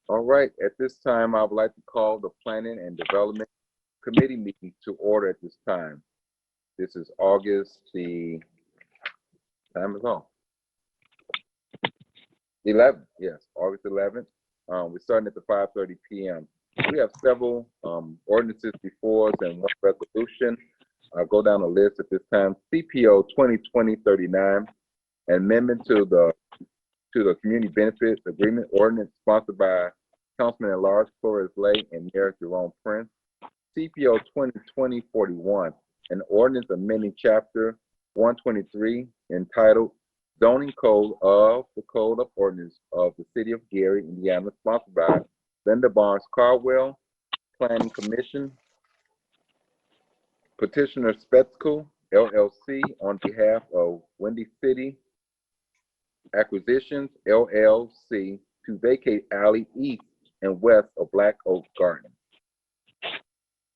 All right, at this time, I would like to call the Planning and Development Committee meeting to order at this time. This is August the, time is on, 11th, yes, August 11th. We're starting at the 5:30 p.m. We have several ordinances before us and one resolution. I'll go down the list at this time. CPO 2020-39, amendment to the Community Benefits Agreement Ordinance sponsored by Councilman at Large Flores Lay and Mayor Jerome Prince. CPO 2020-41, an ordinance amending Chapter 123 entitled Zoning Code of the Code of Ordinance of the City of Gary, Indiana, sponsored by Linda Barnes Caldwell, Planning Commission, Petitioner Spectacle, LLC, on behalf of Windy City Acquisitions, LLC, to vacate alley east and west of Black Oak Garden.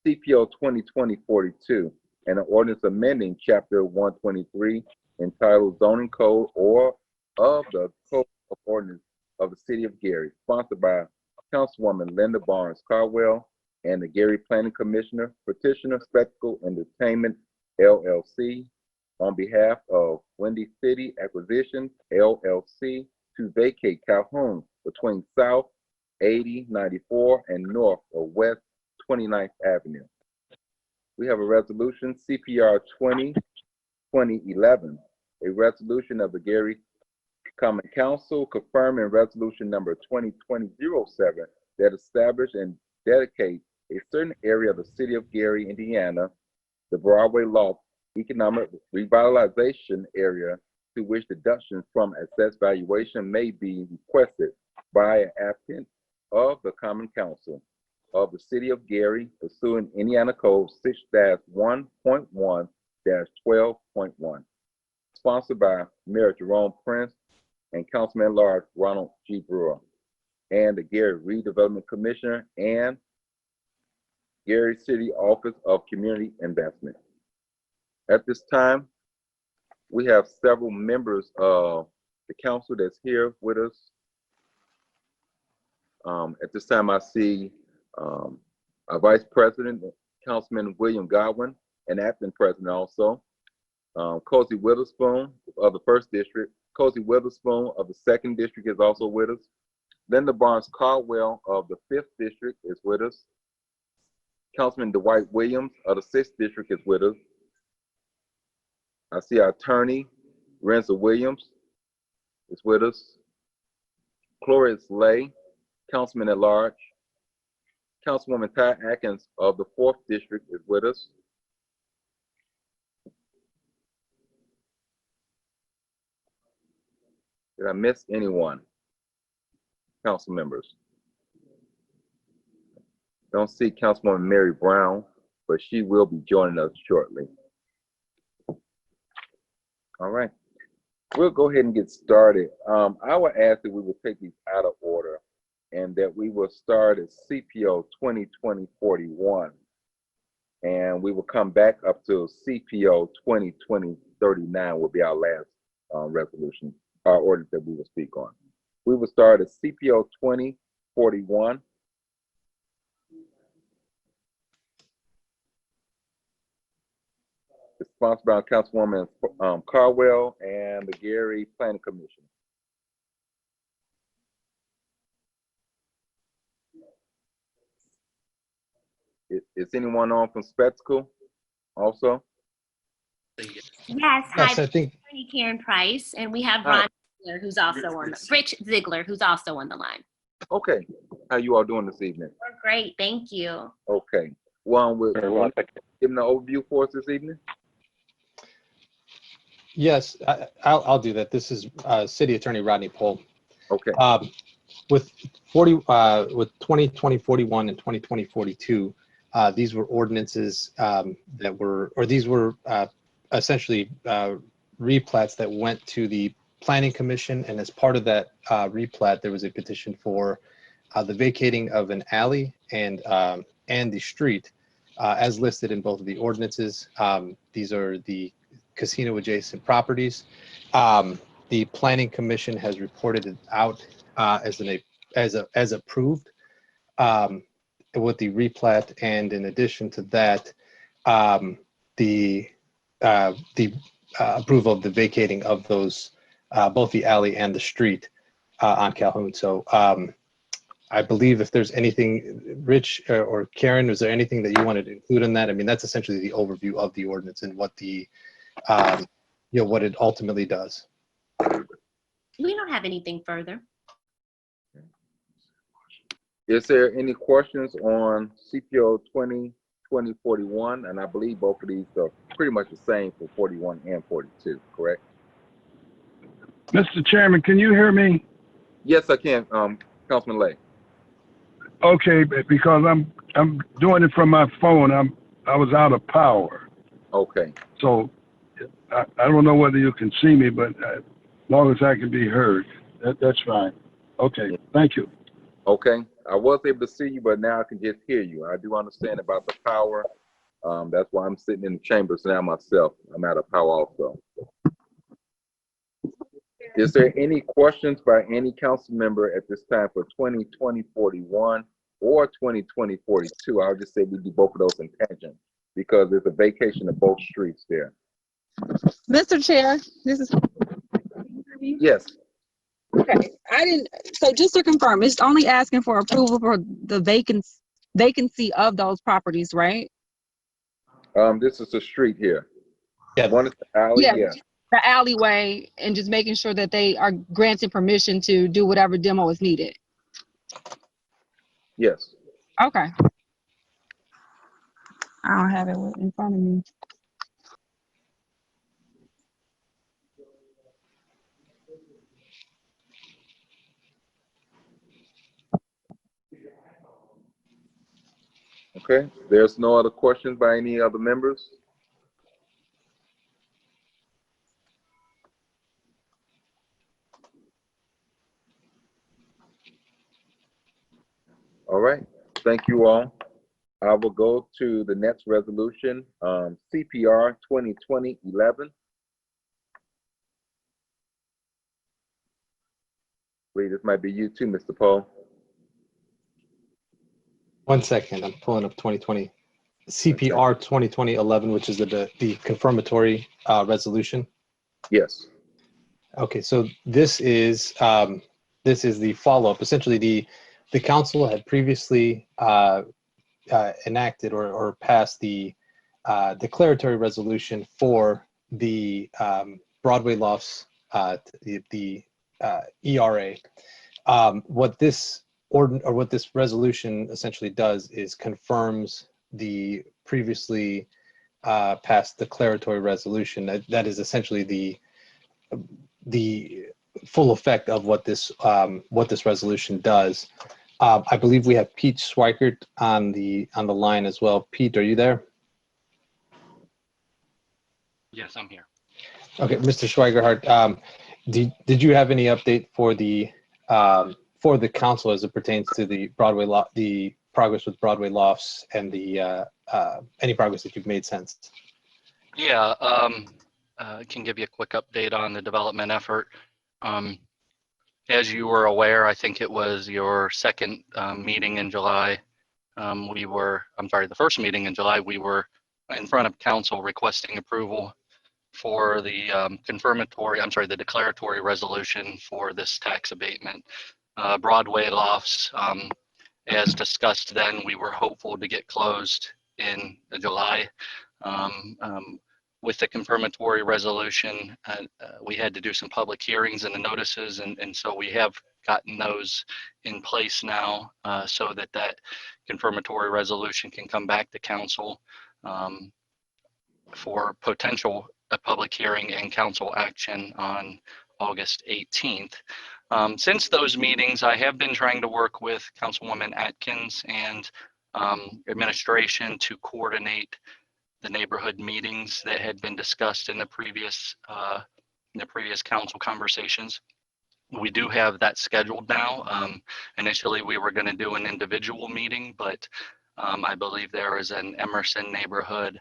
CPO 2020-42, and an ordinance amending Chapter 123 entitled Zoning Code or of the Code of Ordinance of the City of Gary, sponsored by Councilwoman Linda Barnes Caldwell and the Gary Planning Commissioner, Petitioner Spectacle Entertainment, LLC, on behalf of Windy City Acquisitions, LLC, to vacate Calhoun between South 80, 94 and North or West 29th Avenue. We have a resolution, CPR 20-2011, a resolution of the Gary Common Council confirming resolution number 2020-07 that established and dedicate a certain area of the city of Gary, Indiana, the Broadway Loft Economic Revitalization Area, to which deductions from assessed valuation may be requested by an applicant of the Common Council of the City of Gary, pursuing Indiana Code 6-1.1-12.1, sponsored by Mayor Jerome Prince and Councilman at Large Ronald G. Brewer, and the Gary Redevelopment Commissioner and Gary City Office of Community Investment. At this time, we have several members of the council that's here with us. At this time, I see our Vice President, Councilman William Godwin, and Acting President also. Cozy Witherspoon of the 1st District. Cozy Witherspoon of the 2nd District is also with us. Linda Barnes Caldwell of the 5th District is with us. Councilman Dwight Williams of the 6th District is with us. I see our attorney, Renzo Williams, is with us. Flores Lay, Councilman at Large. Councilwoman Ty Atkins of the 4th District is with us. Did I miss anyone? Council members. Don't see Councilwoman Mary Brown, but she will be joining us shortly. All right, we'll go ahead and get started. I would ask that we will take these out of order and that we will start at CPO 2020-41, and we will come back up to CPO 2020-39 will be our last resolution, our ordinance that we will speak on. We will start at CPO 20-41. It's sponsored by Councilwoman Caldwell and the Gary Planning Commission. Is anyone on from Spectacle also? Yes, hi, I think Attorney Karen Price, and we have Hi. Ron Ziegler, who's also on Rich Ziegler, who's also on the line. Okay, how you all doing this evening? We're great, thank you. Okay, well, we'll give them the overview for us this evening. yes, I'll do that. This is City Attorney Rodney Pohl. Okay, With 2020-41 and 2020-42, these were ordinances that were, or these were essentially replats that went to the Planning Commission, and as part of that replat, there was a petition for the vacating of an alley and the street, as listed in both of the ordinances. These are the casino adjacent properties. The Planning Commission has reported it out as as approved with the replat, and in addition to that, the approval of the vacating of those both the alley and the street on Calhoun. So I believe if there's anything, Rich or Karen, is there anything that you wanted to include in that? I mean, that's essentially the overview of the ordinance and what the what it ultimately does. We don't have anything further. Is there any questions on CPO 2020-41? And I believe both of these are pretty much the same for 41 and 42, correct? Mr. Chairman, can you hear me? Yes, I can, Councilman Lay. Okay, because I'm doing it from my phone. I was out of power, Okay, so I don't know whether you can see me, but as long as I can be heard, that's fine. Okay, thank you. okay. I was able to see you, but now I can just hear you. I do understand about the power. That's why I'm sitting in the chambers now myself. I'm out of power also. Is there any questions by any council member at this time for 2020-41 or 2020-42? I'll just say we do both of those in tangent because there's a vacation of both streets there. Mr. Chair, this is. Yes, Okay, so just to confirm, it's only asking for approval for the vacancy of those properties, right? this is the street here. Yeah. One is the alley, Yeah. yeah. The alleyway, and just making sure that they are granted permission to do whatever demo is needed. Yes. Okay. I don't have it in front of me. Okay, there's no other questions by any other members? All right, thank you all. I will go to the next resolution, CPR 2020-11. Wait, this might be you too, Mr. Poe. 1 second, I'm pulling up 2020 CPR 2020-11, which is the confirmatory resolution. Yes. Okay, so this is the follow-up. Essentially, the council had previously enacted or passed the declaratory resolution for the Broadway Lofts, the ERA. What this resolution essentially does is confirms the previously passed declaratory resolution. That is essentially the full effect of what this resolution does. I believe we have Pete Schweikert on the line as well. Pete, are you there? Yes, I'm here. Okay, Mr. Schweigert, did you have any update for the council as it pertains to the the progress with Broadway Lofts and the any progress that you've made since? Yeah, I can give you a quick update on the development effort. As you were aware, I think it was your second meeting in July. The first meeting in July, we were in front of council requesting approval for the the declaratory resolution for this tax abatement. Broadway Lofts, as discussed then, we were hopeful to get closed in July. With the confirmatory resolution, we had to do some public hearings and the notices, and so we have gotten those in place now, so that confirmatory resolution can come back to council for potential public hearing and council action on August 18th. Since those meetings, I have been trying to work with Councilwoman Atkins and administration to coordinate the neighborhood meetings that had been discussed in the previous council conversations. We do have that scheduled now. Initially, we were going to do an individual meeting, but I believe there is an Emerson neighborhood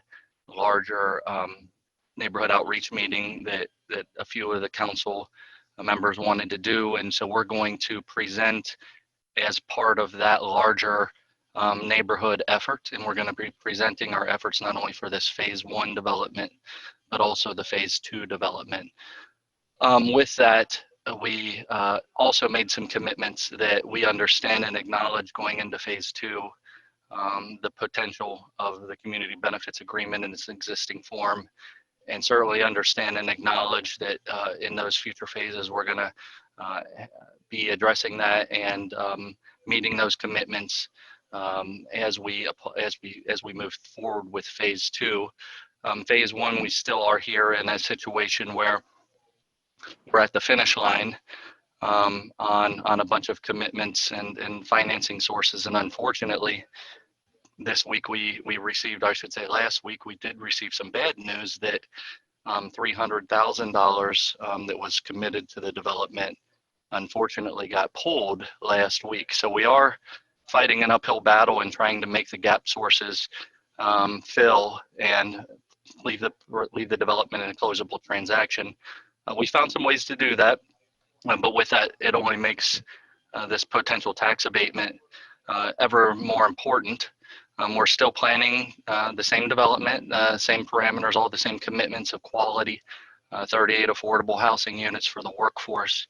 larger neighborhood outreach meeting that a few of the council members wanted to do, and so we're going to present as part of that larger neighborhood effort. And we're going to be presenting our efforts not only for this phase 1 development, but also the phase 2 development. With that, we also made some commitments that we understand and acknowledge going into phase 2, the potential of the community benefits agreement in its existing form, and certainly understand and acknowledge that in those future phases, we're going to be addressing that and meeting those commitments as we move forward with phase 2. Phase 1, we still are here in a situation where we're at the finish line on a bunch of commitments and financing sources, and unfortunately, this week we received, I should say last week, we did receive some bad news that $300,000 that was committed to the development unfortunately got pulled last week. So we are fighting an uphill battle and trying to make the gap sources fill and leave the development in a closable transaction. We found some ways to do that, but with that, it only makes this potential tax abatement ever more important. We're still planning the same development, same parameters, all the same commitments of quality, 38 affordable housing units for the workforce,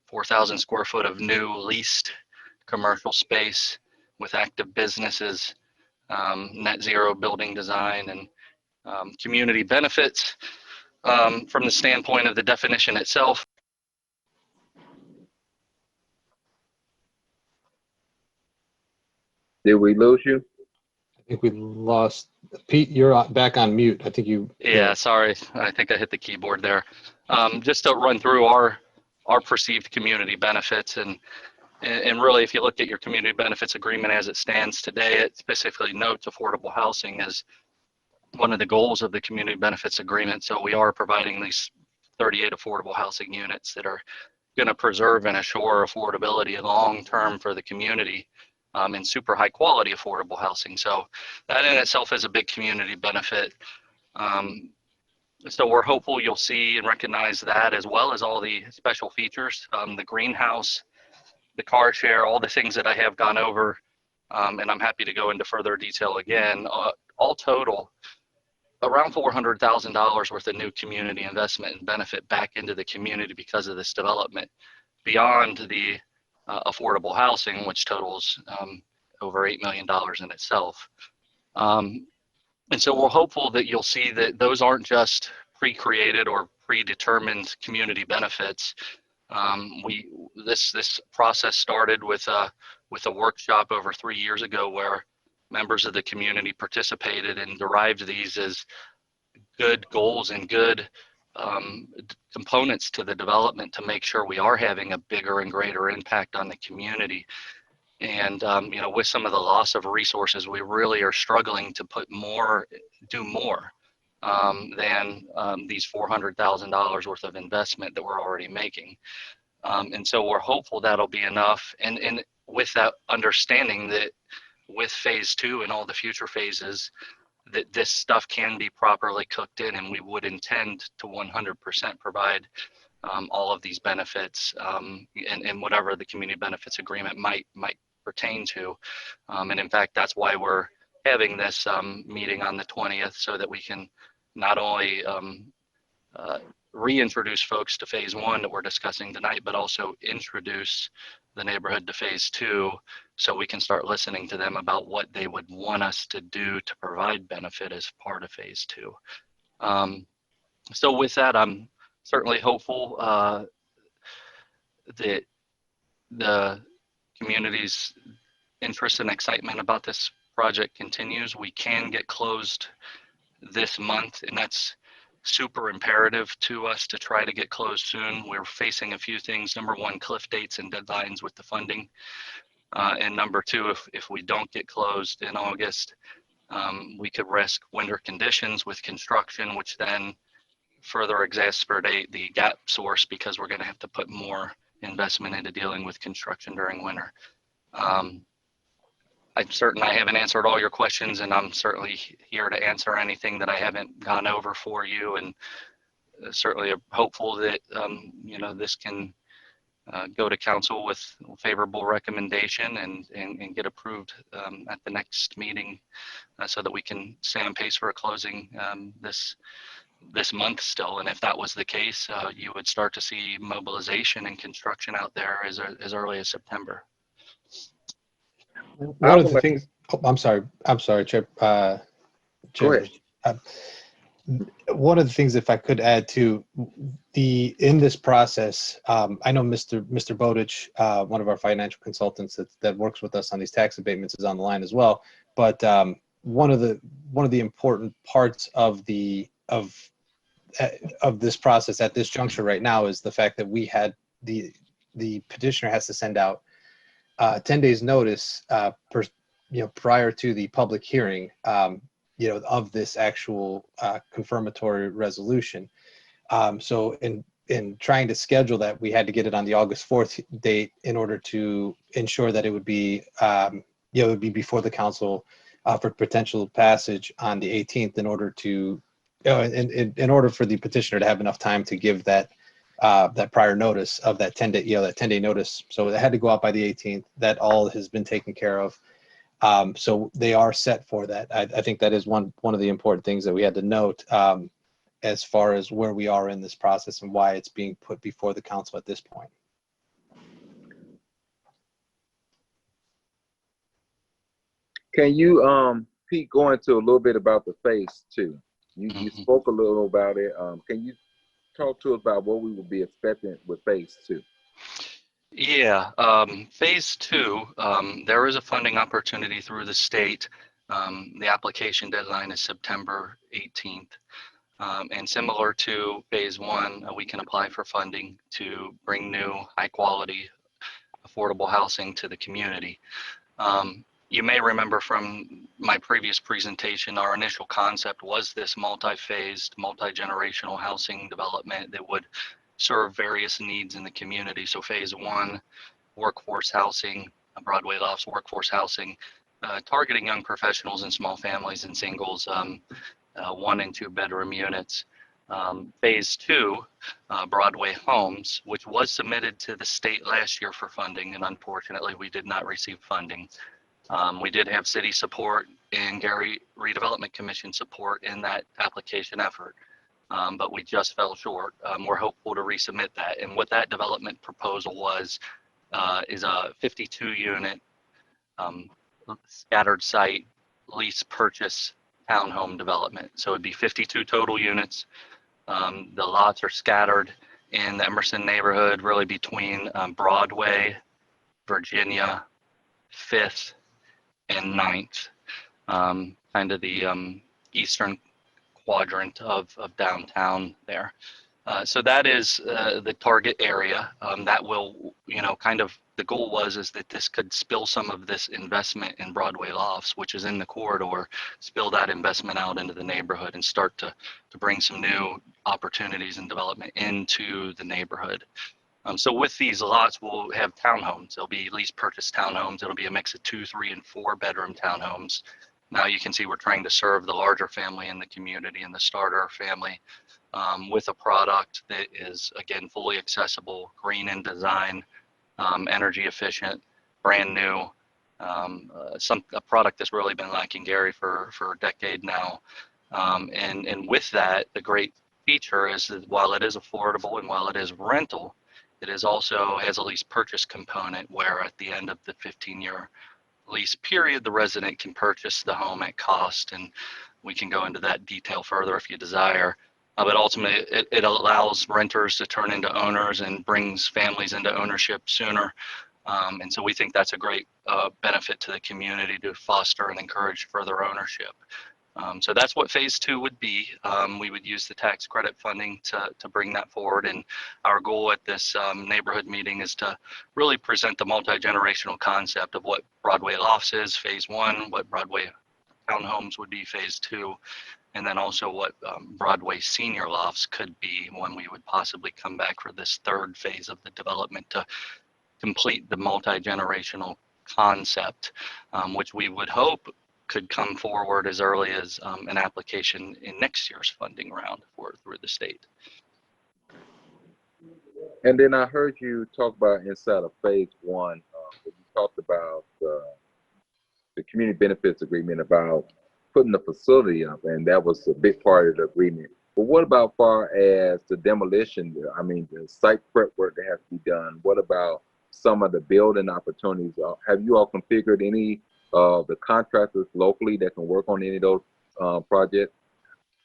4,000 square foot of new leased commercial space with active businesses, net zero building design, and community benefits. From the standpoint of the definition itself, Did we lose you? I think we lost Pete. You're back on mute. I think you. yeah, sorry, I think I hit the keyboard there. Just to run through our perceived community benefits, and really, if you look at your community benefits agreement as it stands today, it specifically notes affordable housing as one of the goals of the community benefits agreement. So we are providing these 38 affordable housing units that are going to preserve and assure affordability long term for the community, and super high quality affordable housing. So that in itself is a big community benefit. So we're hopeful you'll see and recognize that, as well as all the special features, the greenhouse, the car share, all the things that I have gone over, and I'm happy to go into further detail again. All total, around $400,000 worth of new community investment and benefit back into the community because of this development, beyond the affordable housing, which totals over $8 million in itself. And so we're hopeful that you'll see that those aren't just pre-created or predetermined community benefits. This process started with a workshop over 3 years ago where members of the community participated and derived these as good goals and good components to the development to make sure we are having a bigger and greater impact on the community. And with some of the loss of resources, we really are struggling to do more than these $400,000 worth of investment that we're already making. And so we're hopeful that'll be enough. And with that understanding that with phase 2 and all the future phases, that this stuff can be properly cooked in, and we would intend to 100% provide all of these benefits and whatever the community benefits agreement might pertain to. And in fact, that's why we're having this meeting on the 20th, so that we can not only reintroduce folks to phase 1 that we're discussing tonight, but also introduce the neighborhood to phase 2, so we can start listening to them about what they would want us to do to provide benefit as part of phase 2. So with that, I'm certainly hopeful that the community's interest and excitement about this project continues. We can get closed this month, and that's super imperative to us to try to get closed soon. We're facing a few things. Number one, cliff dates and deadlines with the funding. And number two, if we don't get closed in August, we could risk winter conditions with construction, which then further exacerbate the gap source, because we're going to have to put more investment into dealing with construction during winter. I'm certain I haven't answered all your questions, and I'm certainly here to answer anything that I haven't gone over for you, and certainly hopeful that this can go to council with favorable recommendation and get approved at the next meeting so that we can stay on pace for a closing this month still. And if that was the case, you would start to see mobilization and construction out there as early as September. One of would the like- things, oh, I'm sorry, Chair. Go ahead. One of the things, if I could add to in this process, I know Mr. Bowditch, one of our financial consultants that works with us on these tax abatements, is on the line as well. But one of the important parts of this process at this juncture right now is the fact that we had the petitioner has to send out 10 days notice prior to the public hearing of this actual confirmatory resolution. So in trying to schedule that, we had to get it on the August 4th date in order to ensure that it would be it would be before the council for potential passage on the 18th in order to in order for the petitioner to have enough time to give that prior notice of that 10-day notice. So it had to go out by the 18th. That all has been taken care of. So they are set for that. I think that is one of the important things that we had to note as far as where we are in this process and why it's being put before the council at this point. Can you, Pete, go into a little bit about the phase 2? You spoke a little about it. Can you talk to us about what we will be expecting with phase 2? Yeah, phase 2, there is a funding opportunity through the state. The application deadline is September 18th. And similar to phase 1, we can apply for funding to bring new, high quality, affordable housing to the community. You may remember from my previous presentation, our initial concept was this multi-phased, multi-generational housing development that would serve various needs in the community. So phase 1, workforce housing, Broadway Lofts workforce housing, targeting young professionals and small families and singles, 1 and 2 bedroom units. Phase 2, Broadway Homes, which was submitted to the state last year for funding, and unfortunately we did not receive funding. We did have city support and Gary Redevelopment Commission support in that application effort, but we just fell short. We're hopeful to resubmit that. And what that development proposal was is a 52-unit scattered site lease purchase townhome development. So it'd be 52 total units. The lots are scattered in the Emerson neighborhood, really between Broadway, Virginia, 5th, and 9th, kind of the eastern quadrant of downtown there. So that is the target area. That will, kind of the goal is that this could spill some of this investment in Broadway Lofts, which is in the corridor, spill that investment out into the neighborhood and start to bring some new opportunities and development into the neighborhood. So with these lots, we'll have townhomes. They'll be lease purchase townhomes. It'll be a mix of 2, 3, and 4 bedroom townhomes. Now you can see we're trying to serve the larger family in the community and the starter family with a product that is, again, fully accessible, green in design, energy efficient, brand new, a product that's really been lacking Gary for a decade now. And with that, the great feature is that while it is affordable and while it is rental, it is also has a lease purchase component where at the end of the 15-year lease period, the resident can purchase the home at cost, and we can go into that detail further if you desire. But ultimately, it allows renters to turn into owners and brings families into ownership sooner. And so we think that's a great benefit to the community to foster and encourage further ownership. So that's what phase 2 would be. We would use the tax credit funding to bring that forward. And our goal at this neighborhood meeting is to really present the multi-generational concept of what Broadway Lofts is, phase 1, what Broadway Townhomes would be, phase 2, and then also what Broadway Senior Lofts could be when we would possibly come back for this 3rd phase of the development to complete the multi-generational concept, which we would hope could come forward as early as an application in next year's funding round through the state. And then I heard you talk about inside of phase one, you talked about the community benefits agreement about putting the facility up, and that was a big part of the agreement. But what about far as the demolition? I mean, the site prep work that has to be done. What about some of the building opportunities? Have you all configured any of the contractors locally that can work on any of those projects?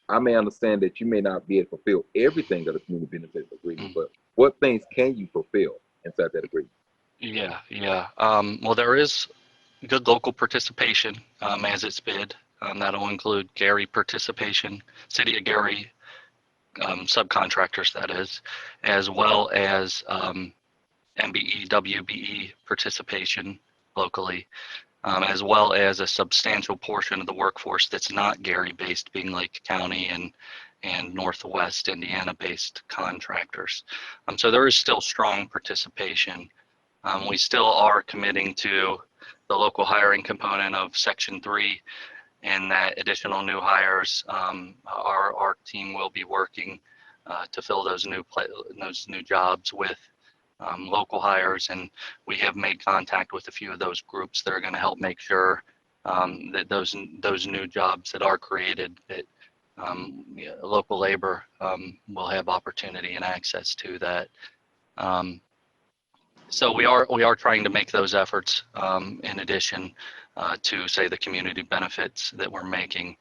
I may understand that you may not be able to fulfill everything of the community benefits agreement, but what things can you fulfill inside that agreement? Yeah, yeah. Well, there is good local participation as it's bid. That'll include Gary participation, City of Gary subcontractors, that is, as well as MBE, WBE participation locally, as well as a substantial portion of the workforce that's not Gary-based, being Lake County and Northwest Indiana-based contractors. So there is still strong participation. We still are committing to the local hiring component of Section 3, and that additional new hires, our team will be working to fill those new jobs with local hires, and we have made contact with a few of those groups that are going to help make sure that those new jobs that are created, that local labor will have opportunity and access to that. So we are trying to make those efforts in addition to, say, the community benefits that we're making.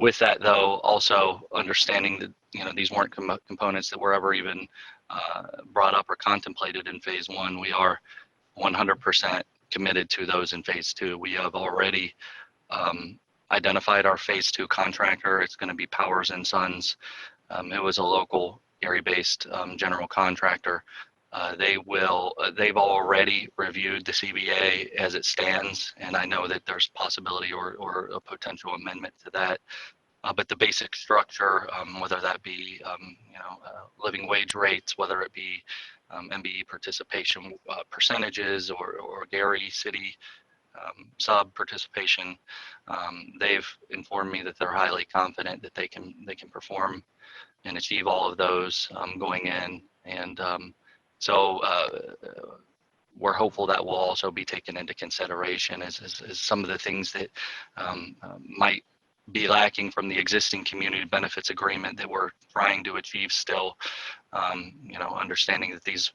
With that, though, also understanding that these weren't components that were ever even brought up or contemplated in phase one. We are 100% committed to those in phase two. We have already identified our phase two contractor. It's going to be Powers and Sons. It was a local Gary-based general contractor. They've already reviewed the CBA as it stands, and I know that there's possibility or a potential amendment to that. But the basic structure, whether that be living wage rates, whether it be MBE participation percentages or Gary City sub participation, they've informed me that they're highly confident that they can perform and achieve all of those going in, and so we're hopeful that will also be taken into consideration as some of the things that might be lacking from the existing community benefits agreement that we're trying to achieve still. Understanding that these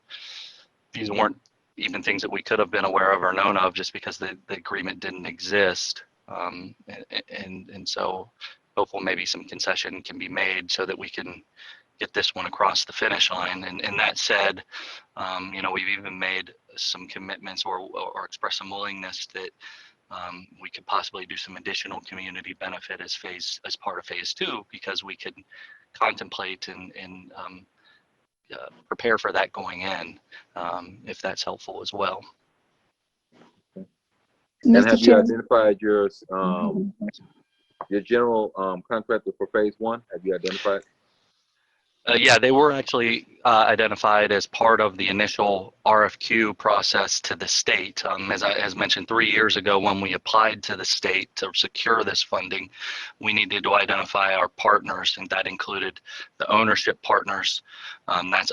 weren't even things that we could have been aware of or known of just because the agreement didn't exist. And so hopeful maybe some concession can be made so that we can get this one across the finish line. And that said, we've even made some commitments or expressed some willingness that we could possibly do some additional community benefit as part of phase two, because we could contemplate and prepare for that going in, if that's helpful as well. And have Mr. you Chair, identified your general contractor for phase one? Have you identified? Yeah, they were actually identified as part of the initial RFQ process to the state. As mentioned 3 years ago, when we applied to the state to secure this funding, we needed to identify our partners, and that included the ownership partners. That's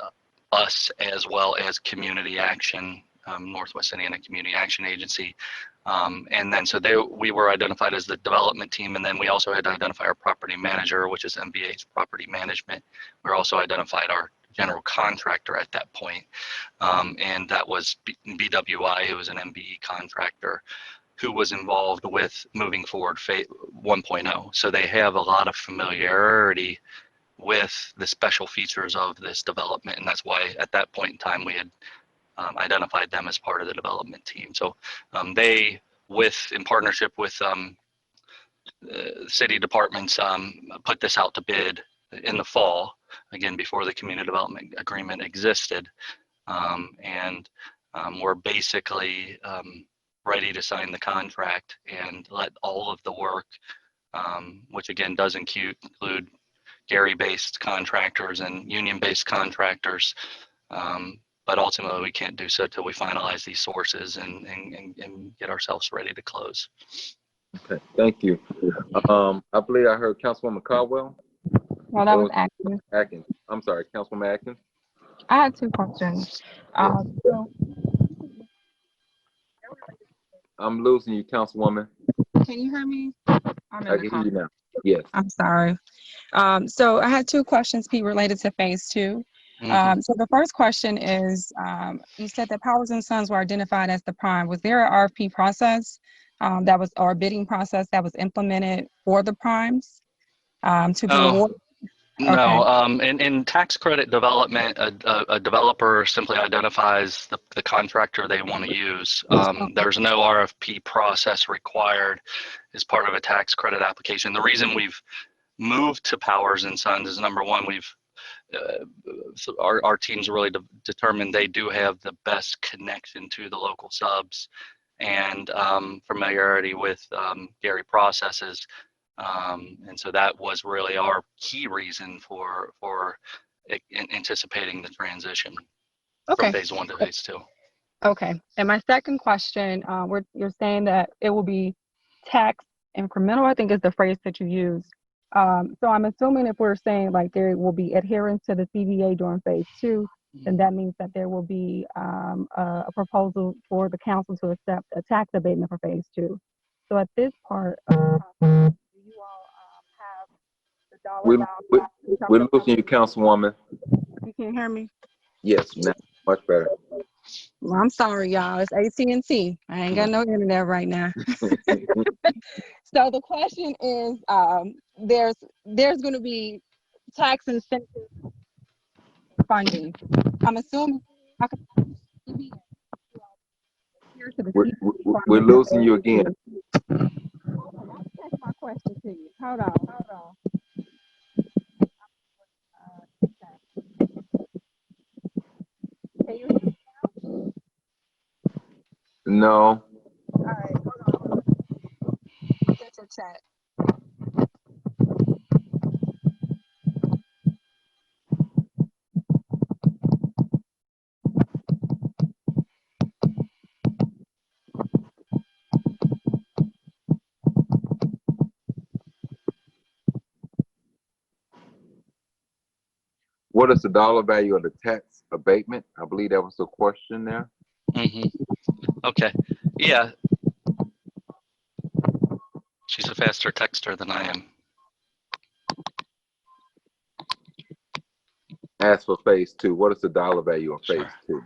us, as well as Community Action, Northwest Indiana Community Action Agency. And then we were identified as the development team, and then we also had to identify our property manager, which is MBA's property management. We also identified our general contractor at that point, and that was BWI, who was an MBE contractor who was involved with moving forward phase 1.0. So they have a lot of familiarity with the special features of this development, and that's why at that point in time we had identified them as part of the development team. So they, in partnership with city departments, put this out to bid in the fall, again, before the community development agreement existed. And we're basically ready to sign the contract and let all of the work, which again does include Gary-based contractors and union-based contractors, but ultimately we can't do so till we finalize these sources and get ourselves ready to close. Okay, thank you. I believe I heard Councilwoman Caldwell. well, that was active. Atkins. I'm sorry, Councilwoman Atkins. I had two questions. So I'm losing you, Councilwoman. can you hear me? I'm in I the can car. hear you now. Yes. I'm sorry. So I had two questions, Pete, related to phase two. Mhm. So the first question is, you said that Powers and Sons were identified as the prime. Was there an RFP process that was, or a bidding process that was implemented for the primes to be Oh, awarded? Okay. no. In tax credit development, a developer simply identifies the contractor they want to use. There's no RFP process required as part of a tax credit application. The reason we've moved to Powers and Sons is number one, so our teams really determined they do have the best connection to the local subs and familiarity with Gary processes. And so that was really our key reason for anticipating the transition from Okay. phase one to phase two. Okay. And my second question, you're saying that it will be tax incremental, I think is the phrase that you use. So I'm assuming if we're saying like there will be adherence to the CBA during phase two, then that means that there will be a proposal for the council to accept a tax abatement for phase two. So at this part, do you all have the dollar We, we, value in terms we're of- losing you, Councilwoman. You can't hear me? Yes, now much better. Well, I'm sorry, y'all. It's AT&T. I ain't got no internet right now. So the question is, there's going to be tax incentive funding. I'm assuming I could be here to the We're losing you again. That's my question to you. Hold on. Can you hear me? No. All right, hold on. Get your chat. What is the dollar value of the tax abatement? I believe that was the question there. Okay. Yeah. She's a faster texter than I am. As for phase two, what is the dollar value of phase two?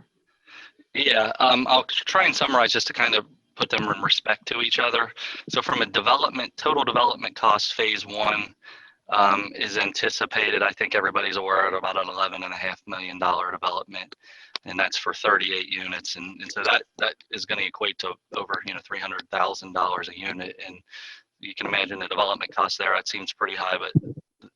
Yeah, I'll try and summarize just to kind of put them in respect to each other. So from a total development cost, phase one is anticipated, I think everybody's aware of, about an $11.5 million development, and that's for 38 units. And so that is going to equate to over, $300,000 a unit. And you can imagine the development cost there, it seems pretty high, but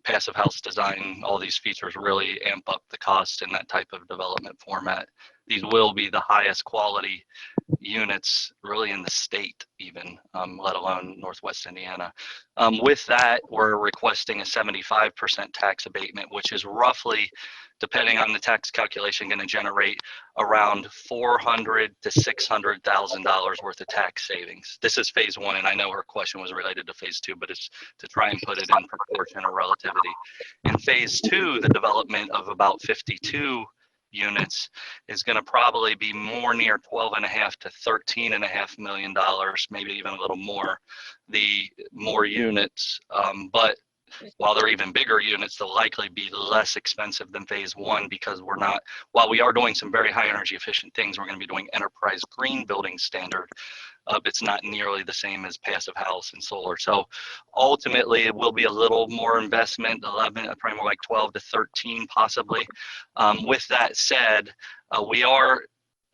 passive house design, all these features really amp up the cost in that type of development format. These will be the highest quality units really in the state even, let alone Northwest Indiana. With that, we're requesting a 75% tax abatement, which is roughly, depending on the tax calculation, going to generate around $400,000 to $600,000 worth of tax savings. This is phase one, and I know her question was related to phase two, but it's to try and put it in proportion or relativity. In phase two, the development of about 52 units is going to probably be more near $12.5 to $13.5 million, maybe even a little more, the more units. But while they're even bigger units, they'll likely be less expensive than phase one because while we are doing some very high energy efficient things, we're going to be doing enterprise green building standard. It's not nearly the same as passive house and solar. So ultimately it will be a little more investment, 11, probably more like 12 to 13 possibly. With that said,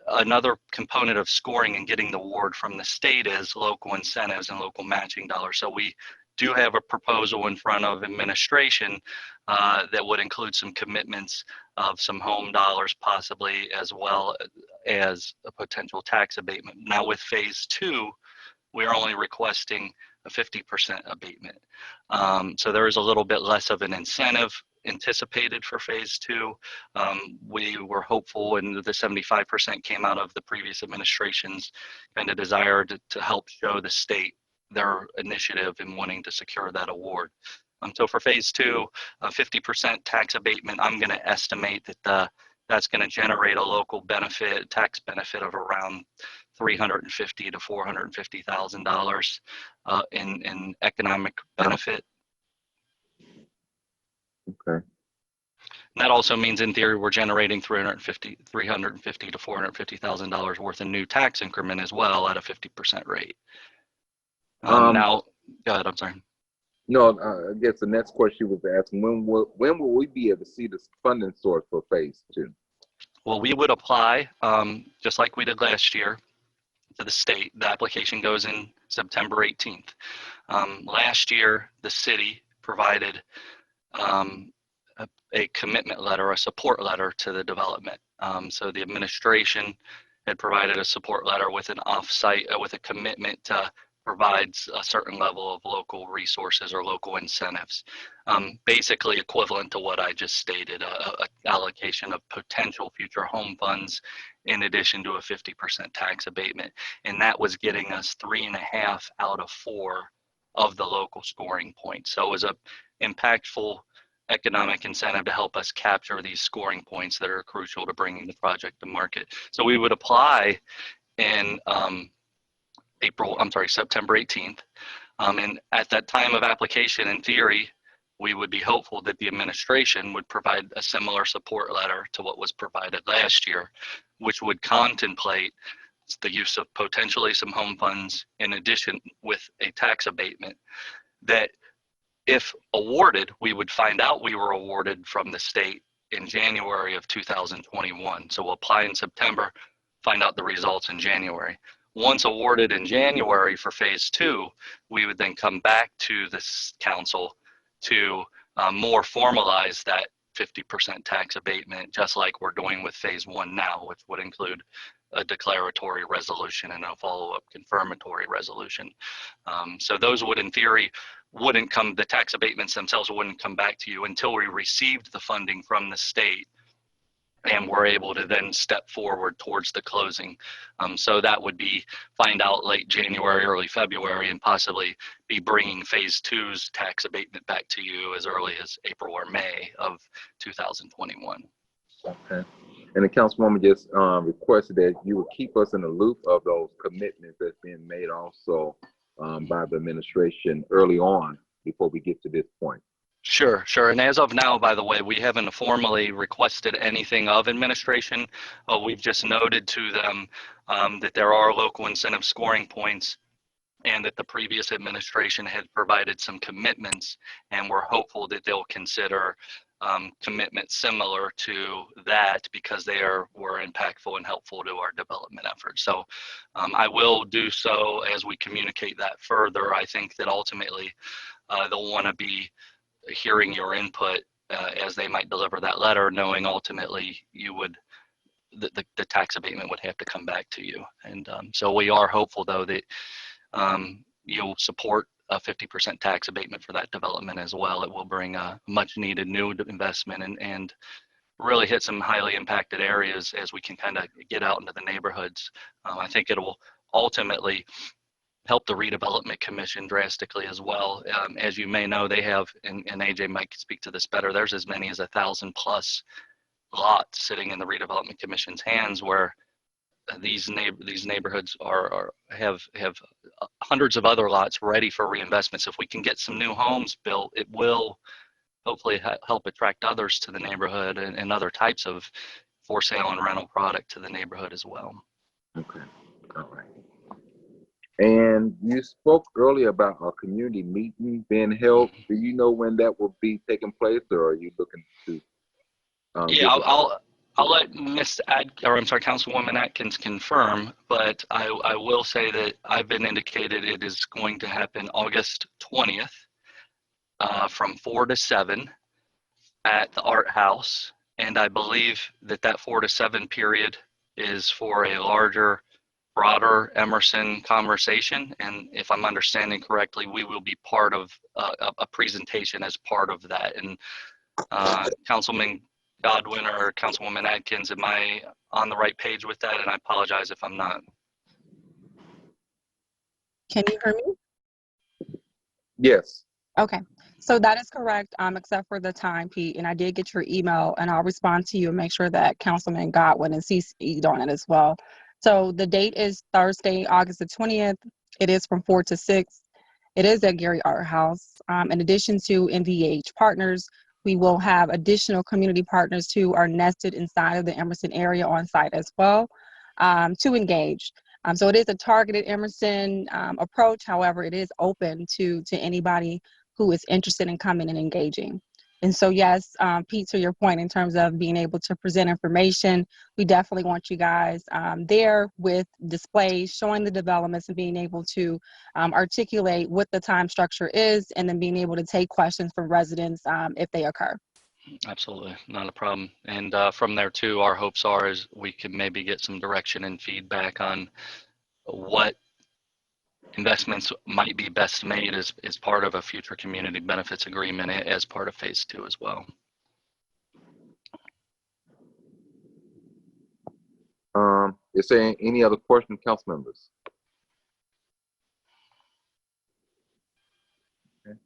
another component of scoring and getting the award from the state is local incentives and local matching dollars. So we do have a proposal in front of administration that would include some commitments of some home dollars possibly, as well as a potential tax abatement. Now with phase two, we're only requesting a 50% abatement. So there is a little bit less of an incentive anticipated for phase two. We were hopeful, and the 75% came out of the previous administration's kind of desire to help show the state their initiative in wanting to secure that award. So for phase two, 50% tax abatement, I'm going to estimate that the that's going to generate a local benefit, tax benefit of around $350,000 to $450,000 in economic benefit. Okay. And that also means, in theory, we're generating $350,000 to $450,000 worth of new tax increment as well at a 50% rate. Now, go ahead. I'm sorry. No, I guess the next question was asking, when will we be able to see this funding source for phase 2? Well, we would apply, just like we did last year, to the state. The application goes in September 18th. Last year, the city provided a commitment letter, a support letter to the development. So the administration had provided a support letter with an offsite, with a commitment to provide a certain level of local resources or local incentives. Basically equivalent to what I just stated, a allocation of potential future home funds in addition to a 50% tax abatement. And that was getting us 3.5 out of 4 of the local scoring points. So it was a impactful economic incentive to help us capture these scoring points that are crucial to bringing the project to market. So we would apply in September 18th. And at that time of application, in theory, we would be hopeful that the administration would provide a similar support letter to what was provided last year, which would contemplate the use of potentially some home funds in addition with a tax abatement that, if awarded, we would find out we were awarded from the state in January of 2021. So we'll apply in September, find out the results in January. Once awarded in January for phase 2, we would then come back to this council to more formalize that 50% tax abatement, just like we're doing with phase 1 now, which would include a declaratory resolution and a follow-up confirmatory resolution. So those would, in theory, the tax abatements themselves wouldn't come back to you until we received the funding from the state and we're able to then step forward towards the closing. So that would be find out late January, early February, and possibly be bringing phase 2's tax abatement back to you as early as April or May of 2021. Okay. And the councilwoman just requested that you would keep us in the loop of those commitments that's being made also by the administration early on before we get to this point. Sure. And as of now, by the way, we haven't formally requested anything of administration. We've just noted to them that there are local incentive scoring points and that the previous administration had provided some commitments, and we're hopeful that they'll consider commitments similar to that because they were impactful and helpful to our development efforts. So I will do so as we communicate that further. I think that ultimately they'll want to be hearing your input as they might deliver that letter, knowing ultimately the tax abatement would have to come back to you. And so we are hopeful, though, that you'll support a 50% tax abatement for that development as well. It will bring a much needed new investment and really hit some highly impacted areas as we can kind of get out into the neighborhoods. I think it will ultimately help the redevelopment commission drastically as well. As you may know, they have, and AJ might speak to this better, there's as many as 1,000+ lots sitting in the redevelopment commission's hands where these neighborhoods have hundreds of other lots ready for reinvestment. So if we can get some new homes built, it will hopefully help attract others to the neighborhood and other types of for sale and rental product to the neighborhood as well. Okay, all right. And you spoke earlier about our community meeting being held. Do you know when that will be taking place, or are you looking to? Yeah, I'll let Councilwoman Atkins confirm, but I will say that I've been indicated it is going to happen August 20th from 4 to 7 at the Art House, and I believe that 4 to 7 period is for a larger, broader Emerson conversation. And if I'm understanding correctly, we will be part of a presentation as part of that. And Councilman Godwin or Councilwoman Atkins, am I on the right page with that? And I apologize if I'm not. Can you hear me? Yes. Okay. So that is correct, except for the time, Pete. And I did get your email, and I'll respond to you and make sure that Councilman Godwin is CC'd on it as well. So the date is Thursday, August the 20th. It is from 4 to 6. It is at Gary Art House. In addition to NVH partners, we will have additional community partners who are nested inside of the Emerson area on site as well to engage. So it is a targeted Emerson approach. However, it is open to anybody who is interested in coming and engaging. And so, yes, Pete, to your point in terms of being able to present information, we definitely want you guys there with displays, showing the developments and being able to articulate what the time structure is, and then being able to take questions from residents if they occur. Absolutely, not a problem. And from there too, our hopes are is we can maybe get some direction and feedback on what investments might be best made as part of a future community benefits agreement as part of phase 2 as well. Is there any other question, council members? Okay.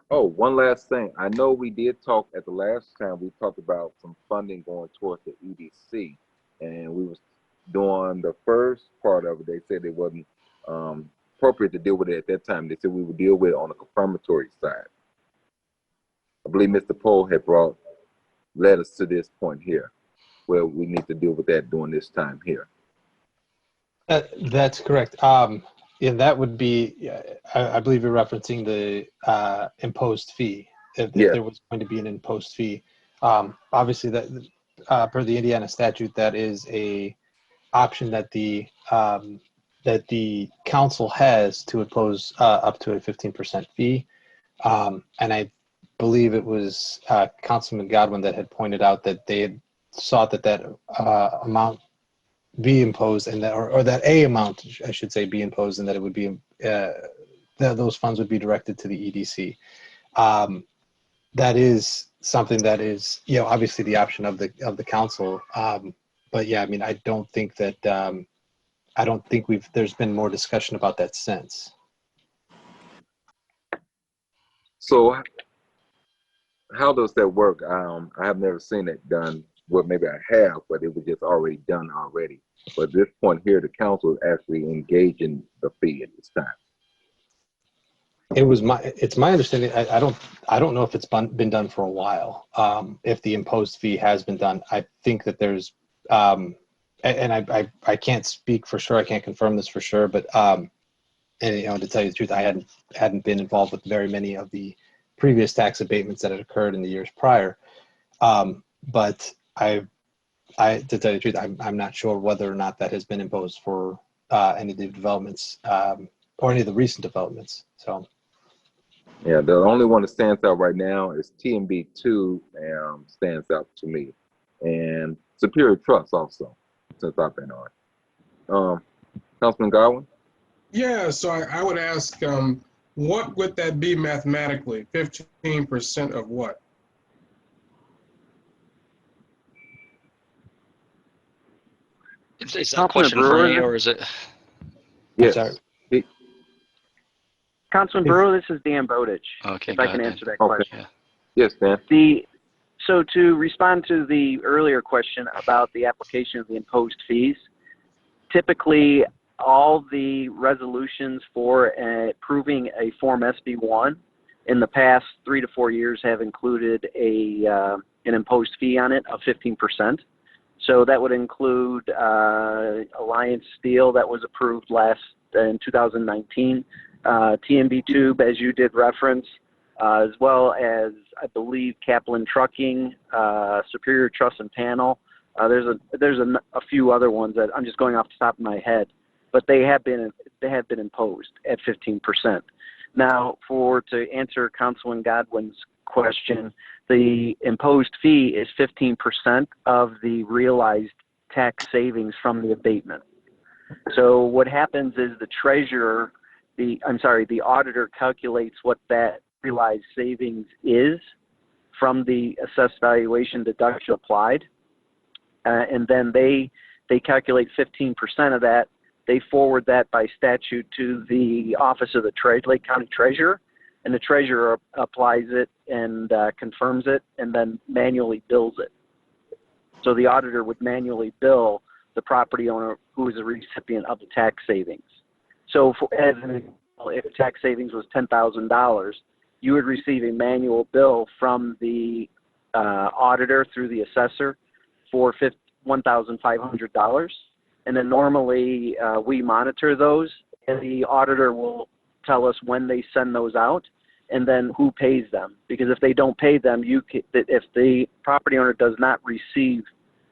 Oh, one last thing. I know we did talk at the last time, we talked about some funding going towards the EDC, and we was doing the first part of it. They said it wasn't appropriate to deal with it at that time. They said we would deal with it on the confirmatory side. I believe Mr. Pohl had led us to this point here, where we need to deal with that during this time here. That's correct. And that would be, I believe you're referencing the imposed fee. If there was going to be an imposed fee, obviously that per the Indiana statute, that is a option that the council has to impose up to a 15% fee. And I believe it was Councilman Godwin that had pointed out that they had sought that amount be imposed, and that or that a amount, I should say, be imposed, and that it would be that those funds would be directed to the EDC. That is something that is, obviously the option of the council. But yeah, I mean, I don't think there's been more discussion about that since. So how does that work? I have never seen it done. Well, maybe I have, but it was just already done already. But at this point here, the council is actually engaging the fee at this time. It's my understanding. I don't know if it's been done for a while. If the imposed fee has been done, I think that there's, and I can't speak for sure. I can't confirm this for sure, but and to tell you the truth, I hadn't been involved with very many of the previous tax abatements that had occurred in the years prior. But to tell you the truth, I'm not sure whether or not that has been imposed for any of the developments or any of the recent developments. So, yeah, the only one that stands out right now is TMB2. Stands out to me, and Superior Trust also, since I've been on. Councilman Godwin? Yeah, so I would ask, what would that be mathematically? 15% of what? Is that a question for me, or is it? Yes. Sorry. Councilman Brewer, this is Dan Bowditch. Okay, if I can answer that Okay. question. Yeah. Yes, Dan. So to respond to the earlier question about the application of the imposed fees, typically all the resolutions for approving a Form SB1 in the past 3 to 4 years have included an imposed fee on it of 15%. So that would include Alliance Steel that was approved in 2019, TMB Tube, as you did reference, as well as, I believe, Kaplan Trucking, Superior Truss and Panel. There's a few other ones that I'm just going off the top of my head, but they have been imposed at 15%. Now, to answer Councilman Godwin's question, the imposed fee is 15% of the realized tax savings from the abatement. So what happens is the auditor calculates what that realized savings is from the assessed valuation deduction applied, and then they calculate 15% of that. They forward that by statute to the Office of the Lake County Treasurer, and the treasurer applies it and confirms it, and then manually bills it. So the auditor would manually bill the property owner who is a recipient of the tax savings. So as an example, if tax savings was $10,000, you would receive a manual bill from the auditor through the assessor for $1,500. And then normally we monitor those, and the auditor will tell us when they send those out and then who pays them. Because if they don't pay them, if the property owner does not receive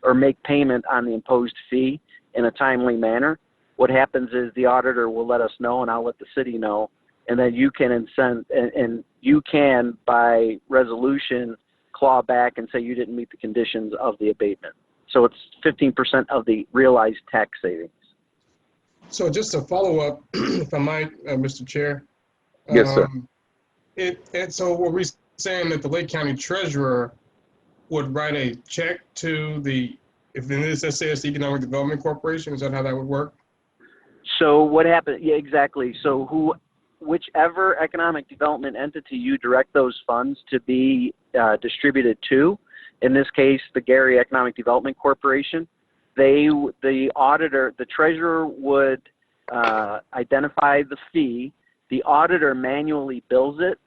or make payment on the imposed fee in a timely manner, what happens is the auditor will let us know, and I'll let the city know, and then you can and you can by resolution claw back and say you didn't meet the conditions of the abatement. So it's 15% of the realized tax savings. So just to follow up, if I might, Mr. Chair. Yes, sir. So were we saying that the Lake County Treasurer would write a check to the, if in this SAS Economic Development Corporation, is that how that would work? So what happened? Yeah, exactly. So whichever economic development entity you direct those funds to be distributed to, in this case, the Gary Economic Development Corporation, the auditor, the treasurer would identify the fee. The auditor manually bills it,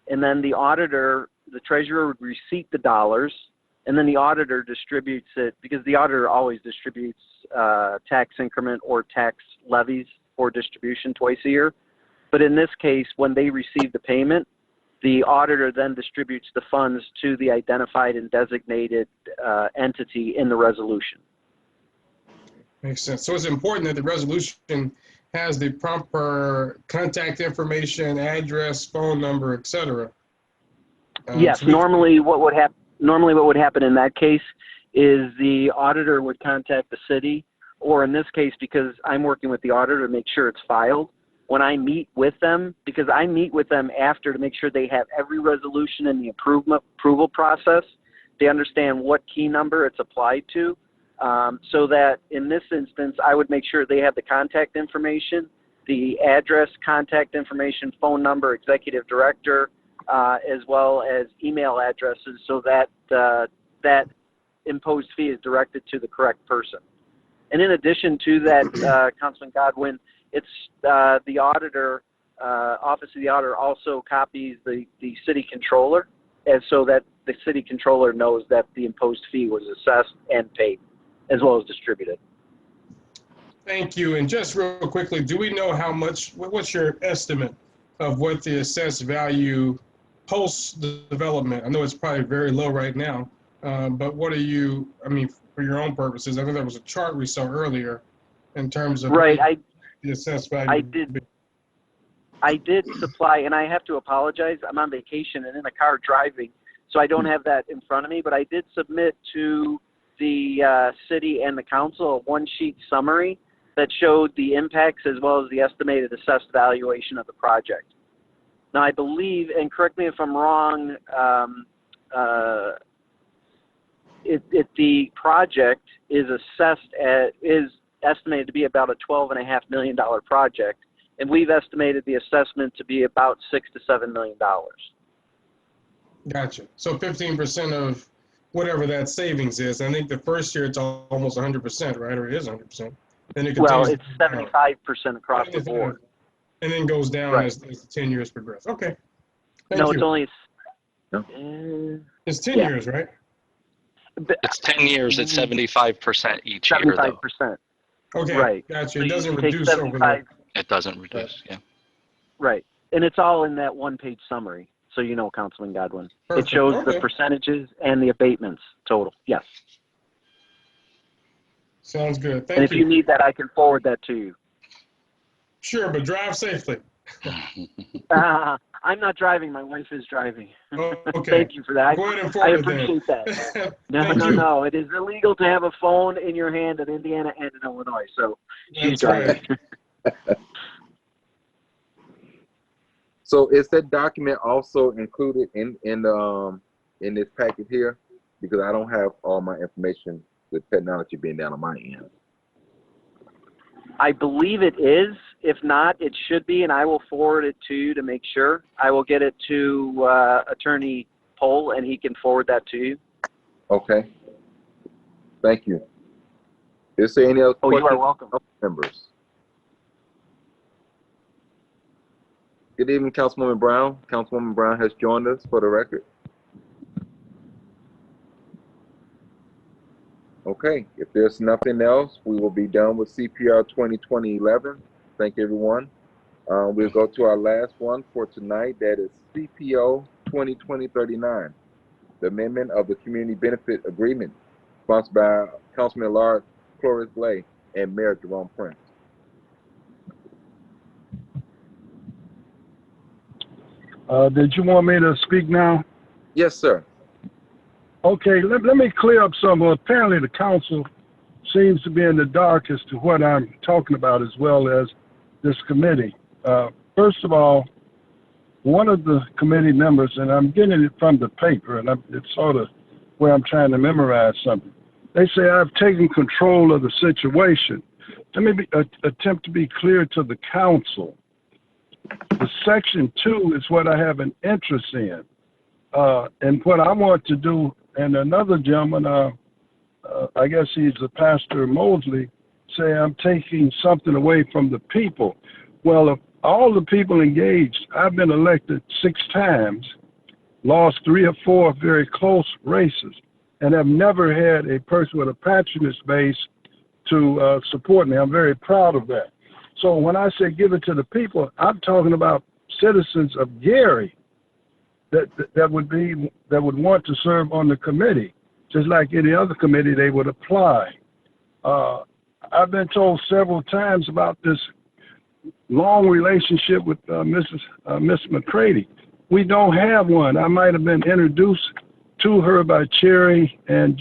and then the treasurer would receipt the dollars, and then the auditor distributes it, because the auditor always distributes tax increment or tax levies for distribution twice a year. But in this case, when they receive the payment, the auditor then distributes the funds to the identified and designated entity in the resolution. Makes sense. So it's important that the resolution has the proper contact information, address, phone number, et cetera. Yes, normally what would happen in that case is the auditor would contact the city, or in this case, because I'm working with the auditor to make sure it's filed, when I meet with them, because I meet with them after to make sure they have every resolution in the approval process, they understand what key number it's applied to, so that in this instance, I would make sure they have the contact information, the address, contact information, phone number, executive director, as well as email addresses, so that that imposed fee is directed to the correct person. And in addition to that, Councilman Godwin, it's the auditor, Office of the Auditor also copies the city controller, and so that the city controller knows that the imposed fee was assessed and paid, as well as distributed. Thank you. And just real quickly, do we know how much, what's your estimate of what the assessed value post development? I know it's probably very low right now, but what are you, I mean, for your own purposes, I know there was a chart we saw earlier in terms of right, the assessed value. I did supply, and I have to apologize, I'm on vacation and in a car driving, so I don't have that in front of me, but I did submit to the city and the council a one-sheet summary that showed the impacts as well as the estimated assessed valuation of the project. Now, I believe, and correct me if I'm wrong, the project is estimated to be about a $12.5 million project, and we've estimated the assessment to be about $6 to $7 million. Gotcha. So 15% of whatever that savings is. I think the first year it's almost 100%, right? Or it is 100%. Then it Well, continues. it's 75% across the board. And then goes down Right. as the 10 years progress. Okay. Thank No, you. it's only. It's 10 years, right? It's 10 years, it's 75% each year, though. 75%. Okay. Right. Gotcha. So It you doesn't take reduce over 75. the. It doesn't reduce, yeah. Right. And it's all in that one-page summary, so you know, Councilman Godwin. Perfect. It shows Okay. the percentages and the abatements total. Yes. Sounds good. And Thank if you need that, I can forward that to you. Sure, but drive safely. I'm not driving. My wife is driving. Oh, okay. Thank you for that. Go ahead and I forward it appreciate that. then. No, Thank no, you. no. It is illegal to have a phone in your hand in Indiana and in Illinois, so she's That's right. driving. So is that document also included in this packet here? Because I don't have all my information with technology being down on my end. I believe it is. If not, it should be, and I will forward it to you to make sure. I will get it to Attorney Pohl, and he can forward that to you. Okay. Thank you. Is there any other Oh, you questions? are welcome. Members. Good evening, Councilwoman Brown. Councilwoman Brown has joined us for the record. Okay, if there's nothing else, we will be done with CPR 2020-11. Thank everyone. We'll go to our last one for tonight. That is CPO 2020-39, the amendment of the Community Benefit Agreement, sponsored by Councilman Lard Flores Blay and Mayor Jerome Prince. Did you want me to speak now? Yes, sir. Okay, let me clear up some. Apparently the council seems to be in the dark as to what I'm talking about, as well as this committee. First of all, one of the committee members, and I'm getting it from the paper, and it's sort of where I'm trying to memorize something. They say I've taken control of the situation. Let me attempt to be clear to the council. The section 2 is what I have an interest in. And what I want to do, and another gentleman, I guess he's a Pastor Mosley, say I'm taking something away from the people. Well, of all the people engaged, I've been elected 6 times, lost 3 or 4 very close races, and have never had a person with a patronage base to support me. I'm very proud of that. So when I say give it to the people, I'm talking about citizens of Gary that would want to serve on the committee, just like any other committee they would apply. I've been told several times about this long relationship with Miss McCready. We don't have one. I might have been introduced to her by Cherry and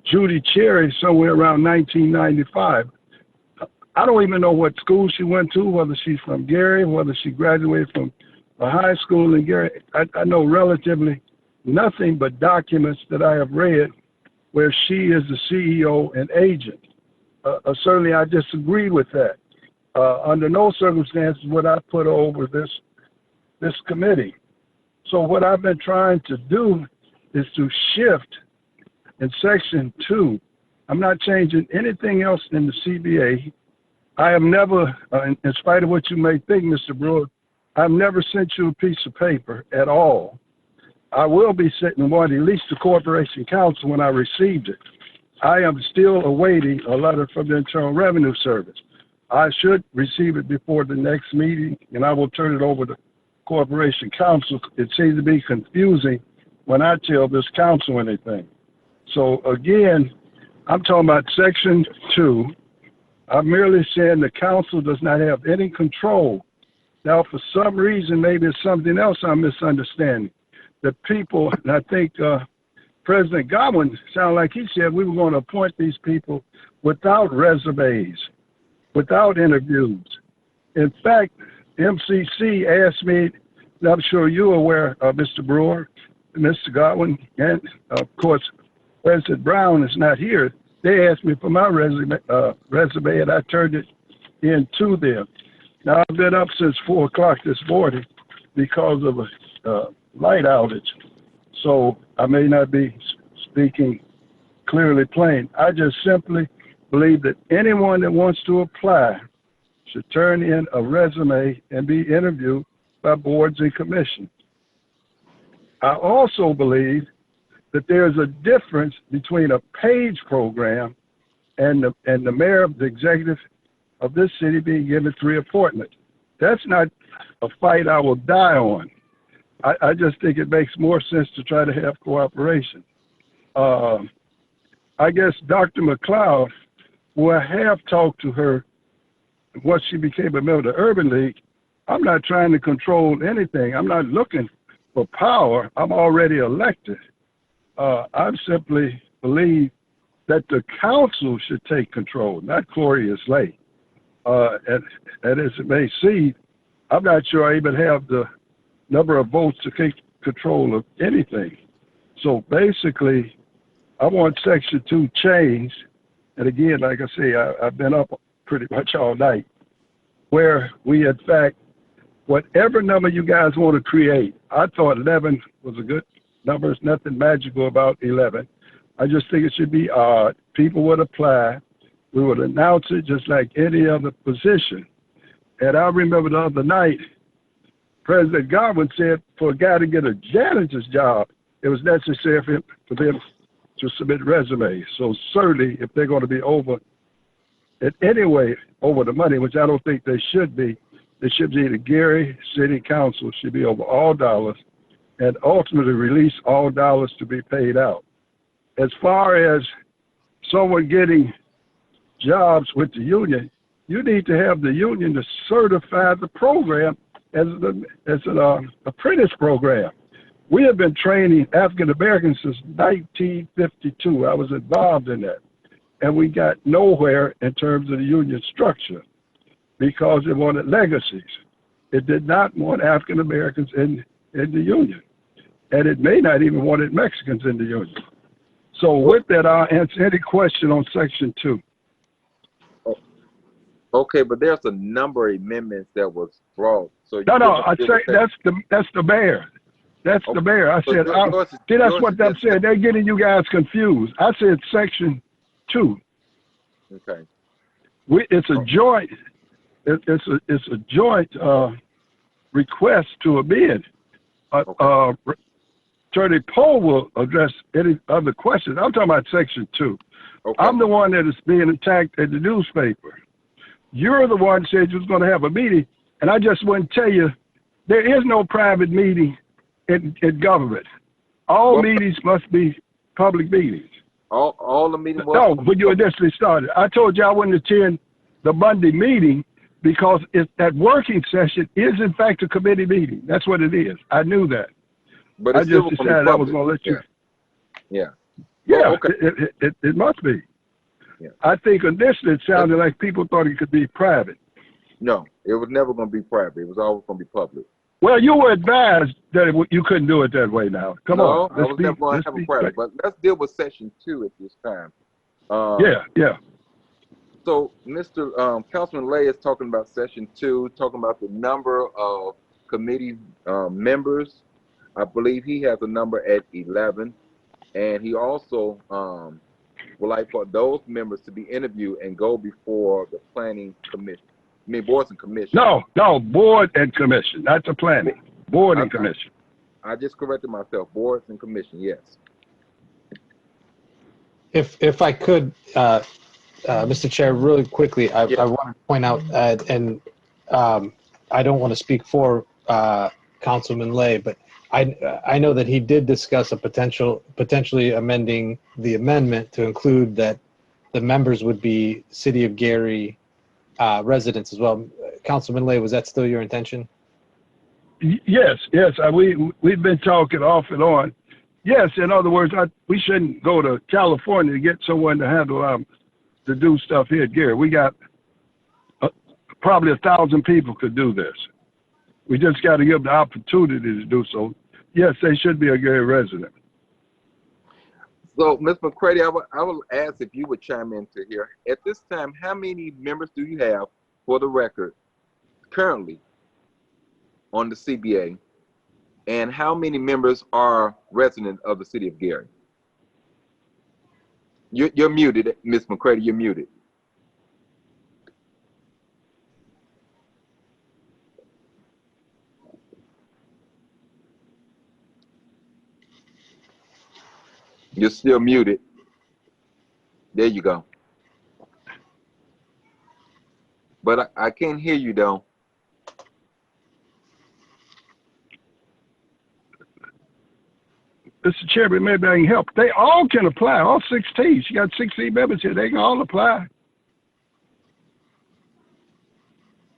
Judy Cherry somewhere around 1995. I don't even know what school she went to, whether she's from Gary, whether she graduated from a high school in Gary. I know relatively nothing but documents that I have read where she is the CEO and agent. Certainly I disagree with that. Under no circumstances would I put over this committee. So what I've been trying to do is to shift in section 2. I'm not changing anything else in the CBA. I have never, in spite of what you may think, Mr. Brewer, I've never sent you a piece of paper at all. I will be sending one, at least the Corporation Council, when I received it. I am still awaiting a letter from the Internal Revenue Service. I should receive it before the next meeting, and I will turn it over to Corporation Council. It seems to be confusing when I tell this council anything. So again, I'm talking about section 2. I'm merely saying the council does not have any control. Now, for some reason, maybe it's something else I'm misunderstanding. The people, and I think President Godwin sounded like he said we were going to appoint these people without resumes, without interviews. In fact, MCC asked me, and I'm sure you're aware, Mr. Brewer, Mr. Godwin, and of course, President Brown is not here. They asked me for my resume, and I turned it in to them. Now, I've been up since 4 o'clock this morning because of a light outage, so I may not be speaking clearly plain. I just simply believe that anyone that wants to apply should turn in a resume and be interviewed by boards and commissions. I also believe that there's a difference between a PAGE program and the mayor of the executive of this city being given 3 appointments. That's not a fight I will die on. I just think it makes more sense to try to have cooperation. I guess Dr. McLeod, who I have talked to her once she became a member of the Urban League, I'm not trying to control anything. I'm not looking for power. I'm already elected. I simply believe that the council should take control, not Gloria Slay. And as it may seem, I'm not sure I even have the number of votes to take control of anything. So basically, I want Section 2 changed. And again, like I say, I've been up pretty much all night. where we, in fact, whatever number you guys want to create, I thought 11 was a good number. There's nothing magical about 11. I just think it should be odd. People would apply. We would announce it just like any other position. And I remember the other night, President Godwin said for a guy to get a janitor's job, it was necessary for them to submit resumes. So certainly, if they're going to be over it anyway, over the money, which I don't think they should be the Gary City Council should be over all dollars and ultimately release all dollars to be paid out. As far as someone getting jobs with the union, you need to have the union to certify the program as an apprentice program. We have been training African Americans since 1952. I was involved in that. And we got nowhere in terms of the union structure because it wanted legacies. It did not want African Americans in the union. And it may not even wanted Mexicans in the union. So with that, I'll answer any question on Section 2. Okay, but there's a number of amendments that was brought. So No, I say that's the mayor. That's the mayor. I said, see, that's what I'm saying. They're getting you guys confused. I said Section 2. Okay. It's a joint. It's a joint request to amend. Attorney Poe will address any other questions. I'm talking about Section 2. Okay. I'm the one that is being attacked in the newspaper. You're the one who said you was going to have a meeting, and I just want to tell you, there is no private meeting in government. All meetings must be public meetings. All the meetings. No, when you initially started, I told you I wouldn't attend the Monday meeting because that working session is in fact a committee meeting. That's what it is. I knew that. But I just decided I was going to let you. Yeah. Yeah, okay. It must be. Yeah. I think initially it sounded like people thought it could be private. No, it was never going to be private. It was always going to be public. Well, you were advised that you couldn't do it that way now. Come on. No, I was never going to have a private. But let's deal with Section 2 at this time. Yeah. So, Mr. Councilman Lay is talking about Section 2, talking about the number of committee members. I believe he has a number at 11. And he also would like for those members to be interviewed and go before the planning commission. I mean, boards and commission. No, board and commission, not the planning. Board and commission. I just corrected myself. Boards and commission, yes. If I could, Mr. Chair, really quickly, I want to point out, and I don't want to speak for Councilman Lay, but I know that he did discuss a potentially amending the amendment to include that the members would be City of Gary residents as well. Councilman Lay, was that still your intention? Yes. We've been talking off and on. Yes, in other words, we shouldn't go to California to get someone to handle to do stuff here at Gary. We got probably 1,000 people could do this. We just got to give them the opportunity to do so. Yes, they should be a Gary resident. So, Ms. McCready, I will ask if you would chime into here. At this time, how many members do you have, for the record, currently on the CBA, and how many members are residents of the City of Gary? You're muted, Ms. McCready. You're muted. You're still muted. There you go. But I can't hear you, though. Mr. Chairman, maybe I can help. They all can apply, all 16. She got 16 members here. They can all apply.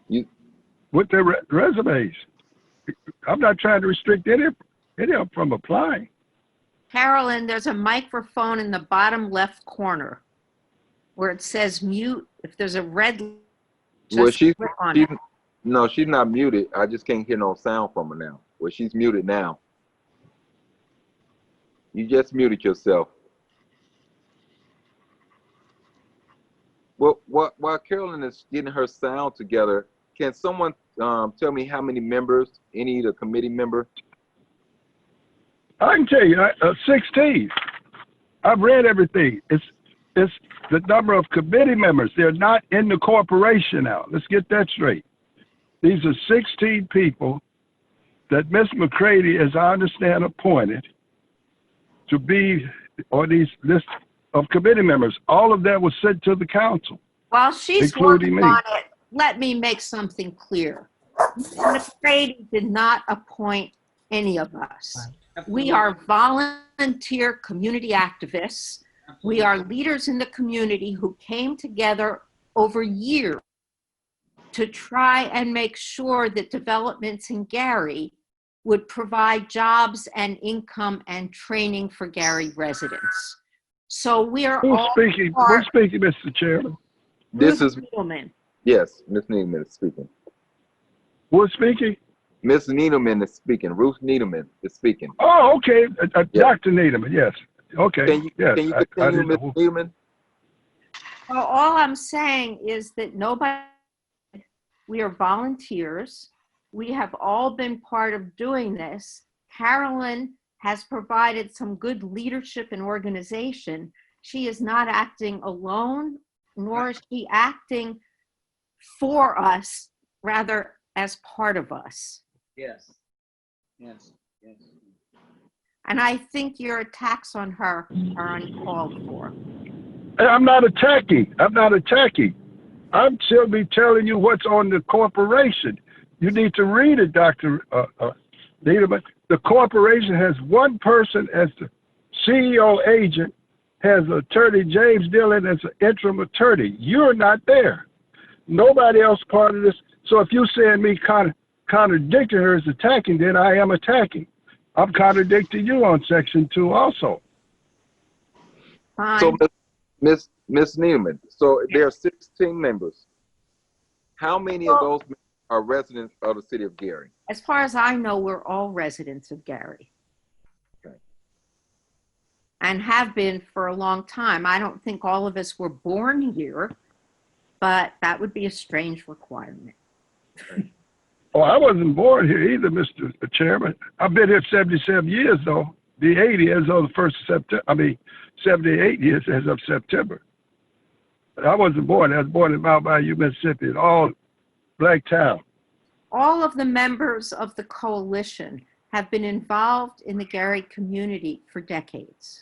With their resumes. I'm not trying to restrict any of them from applying. Carolyn, there's a microphone in the bottom left corner where it says mute. If there's a red, Well, click on it. no, she's not muted. I just can't hear no sound from her now. Well, she's muted now. You just muted yourself. Well, while Carolyn is getting her sound together, can someone tell me how many members, any of the committee member? I can tell you, 16. I've read everything. It's the number of committee members. They're not in the corporation now. Let's get that straight. These are 16 people that Ms. McCready, as I understand, appointed to be on these list of committee members. All of that was sent to the council. While she's Including working me. on it, let me make something clear. Ms. McCready did not appoint any of us. We are volunteer community activists. We are leaders in the community who came together over years to try and make sure that developments in Gary would provide jobs and income and training for Gary residents. So we are Who's all speaking? Who's speaking, Mr. Chairman? This Ruth is, Needleman. yes, Ms. Needleman is speaking. Who's speaking? Ms. Needleman is speaking. Ruth Needleman is speaking. Oh, okay. Yeah. Dr. Needleman, yes. Okay. Can you, yes. can you I continue, didn't Ms. know. Needleman? Well, all I'm saying is that we are volunteers. We have all been part of doing this. Carolyn has provided some good leadership and organization. She is not acting alone, nor is she acting for us, rather as part of us. Yes. Yes. Yes. And I think your attacks on her are uncalled for. I'm not attacking. I'm not attacking. I'm simply telling you what's on the corporation. You need to read it, Dr. Needleman. The corporation has one person as the CEO agent, has Attorney James Dillon as an interim attorney. You're not there. Nobody else part of this. So if you're saying me contradicting her is attacking, then I am attacking. I'm contradicting you on section 2 also. Fine. So, Ms. Needleman, so there are 16 members. How many of those are residents of the city of Gary? As far as I know, we're all residents of Gary. Okay. And have been for a long time. I don't think all of us were born here, but that would be a strange requirement. Oh, I wasn't born here either, Mr. Chairman. I've been here 77 years, though. Be 80 as of the 1st of September. 78 years as of September. But I wasn't born. I was born in Mount Bayou, Mississippi, an all black town. All of the members of the coalition have been involved in the Gary community for decades.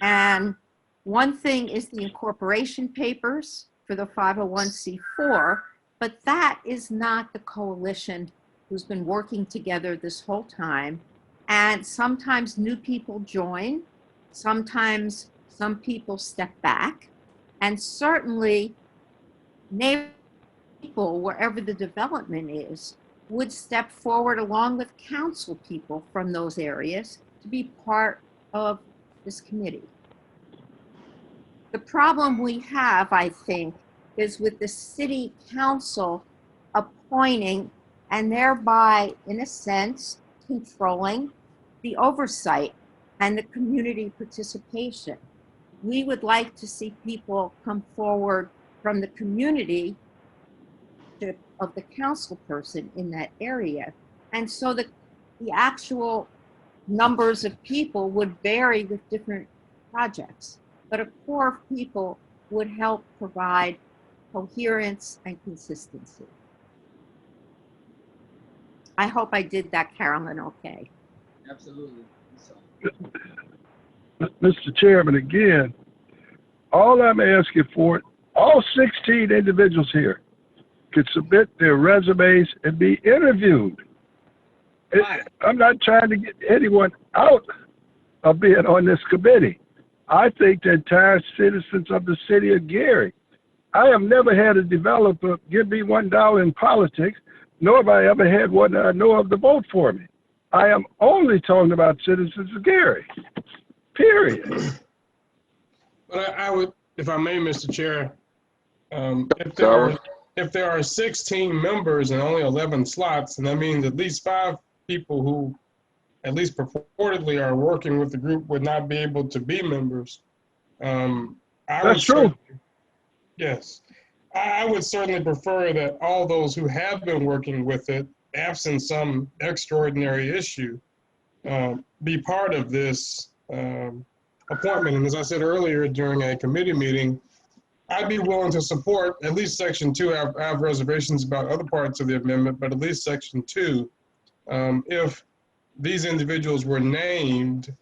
And one thing is the incorporation papers for the 501c4, but that is not the coalition who's been working together this whole time. And sometimes new people join, sometimes some people step back, and certainly neighbor people, wherever the development is, would step forward along with council people from those areas to be part of this committee. The problem we have, I think, is with the city council appointing and thereby, in a sense, controlling the oversight and the community participation. We would like to see people come forward from the community of the council person in that area. And so the actual numbers of people would vary with different projects, but a core of people would help provide coherence and consistency. I hope I did that, Carolyn, okay. Absolutely. So. Mr. Chairman, again, all I'm asking for, all 16 individuals here could submit their resumes and be interviewed. I'm not trying to get anyone out of being on this committee. I think the entire citizens of the city of Gary. I have never had a developer give me $1 in politics, nor have I ever had one that I know of to vote for me. I am only talking about citizens of Gary, period. But I would, if I may, Mr. Chair, if there are 16 members and only 11 slots, and that means at least 5 people who at least purportedly are working with the group would not be able to be members. That's true. Yes. I would certainly prefer that all those who have been working with it, absent some extraordinary issue, be part of this appointment. And as I said earlier during a committee meeting, I'd be willing to support at least Section 2. I have reservations about other parts of the amendment, but at least Section 2, if these individuals were named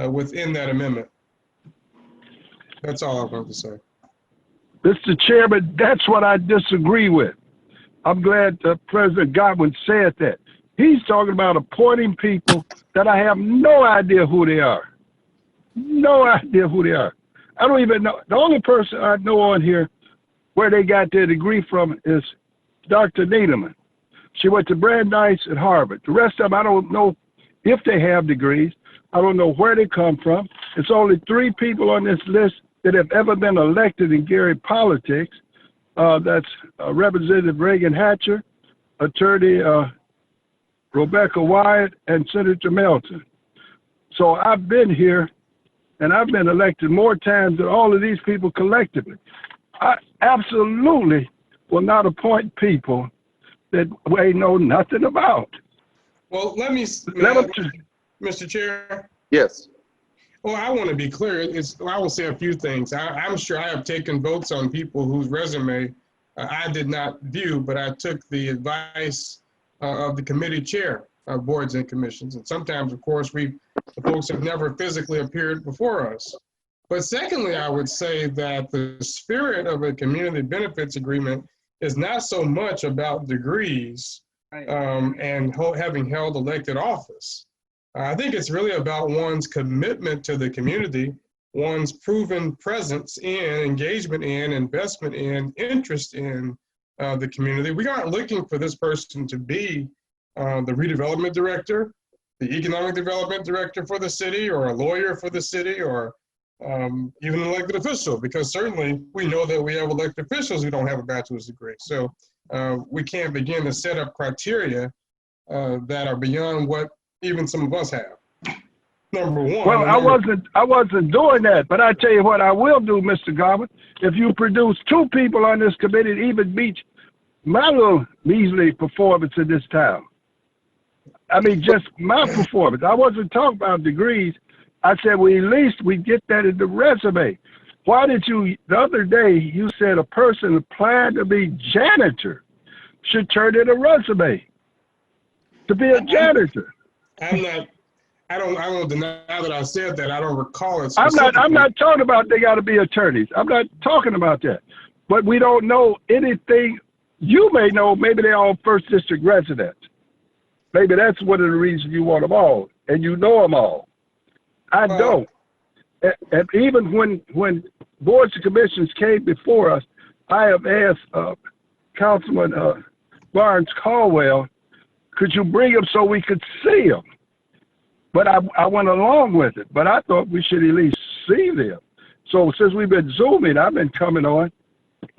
within that amendment. That's all I wanted to say. Mr. Chairman, that's what I disagree with. I'm glad President Godwin said that. He's talking about appointing people that I have no idea who they are. No idea who they are. I don't even know. The only person I know on here where they got their degree from is Dr. Needleman. She went to Brandeis at Harvard. The rest of them, I don't know if they have degrees. I don't know where they come from. It's only 3 people on this list that have ever been elected in Gary politics. That's Representative Reagan Hatcher, Attorney Rebecca Wyatt, and Senator Melton. So I've been here, and I've been elected more times than all of these people collectively. I absolutely will not appoint people that we know nothing about. Well, let me, Mr. Chair. Yes. Well, I want to be clear. I will say a few things. I'm sure I have taken votes on people whose resume I did not view, but I took the advice of the committee chair of boards and commissions. And sometimes, of course, the folks have never physically appeared before us. But secondly, I would say that the spirit of a community benefits agreement is not so much about degrees and having held elected office. I think it's really about one's commitment to the community, one's proven presence in, engagement in, investment in, interest in the community. We aren't looking for this person to be the redevelopment director, the economic development director for the city, or a lawyer for the city, or even an elected official, because certainly we know that we have elected officials who don't have a bachelor's degree. So we can't begin to set up criteria that are beyond what even some of us have. Number one. Well, I wasn't doing that, but I tell you what I will do, Mr. Godwin. If you produce 2 people on this committee that even beat my little measly performance in this town. I mean, just my performance. I wasn't talking about degrees. I said, well, at least we get that in the resume. Why did you, the other day, you said a person applying to be janitor should turn in a resume to be a janitor. I don't deny that I said that. I don't recall it. I'm not talking about they got to be attorneys. I'm not talking about that. But we don't know anything. You may know, maybe they're all first district residents. Maybe that's one of the reasons you want them all, and you know them all. I don't. And even when boards and commissions came before us, I have asked Councilman Barnes Caldwell, could you bring them so we could see them? But I went along with it. But I thought we should at least see them. So since we've been Zooming, I've been coming on,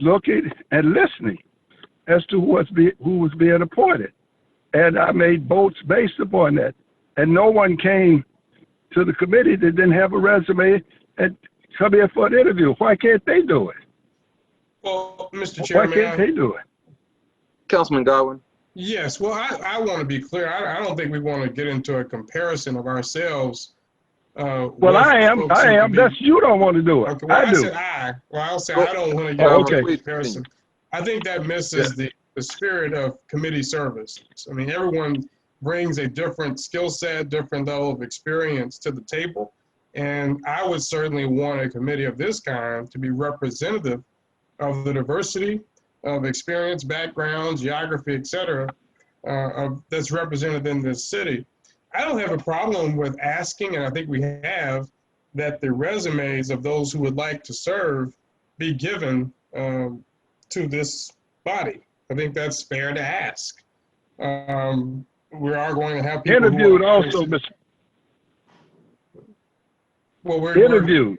looking and listening as to who was being appointed. And I made votes based upon that. And no one came to the committee that didn't have a resume and come here for an interview. Why can't they do it? Well, Mr. Chairman. Why can't they do it? Councilman Godwin. Yes, well, I want to be clear. I don't think we want to get into a comparison of ourselves. Well, I am. That's you don't want to do it. Okay, well, I do. I'll say I don't want to get into okay. a comparison. I think that misses the spirit of committee service. I mean, everyone brings a different skill set, different level of experience to the table. And I would certainly want a committee of this kind to be representative of the diversity of experience, background, geography, et cetera, that's represented in this city. I don't have a problem with asking, and I think we have, that the resumes of those who would like to serve be given to this body. I think that's fair to ask. We are going to have people interviewed also, Mr. Well, we're interviewed.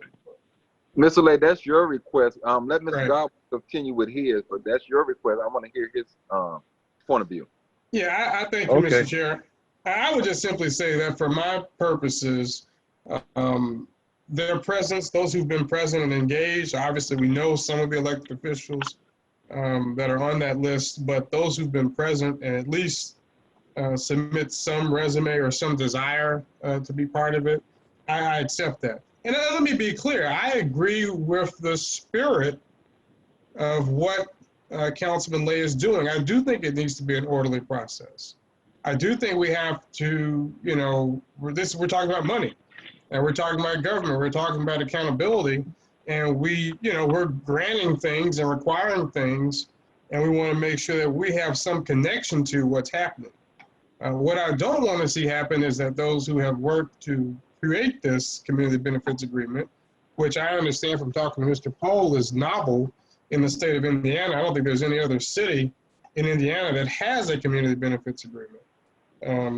Mr. Lay, that's your request. Let Mr. Right. Godwin continue with his, but that's your request. I want to hear his point of view. Yeah, I thank you, Okay. Mr. Chair. I would just simply say that for my purposes, their presence, those who've been present and engaged, obviously we know some of the elected officials that are on that list, but those who've been present and at least submit some resume or some desire to be part of it, I accept that. And let me be clear, I agree with the spirit of what Councilman Lay is doing. I do think it needs to be an orderly process. I do think we have to, you know, we're talking about money, and we're talking about government, we're talking about accountability, and we're granting things and requiring things, and we want to make sure that we have some connection to what's happening. What I don't want to see happen is that those who have worked to create this community benefits agreement, which I understand from talking to Mr. Pohl is novel in the state of Indiana. I don't think there's any other city in Indiana that has a community benefits agreement.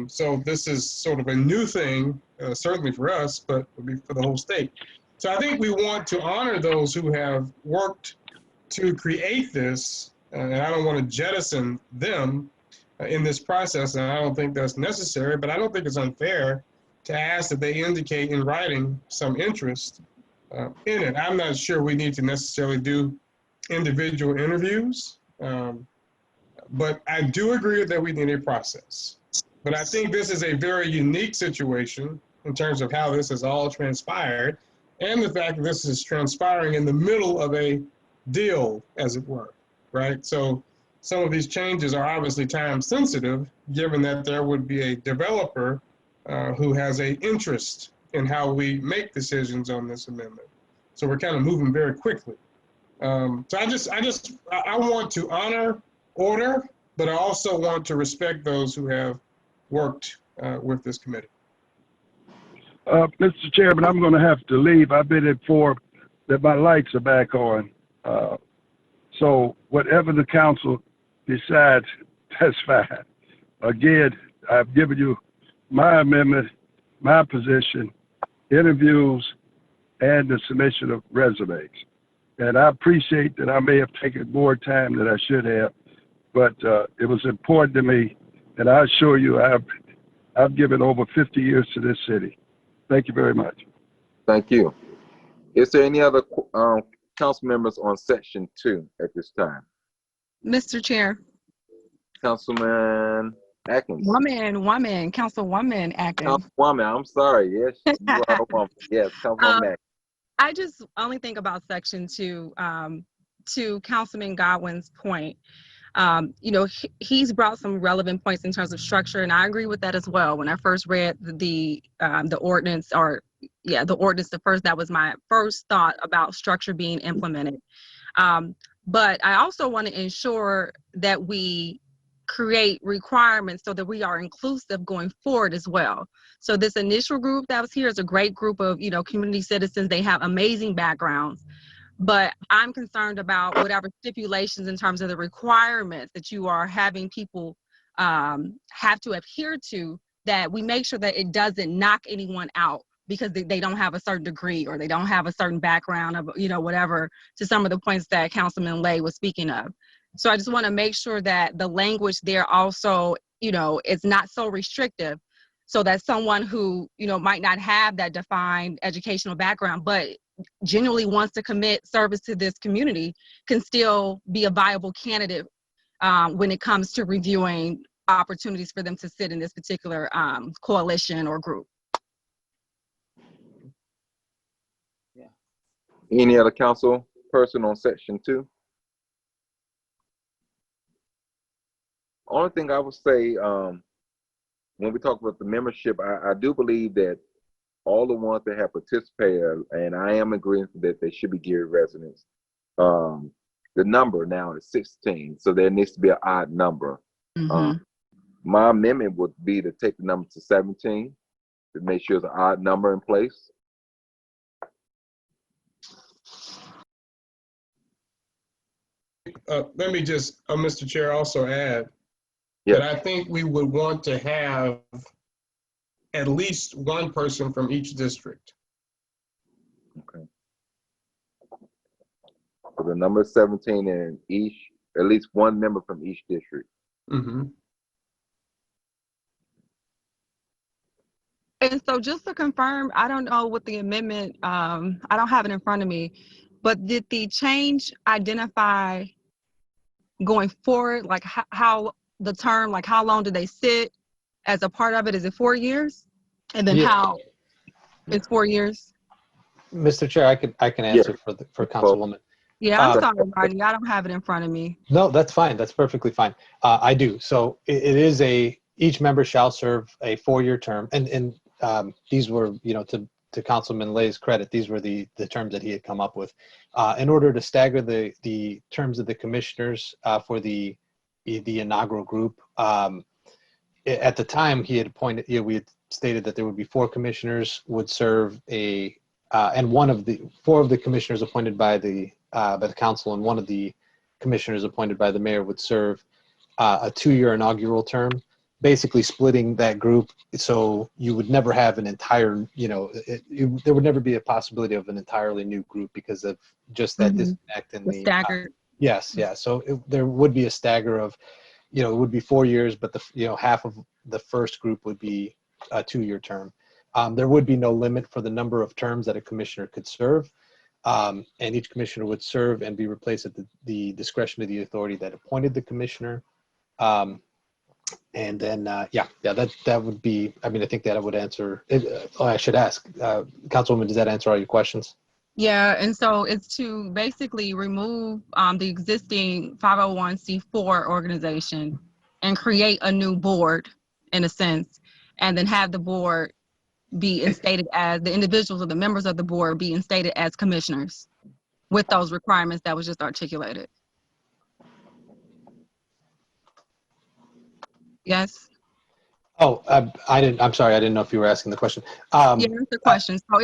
So this is sort of a new thing, certainly for us, but it'll be for the whole state. So I think we want to honor those who have worked to create this, and I don't want to jettison them in this process, and I don't think that's necessary, but I don't think it's unfair to ask that they indicate in writing some interest in it. I'm not sure we need to necessarily do individual interviews, but I do agree that we need a process. But I think this is a very unique situation in terms of how this has all transpired, and the fact that this is transpiring in the middle of a deal, as it were, right? So some of these changes are obviously time sensitive, given that there would be a developer who has an interest in how we make decisions on this amendment. So we're kind of moving very quickly. So I want to honor order, but I also want to respect those who have worked with this committee. Mr. Chairman, I'm going to have to leave. I've been informed that my lights are back on. So whatever the council decides, that's fine. Again, I've given you my amendment, my position, interviews, and the submission of resumes. And I appreciate that I may have taken more time than I should have, but it was important to me. And I assure you, I've given over 50 years to this city. Thank you very much. Thank you. Is there any other council members on section 2 at this time? Mr. Chair. Councilman Atkins. Councilwoman Atkins. Councilwoman, I'm sorry. Yes, you are a woman. Yes, Councilwoman Atkins. I just only think about section 2, to Councilman Godwin's point. He's brought some relevant points in terms of structure, and I agree with that as well. When I first read the ordinance, that was my first thought about structure being implemented. But I also want to ensure that we create requirements so that we are inclusive going forward as well. So this initial group that was here is a great group of, community citizens. They have amazing backgrounds. But I'm concerned about whatever stipulations in terms of the requirements that you are having people have to adhere to, that we make sure that it doesn't knock anyone out because they don't have a certain degree or they don't have a certain background of, whatever, to some of the points that Councilman Lay was speaking of. So I just want to make sure that the language there also, is not so restrictive, so that someone who, might not have that defined educational background, but genuinely wants to commit service to this community can still be a viable candidate when it comes to reviewing opportunities for them to sit in this particular coalition or group. Yeah. Any other council person on section 2? Only thing I would say, when we talk about the membership, I do believe that all the ones that have participated, and I am agreeing that they should be Gary residents. The number now is 16, so there needs to be an odd number. My amendment would be to take the number to 17 to make sure there's an odd number in place. Let me just, Mr. Chair, also add that I think we would want to have at least one person from each district. Okay. So the number 17 in each, at least one member from each district. And so just to confirm, I don't know what the amendment, I don't have it in front of me, but did the change identify going forward? Like how the term, like how long do they sit as a part of it? Is it 4 years? And then Yeah. how it's 4 years? Mr. Chair, I can answer for Councilwoman. Yeah, I'm Um, sorry, Rodney. I don't have it in front of me. No, that's fine. That's perfectly fine. I do. So it is each member shall serve a 4-year term. And these were, to Councilman Lay's credit, these were the terms that he had come up with. In order to stagger the terms of the commissioners for the inaugural group, at the time he had appointed, we had stated that there would be 4 commissioners would serve and 4 of the commissioners appointed by the council and 1 of the commissioners appointed by the mayor would serve a 2-year inaugural term, basically splitting that group so you would never have an entire, there would never be a possibility of an entirely new group because of just that disconnect in the staggered. Yes, yeah. So there would be a stagger of, it would be 4 years, but half of the first group would be a 2-year term. There would be no limit for the number of terms that a commissioner could serve. And each commissioner would serve and be replaced at the discretion of the authority that appointed the commissioner. And then, that would be, I think that would answer, I should ask, Councilwoman, does that answer all your questions? Yeah, and so it's to basically remove the existing 501c4 organization and create a new board, in a sense, and then have the board be instated as, the individuals or the members of the board be instated as commissioners with those requirements that was just articulated. Yes? Oh, I'm sorry, I didn't know if you were asking the question. Yeah, that's the question. So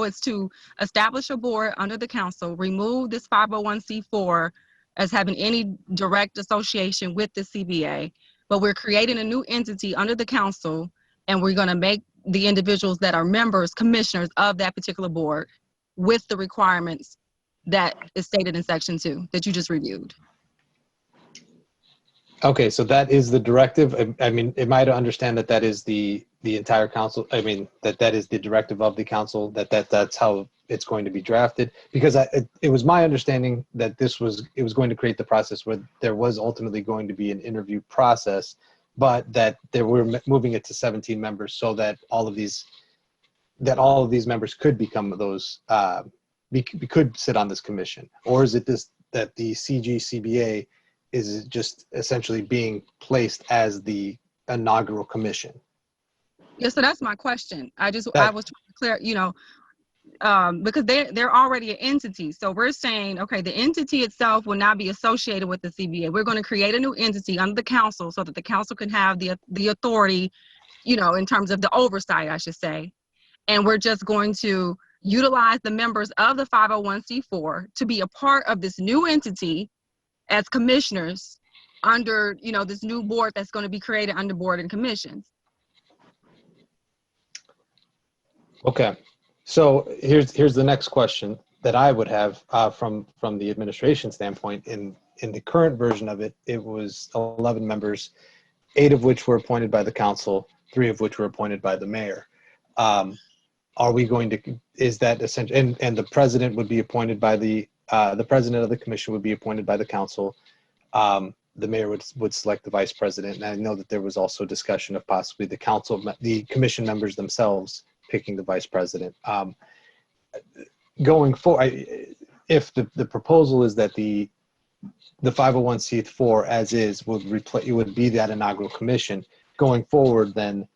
it's to establish a board under the council, remove this 501c4 as having any direct association with the CBA, but we're creating a new entity under the council, and we're going to make the individuals that are members, commissioners of that particular board with the requirements that is stated in section 2 that you just reviewed. Okay, so that is the directive. Am I to understand that that is the entire council? That is the directive of the council, that's how it's going to be drafted? Because it was my understanding that it was going to create the process where there was ultimately going to be an interview process, but that they were moving it to 17 members so that all of these members could become those, could sit on this commission? Or is it that the CGCBA is just essentially being placed as the inaugural commission? Yeah, so that's my question. I was trying to clear, because they're already an entity. So we're saying, okay, the entity itself will not be associated with the CBA. We're going to create a new entity under the council so that the council can have the authority, in terms of the oversight, I should say. And we're just going to utilize the members of the 501c4 to be a part of this new entity as commissioners under, this new board that's going to be created under board and commissions. Okay, so here's the next question that I would have from the administration standpoint. In the current version of it, it was 11 members, 8 of which were appointed by the council, 3 of which were appointed by the mayor. Are we going to, is that essential? And the president would be appointed by the president of the commission would be appointed by the council. The mayor would select the vice president. And I know that there was also discussion of possibly the commission members themselves picking the vice president. Going forward, if the proposal is that the 501c4 as is would be that inaugural commission, going forward, then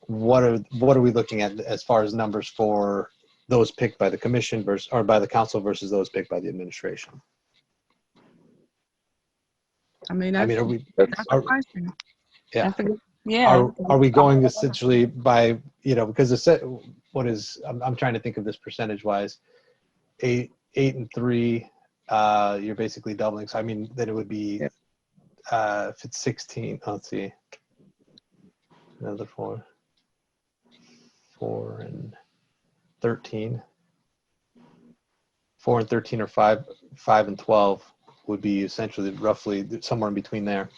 what are we looking at as far as numbers for those picked by the commission or by the council versus those picked by the administration? That's a question. Yeah. Yeah. Are we going essentially by, because I'm trying to think of this percentage wise, 8 and 3, you're basically doubling. So then it would be, if it's 16, let's see, another 4 and 13. 4 and 13 or 5 and 12 would be essentially roughly somewhere in between there.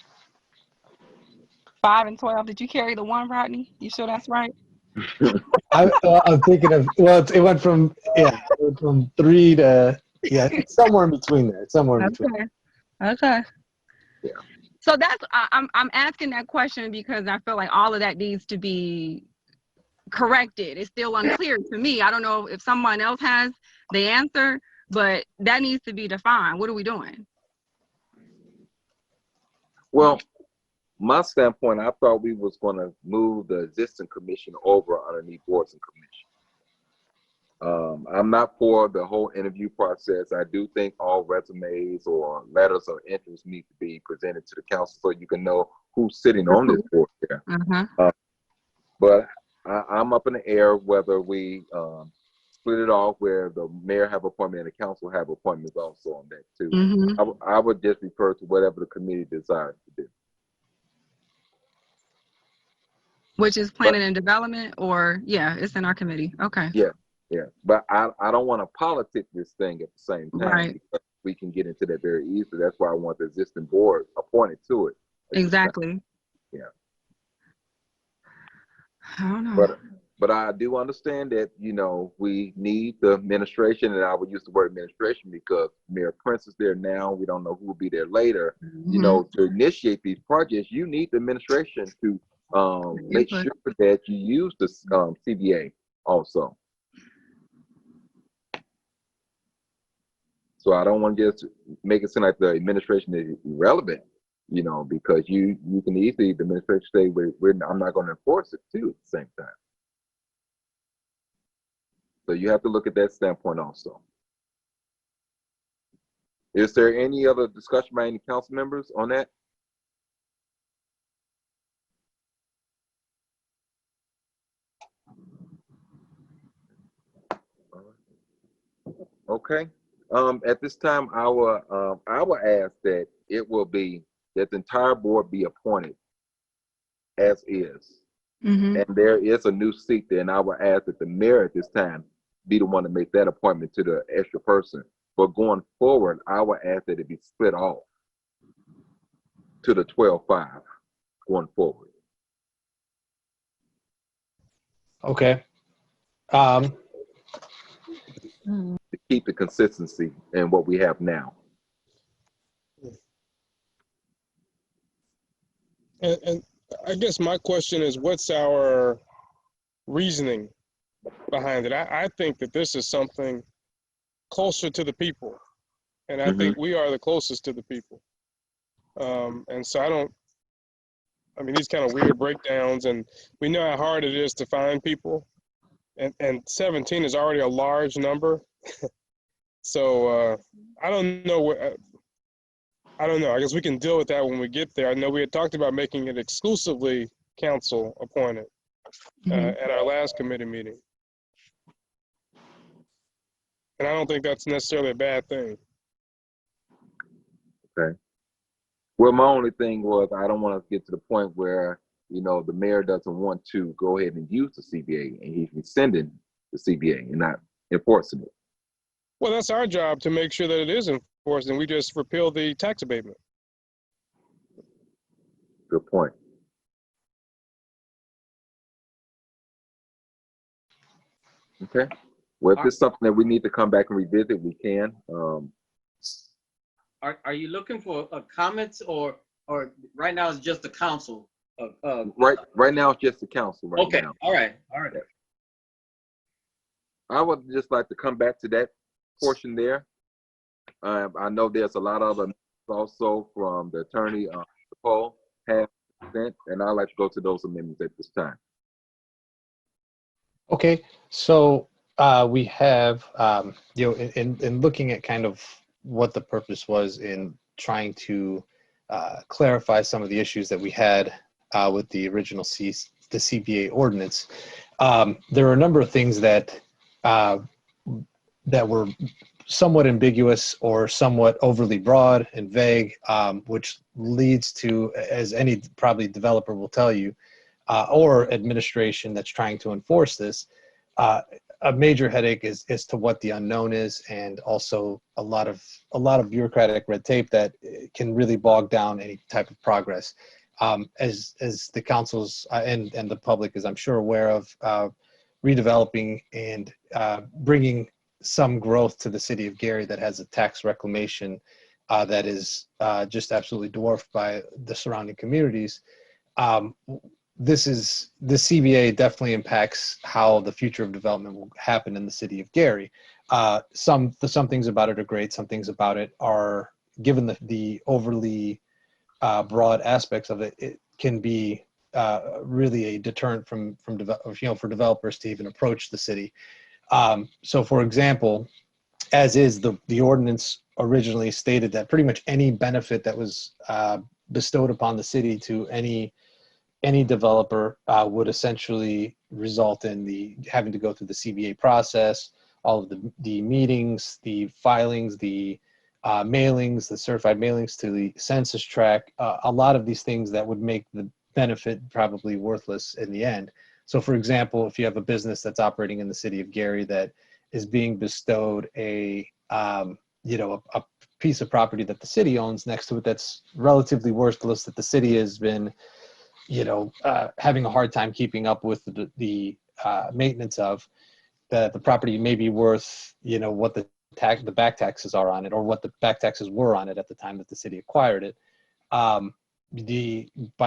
5 and 12. Did you carry the 1, Rodney? You sure that's right? I'm thinking of, it went from 3 to, it's somewhere in between there. It's somewhere in between. Okay. Yeah. So I'm asking that question because I feel like all of that needs to be corrected. It's still unclear to me. I don't know if someone else has the answer, but that needs to be defined. What are we doing? Well, my standpoint, I thought we was going to move the existing commission over underneath boards and commission. I'm not for the whole interview process. I do think all resumes or letters of interest need to be presented to the council so you can know who's sitting on this board there. But I'm up in the air whether we split it off where the mayor have appointment and the council have appointments also on that too. I would just refer to whatever the committee desires to do. Which is planning and development, or yeah, it's in our committee. Okay. Yeah, yeah. But I don't want to politic this thing at the same time. Right. Because we can get into that very easily. That's why I want the existing board appointed to it. Exactly. Yeah. I don't know. But I do understand that, you know, we need the administration, and I would use the word administration because Mayor Prince is there now. We don't know who will be there later. You know, to initiate these projects, you need the administration to make sure that you use the CBA also. So I don't want to just make it seem like the administration is irrelevant, you know, because you can easily, the administration say, I'm not going to enforce it too at the same time. So you have to look at that standpoint also. Is there any other discussion by any council members on that? Okay. At this time, I will ask that it will be that the entire board be appointed as is. And there is a new seat there, and I will ask that the mayor at this time be the one to make that appointment to the extra person. But going forward, I will ask that it be split off to the 12-5 going forward. Okay. To keep the consistency in what we have now. And I guess my question is, what's our reasoning behind it? I think that this is something closer to the people. And I think we are the closest to the people. And so I mean, these kind of weird breakdowns, and we know how hard it is to find people. And 17 is already a large number. So I don't know. I don't know. I guess we can deal with that when we get there. I know we had talked about making it exclusively council appointed at our last committee meeting. And I don't think that's necessarily a bad thing. Okay. Well, my only thing was I don't want us to get to the point where, you know, the mayor doesn't want to go ahead and use the CBA and he's rescinding the CBA and not enforcing it. Well, that's our job to make sure that it is enforced, and we just repeal the tax abatement. Good point. Okay. Well, if it's something that we need to come back and revisit, we can. Are you looking for comments or right now it's just the council? Right now it's just the council right okay. now. All right. I would just like to come back to that portion there. I know there's a lot of them also from the attorney Paul have sent, and I'd like to go to those amendments at this time. Okay, so we have, you know, in looking at kind of what the purpose was in trying to clarify some of the issues that we had with the original the CBA ordinance, there are a number of things that that were somewhat ambiguous or somewhat overly broad and vague, which leads to, as any probably developer will tell you, or administration that's trying to enforce this, a major headache is as to what the unknown is, and also a lot of bureaucratic red tape that can really bog down any type of progress. As the councils and the public is, I'm sure, aware of, redeveloping and bringing some growth to the city of Gary that has a tax reclamation that is just absolutely dwarfed by the surrounding communities. The CBA definitely impacts how the future of development will happen in the city of Gary. Some things about it are great. Some things about it are, given the overly broad aspects of it, it can be really a deterrent for developers to even approach the city. So, for example, as is the ordinance originally stated that pretty much any benefit that was bestowed upon the city to any developer would essentially result in having to go through the CBA process, all of the meetings, the filings, the mailings, the certified mailings to the census tract, a lot of these things that would make the benefit probably worthless in the end. So, for example, if you have a business that's operating in the city of Gary that is being bestowed a piece of property that the city owns next to it that's relatively worthless, that the city has been having a hard time keeping up with the maintenance of, the property may be worth what the back taxes are on it, or what the back taxes were on it at the time that the city acquired it. By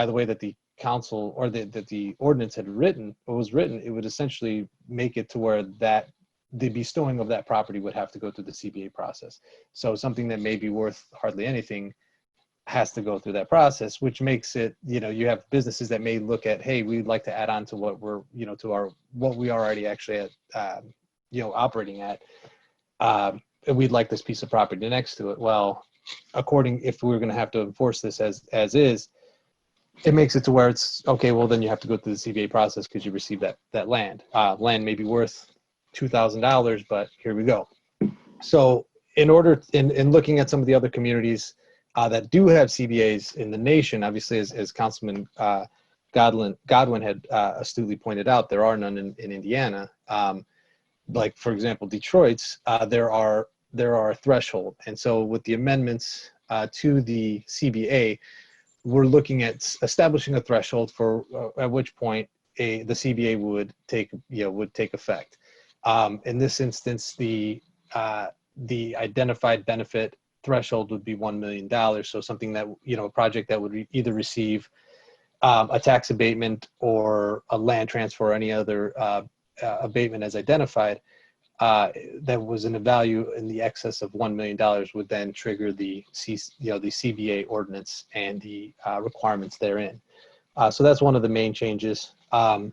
the way that the council or that the ordinance was written, it would essentially make it to where that the bestowing of that property would have to go through the CBA process. So something that may be worth hardly anything has to go through that process, which makes it, you have businesses that may look at, hey, we'd like to add on to what we're, what we are already actually at, operating at. And we'd like this piece of property next to it. Well, if we're going to have to enforce this as is, it makes it to where it's okay. Well, then you have to go through the CBA process because you received that land. Land may be worth $2,000, but here we go. So in looking at some of the other communities that do have CBAs in the nation, obviously, as Councilman Godwin had astutely pointed out, there are none in Indiana. Like, for example, Detroit's, there are a threshold. And so with the amendments to the CBA, we're looking at establishing a threshold for at which point the CBA would take effect. In this instance, the identified benefit threshold would be $1 million. So something that, a project that would either receive a tax abatement or a land transfer or any other abatement as identified, that was in a value in the excess of $1 million would then trigger the CBA ordinance and the requirements therein. So that's one of the main changes. Some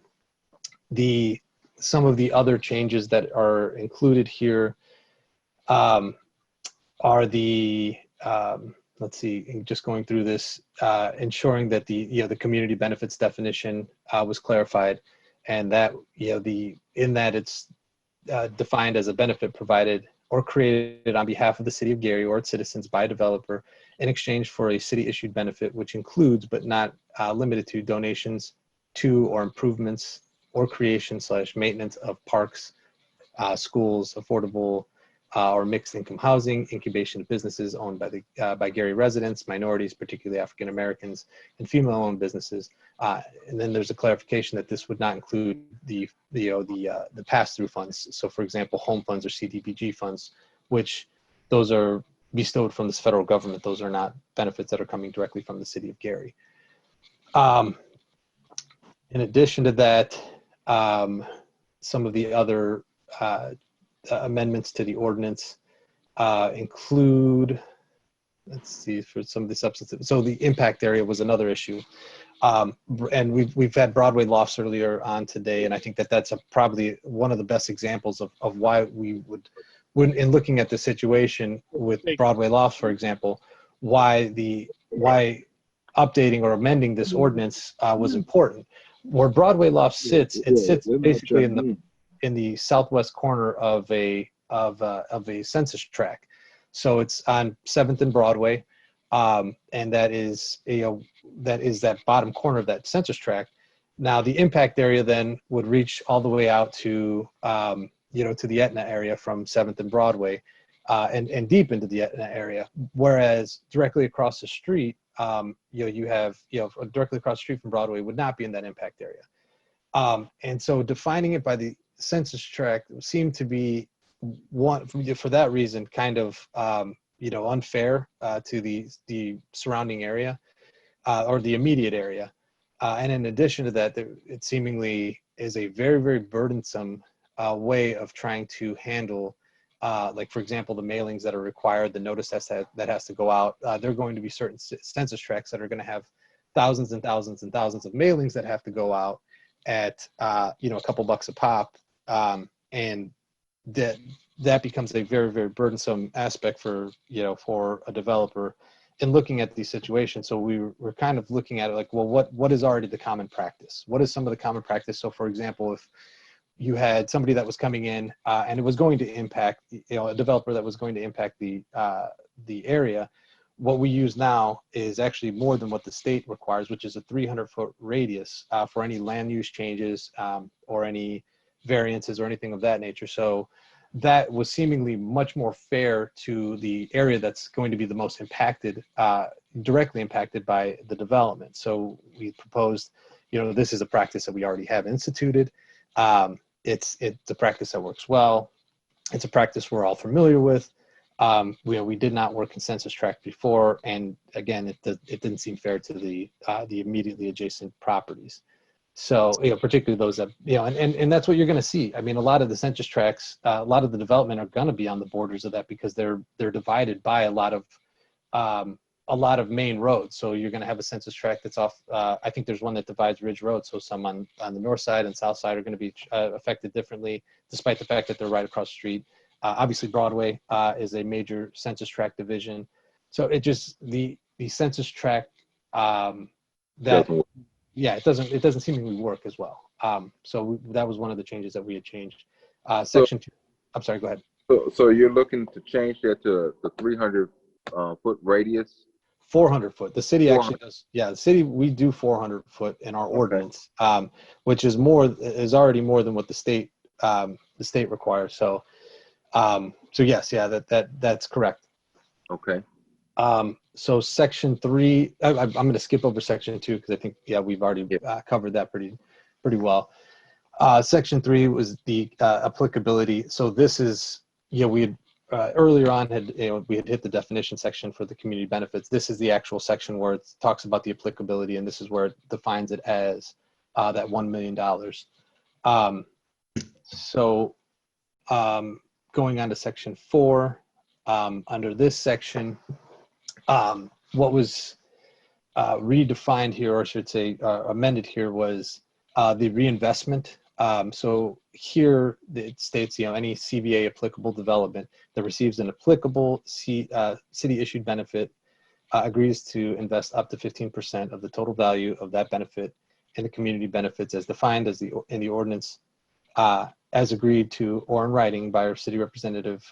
of the other changes that are included here are let's see, just going through this, ensuring that the community benefits definition was clarified, and that it's defined as a benefit provided or created on behalf of the city of Gary or its citizens by a developer in exchange for a city issued benefit, which includes but not limited to donations to or improvements or creation/maintenance of parks, schools, affordable or mixed income housing, incubation of businesses owned by Gary residents, minorities, particularly African Americans, and female-owned businesses. And then there's a clarification that this would not include the pass-through funds. So, for example, home funds or CDBG funds, which those are bestowed from this federal government. Those are not benefits that are coming directly from the city of Gary. In addition to that, some of the other amendments to the ordinance include, let's see, for some of the substantive. So the impact area was another issue. And we've had Broadway Lofts earlier on today, and I think that's probably one of the best examples of why we would, in looking at the situation with Broadway Lofts, for example, why updating or amending this ordinance was important. Where Broadway Lofts sits, it sits basically in the southwest corner of a census tract. So it's on 7th and Broadway, and that is that bottom corner of that census tract. Now the impact area then would reach all the way out to to the Etna area from 7th and Broadway, and deep into the Etna area. Whereas directly across the street, you have directly across the street from Broadway would not be in that impact area. And so defining it by the census tract seemed to be for that reason kind of unfair to the surrounding area or the immediate area. And in addition to that, it seemingly is a very, very burdensome way of trying to handle, like, for example, the mailings that are required, the notice that has to go out. There are going to be certain census tracts that are going to have thousands and thousands and thousands of mailings that have to go out at, a couple bucks a pop. And that becomes a very, very burdensome aspect for a developer in looking at these situations. So we're kind of looking at it like, well, what is already the common practice? What is some of the common practice? So for example, if you had somebody that was coming in and it was going to impact, a developer that was going to impact the area, what we use now is actually more than what the state requires, which is a 300-foot radius for any land use changes or any variances or anything of that nature. So that was seemingly much more fair to the area that's going to be the most impacted, directly impacted by the development. So we proposed, this is a practice that we already have instituted. It's a practice that works well. It's a practice we're all familiar with. We did not work in census tract before, and again, it didn't seem fair to the immediately adjacent properties. So, particularly those that, and that's what you're going to see. I mean, a lot of the census tracts, a lot of the development are going to be on the borders of that because they're divided by a lot of main roads. So you're going to have a census tract that's off. I think there's one that divides Ridge Road. So some on the north side and south side are going to be affected differently, despite the fact that they're right across the street. Obviously, Broadway is a major census tract division. So it just the census tract it doesn't seemingly work as well. So that was one of the changes that we had changed. Section 2. I'm sorry. Go ahead. So you're looking to change that to the 300 foot radius? 400 foot. The city actually does. Yeah, the city, we do 400 foot in our ordinance, which is already more than what the state requires. So yes, that's correct. Okay. So section 3, I'm going to skip over section 2 because I think we've already covered that pretty well. Section 3 was the applicability. So this is we had earlier on we had hit the definition section for the community benefits. This is the actual section where it talks about the applicability, and this is where it defines it as that $1 million. Going on to section 4, under this section, what was redefined here, or I should say amended here, was the reinvestment. So here it states, any CBA applicable development that receives an applicable city issued benefit agrees to invest up to 15% of the total value of that benefit in the community benefits as defined in the ordinance, as agreed to or in writing by our city representative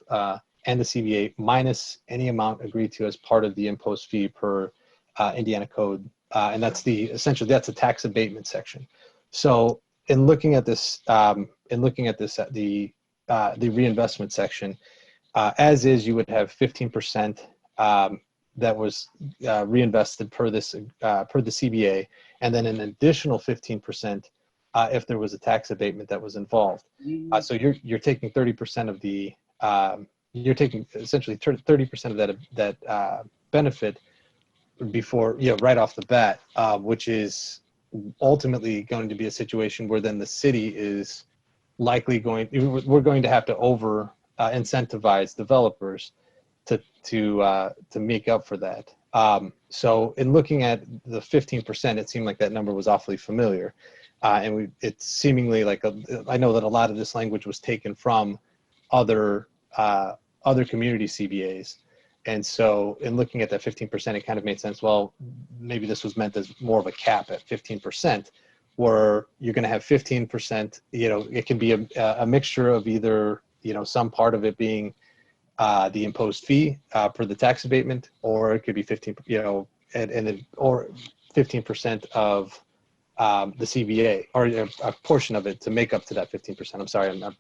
and the CBA, minus any amount agreed to as part of the imposed fee per Indiana code. And that's essentially that's a tax abatement section. So in looking at this, the reinvestment section, as is, you would have 15% that was reinvested per the CBA, and then an additional 15% if there was a tax abatement that was involved. So you're taking 30% of the you're taking essentially 30% of that benefit before, right off the bat, which is ultimately going to be a situation where then the city is likely we're going to have to over incentivize developers to make up for that. So in looking at the 15%, it seemed like that number was awfully familiar. And it's seemingly like I know that a lot of this language was taken from other community CBAs. And so in looking at that 15%, it kind of made sense. Well, maybe this was meant as more of a cap at 15%, where you're going to have 15%, it can be a mixture of either, some part of it being the imposed fee for the tax abatement, or it could be 15, or 15% of the CBA, or a portion of it to make up to that 15%. I'm sorry, I'm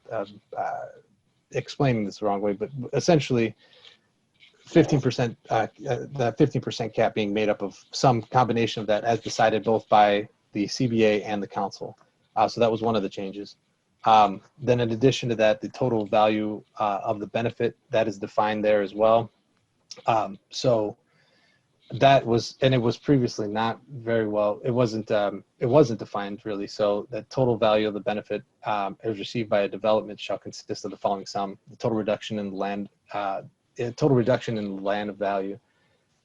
explaining this the wrong way, but essentially 15%, that 15% cap being made up of some combination of that as decided both by the CBA and the council. So that was one of the changes. Then in addition to that, the total value of the benefit, that is defined there as well. So that was, and it was previously not very well, it wasn't defined really. So the total value of the benefit as received by a development shall consist of the following sum: the total reduction in land, of value,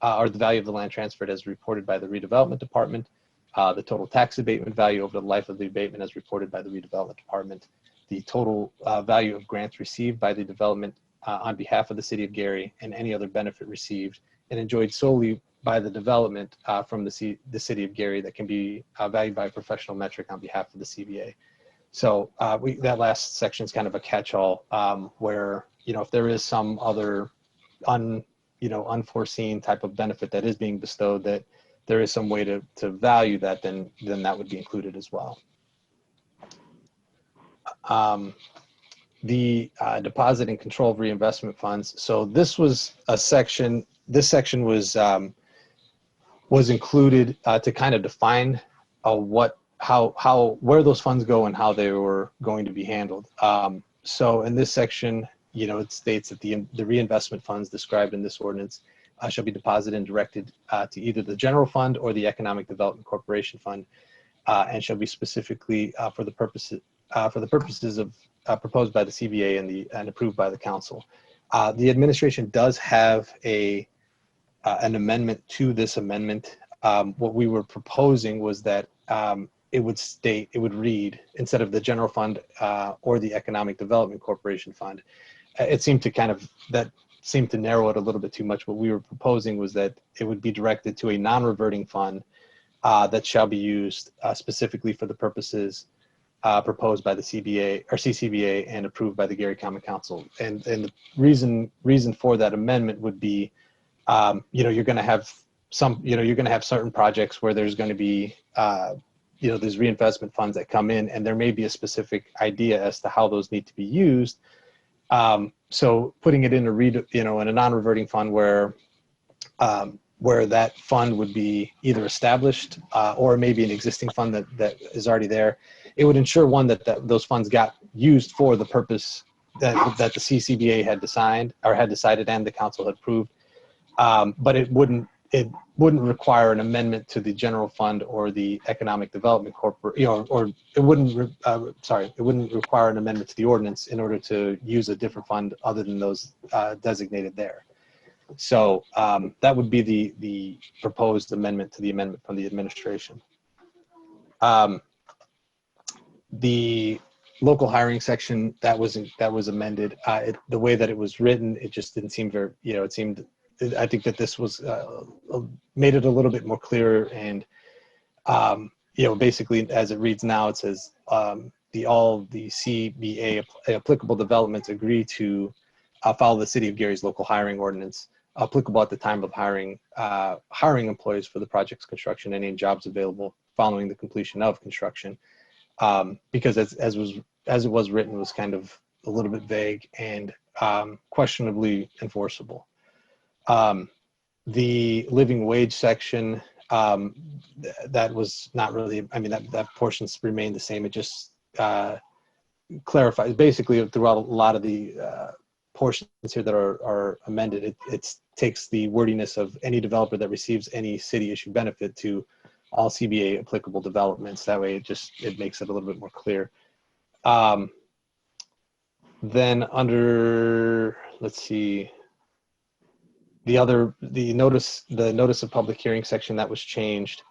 or the value of the land transferred as reported by the redevelopment department, the total tax abatement value over the life of the abatement as reported by the redevelopment department, the total value of grants received by the development on behalf of the city of Gary, and any other benefit received and enjoyed solely by the development from the city of Gary that can be valued by a professional metric on behalf of the CBA. So that last section is kind of a catch-all where, if there is some other unforeseen type of benefit that is being bestowed, that there is some way to value that, then that would be included as well. The deposit and control of reinvestment funds. So this was a section. This section was included to kind of define where those funds go and how they were going to be handled. So in this section, it states that the reinvestment funds described in this ordinance shall be deposited and directed to either the general fund or the Economic Development Corporation Fund, and shall be specifically for the purposes of proposed by the CBA and approved by the council. The administration does have an amendment to this amendment. What we were proposing was that it would read, instead of the general fund or the Economic Development Corporation Fund, it seemed to narrow it a little bit too much. What we were proposing was that it would be directed to a non-reverting fund that shall be used specifically for the purposes proposed by the CBA or CCBA and approved by the Gary Common Council. And the reason for that amendment would be, you're going to have certain projects where there's going to be, there's reinvestment funds that come in, and there may be a specific idea as to how those need to be used. So putting it in in a non-reverting fund where that fund would be either established or maybe an existing fund that is already there, it would ensure, one, that those funds got used for the purpose that the CCBA had decided and the council had approved. But it wouldn't require an amendment to the general fund or the Economic Development Corporation, it wouldn't require an amendment to the ordinance in order to use a different fund other than those designated there. So that would be the proposed amendment to the amendment from the administration. The local hiring section that was amended. The way that it was written, it just didn't seem very. I think that this was made it a little bit more clear, and basically as it reads now, it says all the CBA applicable developments agree to follow the City of Gary's local hiring ordinance applicable at the time of hiring employees for the project's construction and any jobs available following the completion of construction. Because as it was written, was kind of a little bit vague and questionably enforceable. The living wage section, that was not really, that portions remained the same. It just clarifies, basically throughout a lot of the portions here that are amended, it takes the wordiness of any developer that receives any city issued benefit to all CBA applicable developments. That way it makes it a little bit more clear. Then under, let's see, the notice of public hearing section that was changed.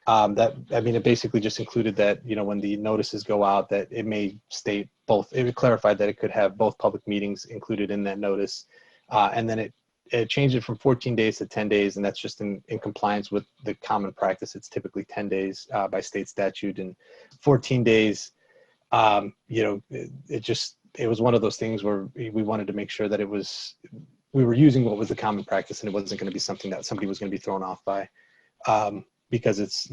It basically just included that, when the notices go out, that it may state both. It clarified that it could have both public meetings included in that notice. And then it changed it from 14 days to 10 days, and that's just in compliance with the common practice. It's typically 10 days by state statute, and 14 days, it was one of those things where we wanted to make sure that we were using what was the common practice, and it wasn't going to be something that somebody was going to be thrown off by, because it's,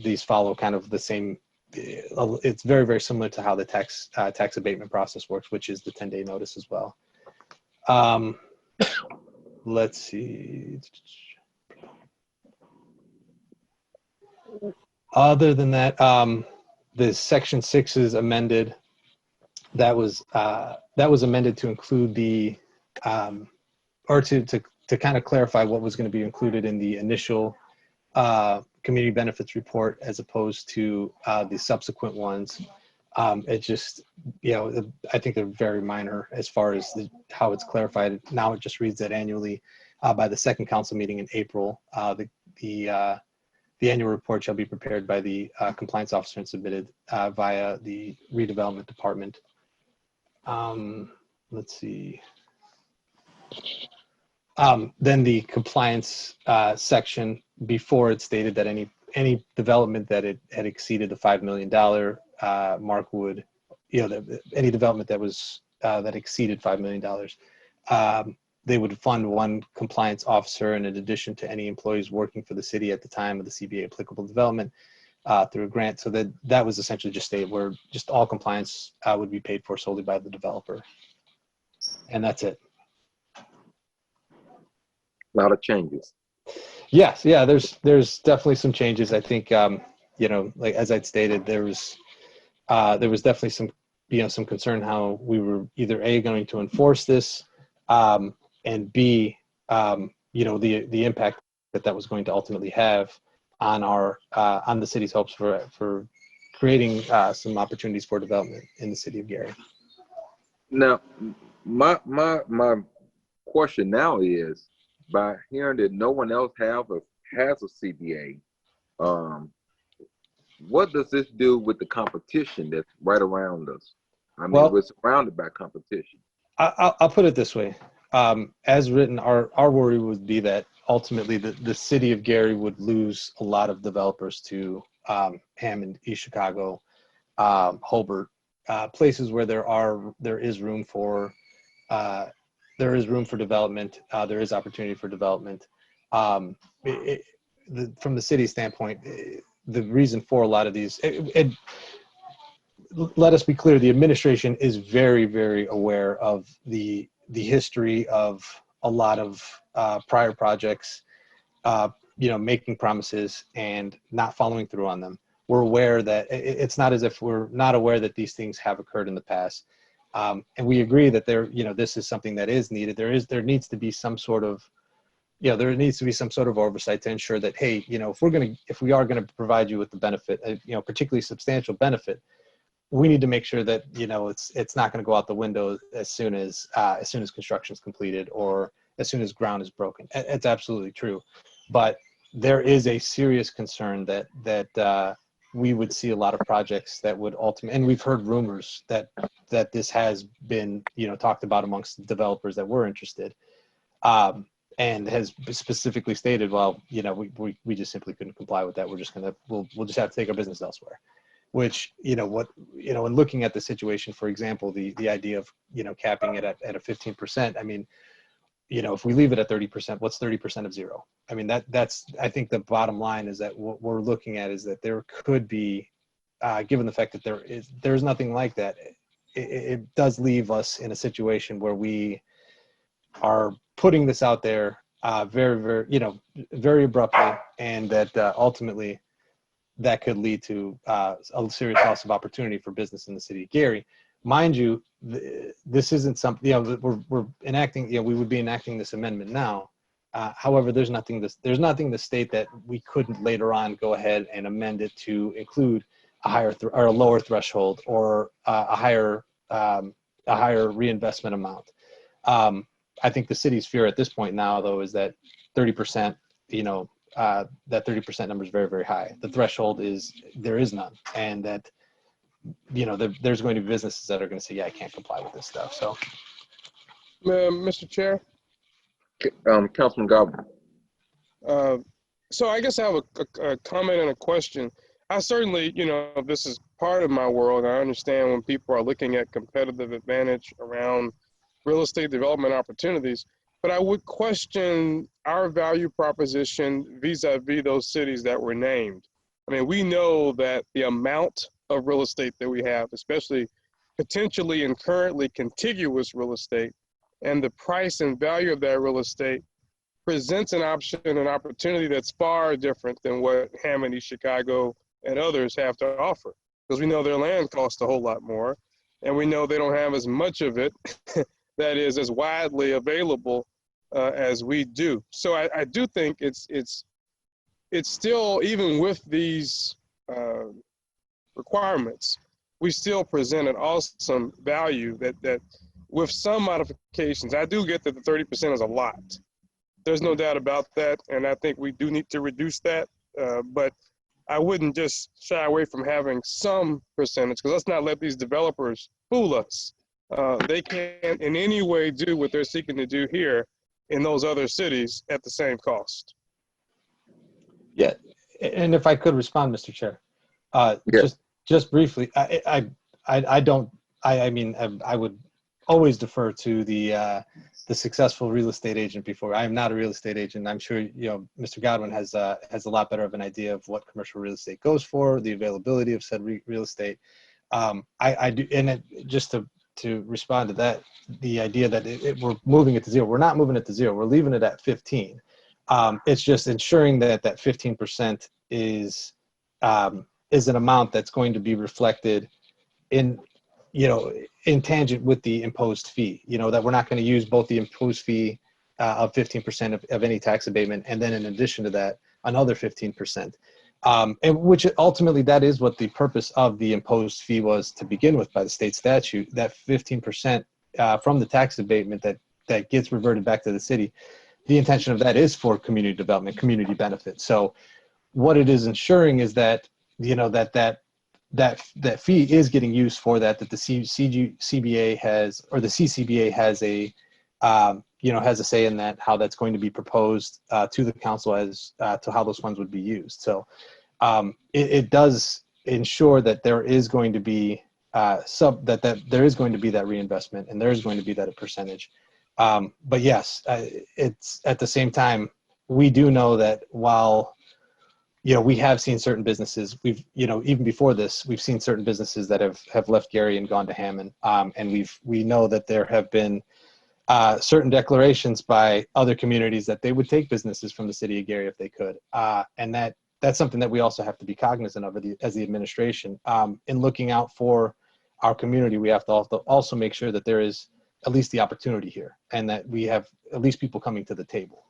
these follow kind of the same. It's very, very similar to how the tax abatement process works, which is the 10-day notice as well. Let's see. Other than that, the section 6 is amended. That was amended to include the, or to to kind of clarify what was going to be included in the initial community benefits report as opposed to the subsequent ones. It just, I think they're very minor as far as how it's clarified. Now it just reads that annually by the second council meeting in April, the annual report shall be prepared by the compliance officer and submitted via the redevelopment department. Let's see. Then the compliance section, before it stated that any development that it had exceeded the $5 million mark would, any development that was that exceeded $5 million, they would fund one compliance officer, and in addition to any employees working for the city at the time of the CBA applicable development through a grant. So that was essentially just stated where just all compliance would be paid for solely by the developer, and that's it. A lot of changes. Yes, yeah, there's definitely some changes. I think like as I'd stated, there was definitely some concern how we were either A, going to enforce this, and B, the impact that was going to ultimately have on on the city's hopes for creating some opportunities for development in the city of Gary. Now, my question now is, by hearing that no one else has a CBA, what does this do with the competition that's right around us? I mean, we're surrounded by competition. I'll put it this way. As written, our worry would be that ultimately the city of Gary would lose a lot of developers to Hammond, East Chicago, Hobart, places where there is room for development. There is opportunity for development. From the city standpoint, the reason for a lot of these, let us be clear, the administration is very, very aware of the history of a lot of prior projects, making promises and not following through on them. We're aware that it's not as if we're not aware that these things have occurred in the past. And we agree that this is something that is needed. There needs to be some sort of oversight to ensure that, hey, if we are going to provide you with the benefit, particularly substantial benefit, we need to make sure that it's not going to go out the window as soon as construction is completed or as soon as ground is broken. It's absolutely true, but there is a serious concern that we would see a lot of projects that would ultimately, and we've heard rumors that this has been talked about amongst developers that were interested, and has specifically stated, well, we just simply couldn't comply with that. We'll just have to take our business elsewhere. Which, in looking at the situation, for example, the idea of, capping it at a 15%, I mean, if we leave it at 30%, what's 30% of zero? I mean, that's, I think the bottom line is that what we're looking at is that there could be, given the fact that there's nothing like that, it does leave us in a situation where we are putting this out there very, very, very abruptly, and that ultimately, that could lead to a serious loss of opportunity for business in the city of Gary. Mind you, this isn't something, we're enacting, we would be enacting this amendment now. However, there's nothing to state that we couldn't later on go ahead and amend it to include a higher or a lower threshold or a higher reinvestment amount. I think the city's fear at this point now, though, is that 30%, that 30% number is very, very high. The threshold there is none, and that there's going to be businesses that are going to say, yeah, I can't comply with this stuff. So, Mr. Chair, Councilman Goblin. So I guess I have a comment and a question. I certainly, this is part of my world. I understand when people are looking at competitive advantage around real estate development opportunities. But I would question our value proposition vis-a-vis those cities that were named. I mean, we know that the amount of real estate that we have, especially potentially and currently contiguous real estate, and the price and value of that real estate presents an option, an opportunity that's far different than what Hammond, East Chicago, and others have to offer. Because we know their land costs a whole lot more, and we know they don't have as much of it that is as widely available as we do. So I do think it's still, even with these requirements, we still present an awesome value that with some modifications. I do get that the 30% is a lot. There's no doubt about that, and I think we do need to reduce that. But I wouldn't just shy away from having some percentage, because let's not let these developers fool us. They can't in any way do what they're seeking to do here in those other cities at the same cost. Yeah, and if I could respond, Mr. Chair, Yes. just briefly, I mean, I would always defer to the successful real estate agent before. I am not a real estate agent. I'm sure Mr. Godwin has a lot better of an idea of what commercial real estate goes for, the availability of said real estate. I do, and just to respond to that, the idea that we're moving it to zero. We're not moving it to zero. We're leaving it at 15. It's just ensuring that 15% is an amount that's going to be reflected in tangent with the imposed fee. That we're not going to use both the imposed fee of 15% of any tax abatement, and then in addition to that, another 15%. And which ultimately, that is what the purpose of the imposed fee was to begin with by the state statute. That 15% from the tax abatement that gets reverted back to the city. The intention of that is for community development, community benefit. So what it is ensuring is that, that fee is getting used for that the CBA has, or the CCBA has has a say in that, how that's going to be proposed to the council as to how those funds would be used. So it does ensure that there is going to be there is going to be that reinvestment, and there is going to be that a percentage. But yes, it's at the same time, we do know that while, we have seen certain businesses, we've, even before this, we've seen certain businesses that have left Gary and gone to Hammond. And we know that there have been certain declarations by other communities that they would take businesses from the city of Gary if they could. And that's something that we also have to be cognizant of as the administration. In looking out for our community, we have to also make sure that there is at least the opportunity here, and that we have at least people coming to the table.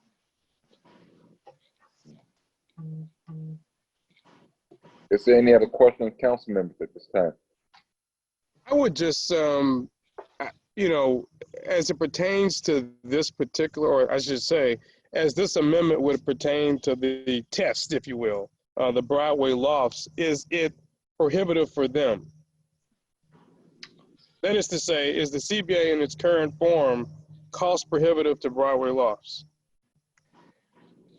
Is there any other questions, council members, at this time? I would just, as it pertains to this particular, or I should say, as this amendment would pertain to the test, if you will, the Broadway lofts, is it prohibitive for them? That is to say, is the CBA in its current form cost prohibitive to Broadway lofts?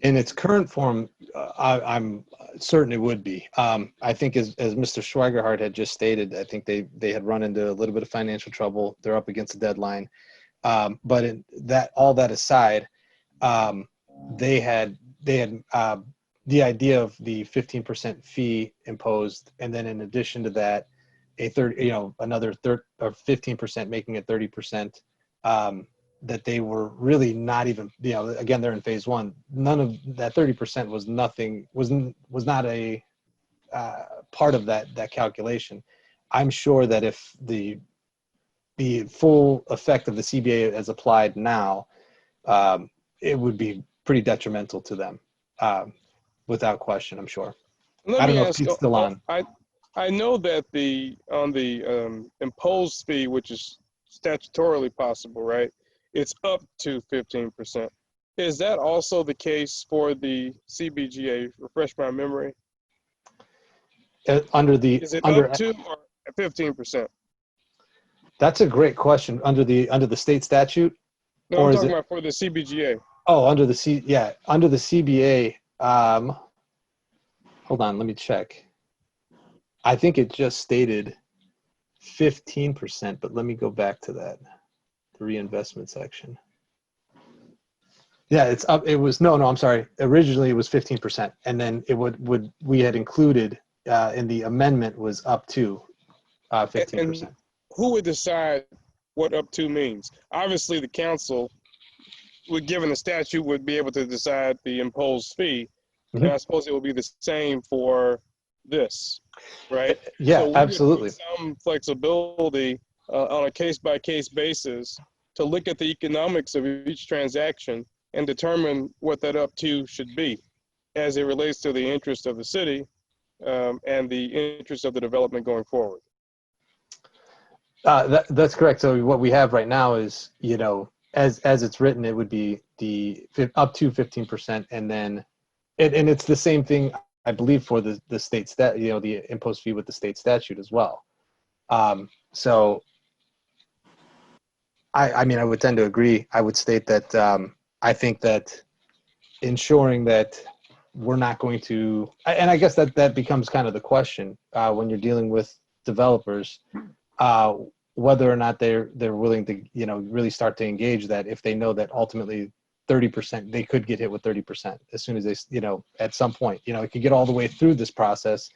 In its current form, I'm certain it would be. I think as Mr. Schweigerhart had just stated, I think they had run into a little bit of financial trouble. They're up against a deadline. But all that aside, they had the idea of the 15% fee imposed, and then in addition to that, another 15%, making it 30%. That they were really not even, again, they're in phase one. None of that 30% was not a part of that calculation. I'm sure that if the full effect of the CBA as applied now, it would be pretty detrimental to them, without question, I'm sure. I don't know if Pete's still on. I know that on the imposed fee, which is statutorily possible, right? It's up to 15%. Is that also the case for the CBGA? Refresh my memory. Is it up to or 15%? That's a great question. Under the state statute? No, I'm talking about for the CBGA. Oh, under the CBA. Hold on, let me check. I think it just stated 15%, but let me go back to that. Reinvestment section. Yeah, it's up. It was I'm sorry. Originally it was 15%, and then it we had included in the amendment was up to 15%. And who would decide what up to means? Obviously, the council, given the statute, would be able to decide the imposed fee. Mm-hmm. And I suppose it will be the same for this, right? Yeah, so absolutely. Some flexibility on a case-by-case basis to look at the economics of each transaction and determine what that up to should be as it relates to the interest of the city and the interest of the development going forward. That's correct. So what we have right now is, you know, as it's written, it would be the up to 15%, and then and it's the same thing, I believe, for the state you know, the imposed fee with the state statute as well. So I mean, I would tend to agree. I would state that I think that ensuring that we're not going to, and I guess that becomes kind of the question when you're dealing with developers, whether or not they're willing to, you know, really start to engage that if they know that ultimately 30%, they could get hit with 30% as soon as they, you know, at some point, you know, it could get all the way through this process,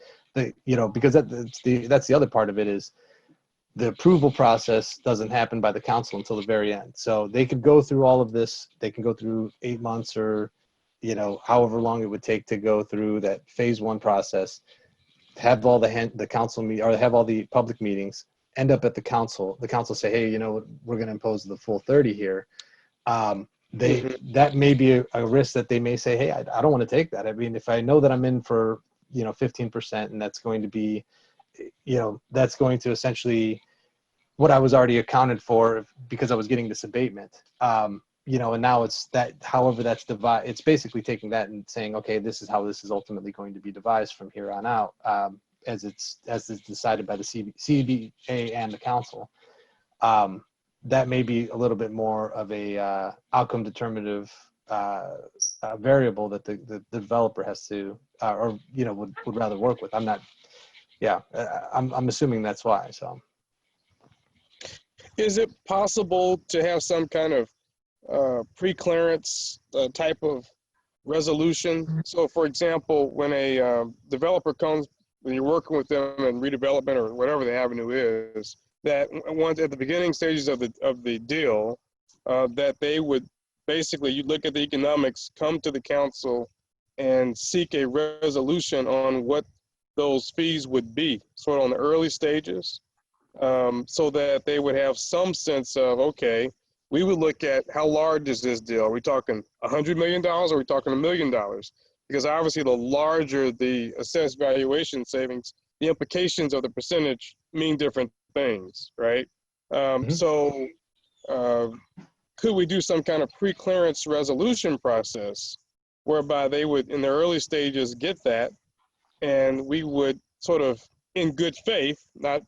you know, because that's the other part of it is the approval process doesn't happen by the council until the very end. So they could go through all of this. They can go through 8 months or, you know, however long it would take to go through that phase 1 process, have all the council meet or have all the public meetings, end up at the council say, hey, you know, we're going to impose the full 30 here. That may be a risk that they may say, hey, I don't want to take that. I mean, if I know that I'm in for, you know, 15%, and that's going to be, you know, that's going to essentially what I was already accounted for because I was getting this abatement, you know, and now it's that, however that's divided, it's basically taking that and saying, okay, this is how this is ultimately going to be devised from here on out, as it's decided by the CBA and the council. That may be a little bit more of a outcome determinative variable that the developer has to, or, you know, would rather work with. I'm not, yeah, I'm assuming that's why, so. Is it possible to have some kind of pre-clearance type of resolution? So for example, when a developer comes, when you're working with them in redevelopment or whatever the avenue is, that once at the beginning stages of the deal, that they would basically, you look at the economics, come to the council and seek a resolution on what those fees would be, sort of on the early stages, so that they would have some sense of, okay, we would look at how large is this deal? Are we talking $100 million or are we talking $1 million? Because obviously the larger the assessed valuation savings, the implications of the percentage mean different things, right? So could we do some kind of pre-clearance resolution process whereby they would, in the early stages, get that, and we would sort of, in good faith, not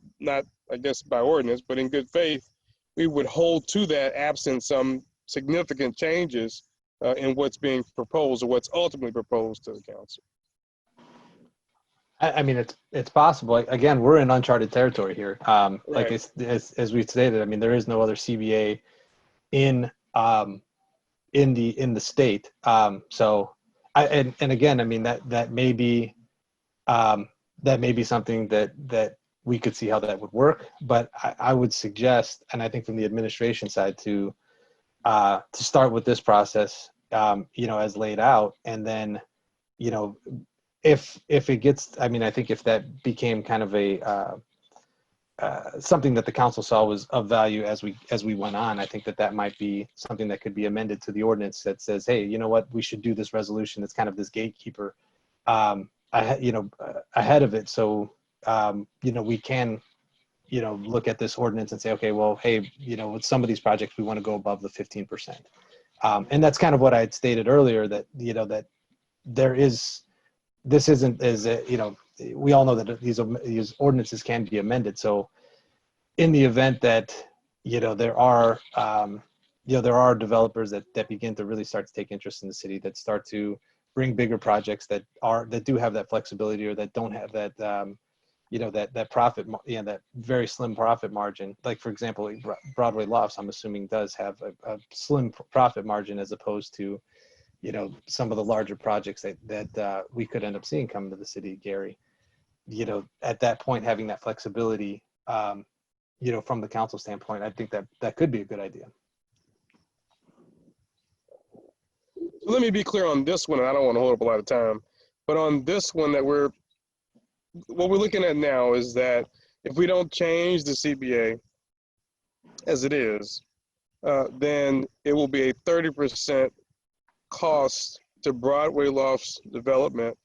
I guess by ordinance, but in good faith, we would hold to that absent some significant changes in what's being proposed or what's ultimately proposed to the council. I mean, it's possible. Again, we're in uncharted territory here. Right. Like as we've stated, I mean, there is no other CBA in the state. So and again, I mean, that may be something that we could see how that would work. But I would suggest, and I think from the administration side, to start with this process, you know, as laid out, and then, you know, if it gets, I mean, I think if that became kind of a something that the council saw was of value as we went on, I think that might be something that could be amended to the ordinance that says, hey, you know what, we should do this resolution that's kind of this gatekeeper, you know, ahead of it. So, you know, we can, you know, look at this ordinance and say, okay, well, hey, you know, with some of these projects, we want to go above the 15%. And that's kind of what I had stated earlier, that, you know, that this isn't as, you know, we all know that these ordinances can be amended. So in the event that, you know, there are developers that begin to really start to take interest in the city, that start to bring bigger projects that do have that flexibility, or that don't have that, you know, that profit, you know, that very slim profit margin. Like, for example, Broadway Lofts, I'm assuming, does have a slim profit margin, as opposed to, you know, some of the larger projects that we could end up seeing come to the city, Gary. You know, at that point, having that flexibility, you know, from the council standpoint, I think that could be a good idea. Let me be clear on this one, and I don't want to hold up a lot of time, but on this one, that what we're looking at now is that if we don't change the CBA as it is, then it will be a 30% cost to Broadway Lofts development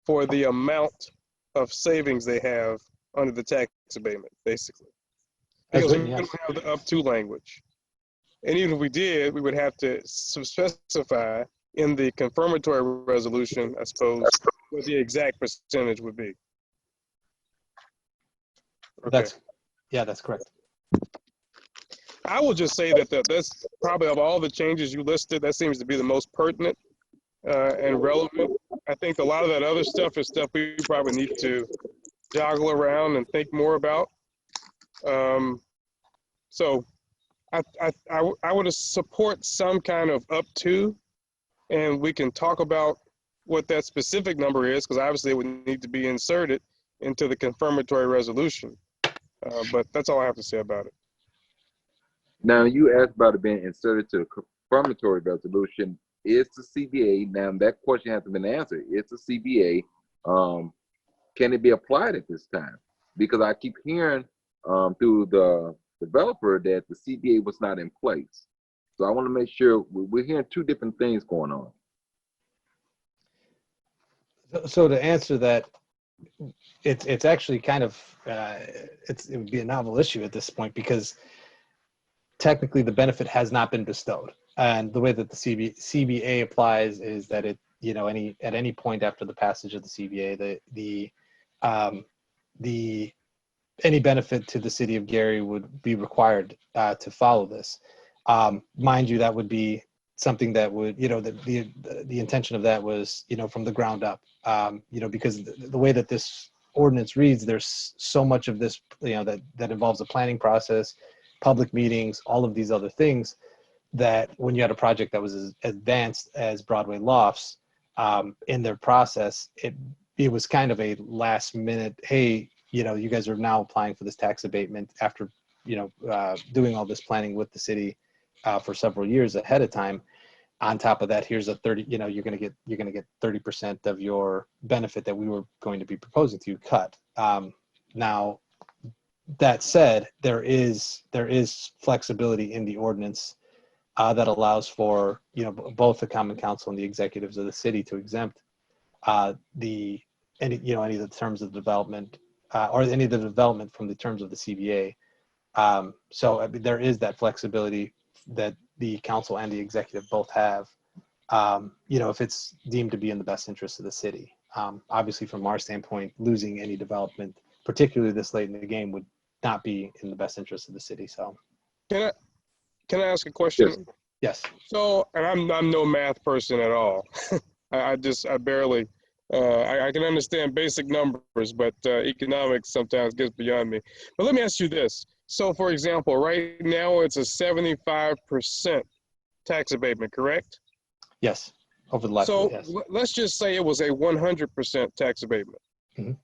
for the amount of savings they have under the tax abatement, basically. As Because we written, yes. don't have the up to language. And even if we did, we would have to specify in the confirmatory resolution, I suppose, what the exact percentage would be. Okay. That's correct. I will just say that that's probably of all the changes you listed, that seems to be the most pertinent and relevant. I think a lot of that other stuff is stuff we probably need to joggle around and think more about. So I would support some kind of up to, and we can talk about what that specific number is, because obviously it would need to be inserted into the confirmatory resolution. But that's all I have to say about it. Now, you asked about it being inserted to the confirmatory resolution. It's a CBA. Now, that question hasn't been answered. It's a CBA. Can it be applied at this time? Because I keep hearing through the developer that the CBA was not in place. So I want to make sure we're hearing two different things going on. So to answer that, it's actually kind of it would be a novel issue at this point, because technically the benefit has not been bestowed, and the way that the CBA applies is that it, you know, at any point after the passage of the CBA, any benefit to the city of Gary would be required to follow this. Mind you, that would be something that would, you know, the intention of that was, you know, from the ground up, you know, because the way that this ordinance reads, there's so much of this, you know, that involves a planning process, public meetings, all of these other things, that when you had a project that was as advanced as Broadway Lofts in their process, it was kind of a last minute, hey, you know, you guys are now applying for this tax abatement after, you know, doing all this planning with the city for several years ahead of time. On top of that, here's a 30, you know, you're going to get 30% of your benefit that we were going to be proposing to you cut. Now, that said, there is flexibility in the ordinance that allows for, you know, both the common council and the executives of the city to exempt any of the terms of development or any of the development from the terms of the CBA. So I mean, there is that flexibility that the council and the executive both have, you know, if it's deemed to be in the best interest of the city. Obviously, from our standpoint, losing any development, particularly this late in the game, would not be in the best interest of the city. So, Can I ask a question? yes. So, and I'm no math person at all. I barely. I can understand basic numbers, but economics sometimes gets beyond me. But let me ask you this. So, for example, right now it's a 75% tax abatement, correct? Yes, over the last. So yes. let's just say it was a 100% tax abatement, Mhm.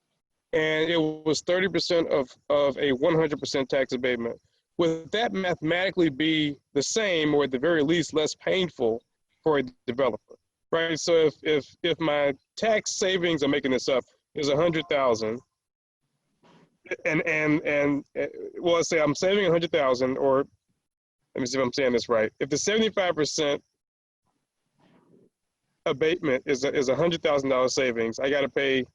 and it was 30% of a 100% tax abatement. Would that mathematically be the same, or at the very least less painful for a developer? Right. So if my tax savings, I'm making this up, is 100,000, and well, let's say I'm saving 100,000, or let me see if I'm saying this right. If the 75% abatement is a $100,000 savings, I got to pay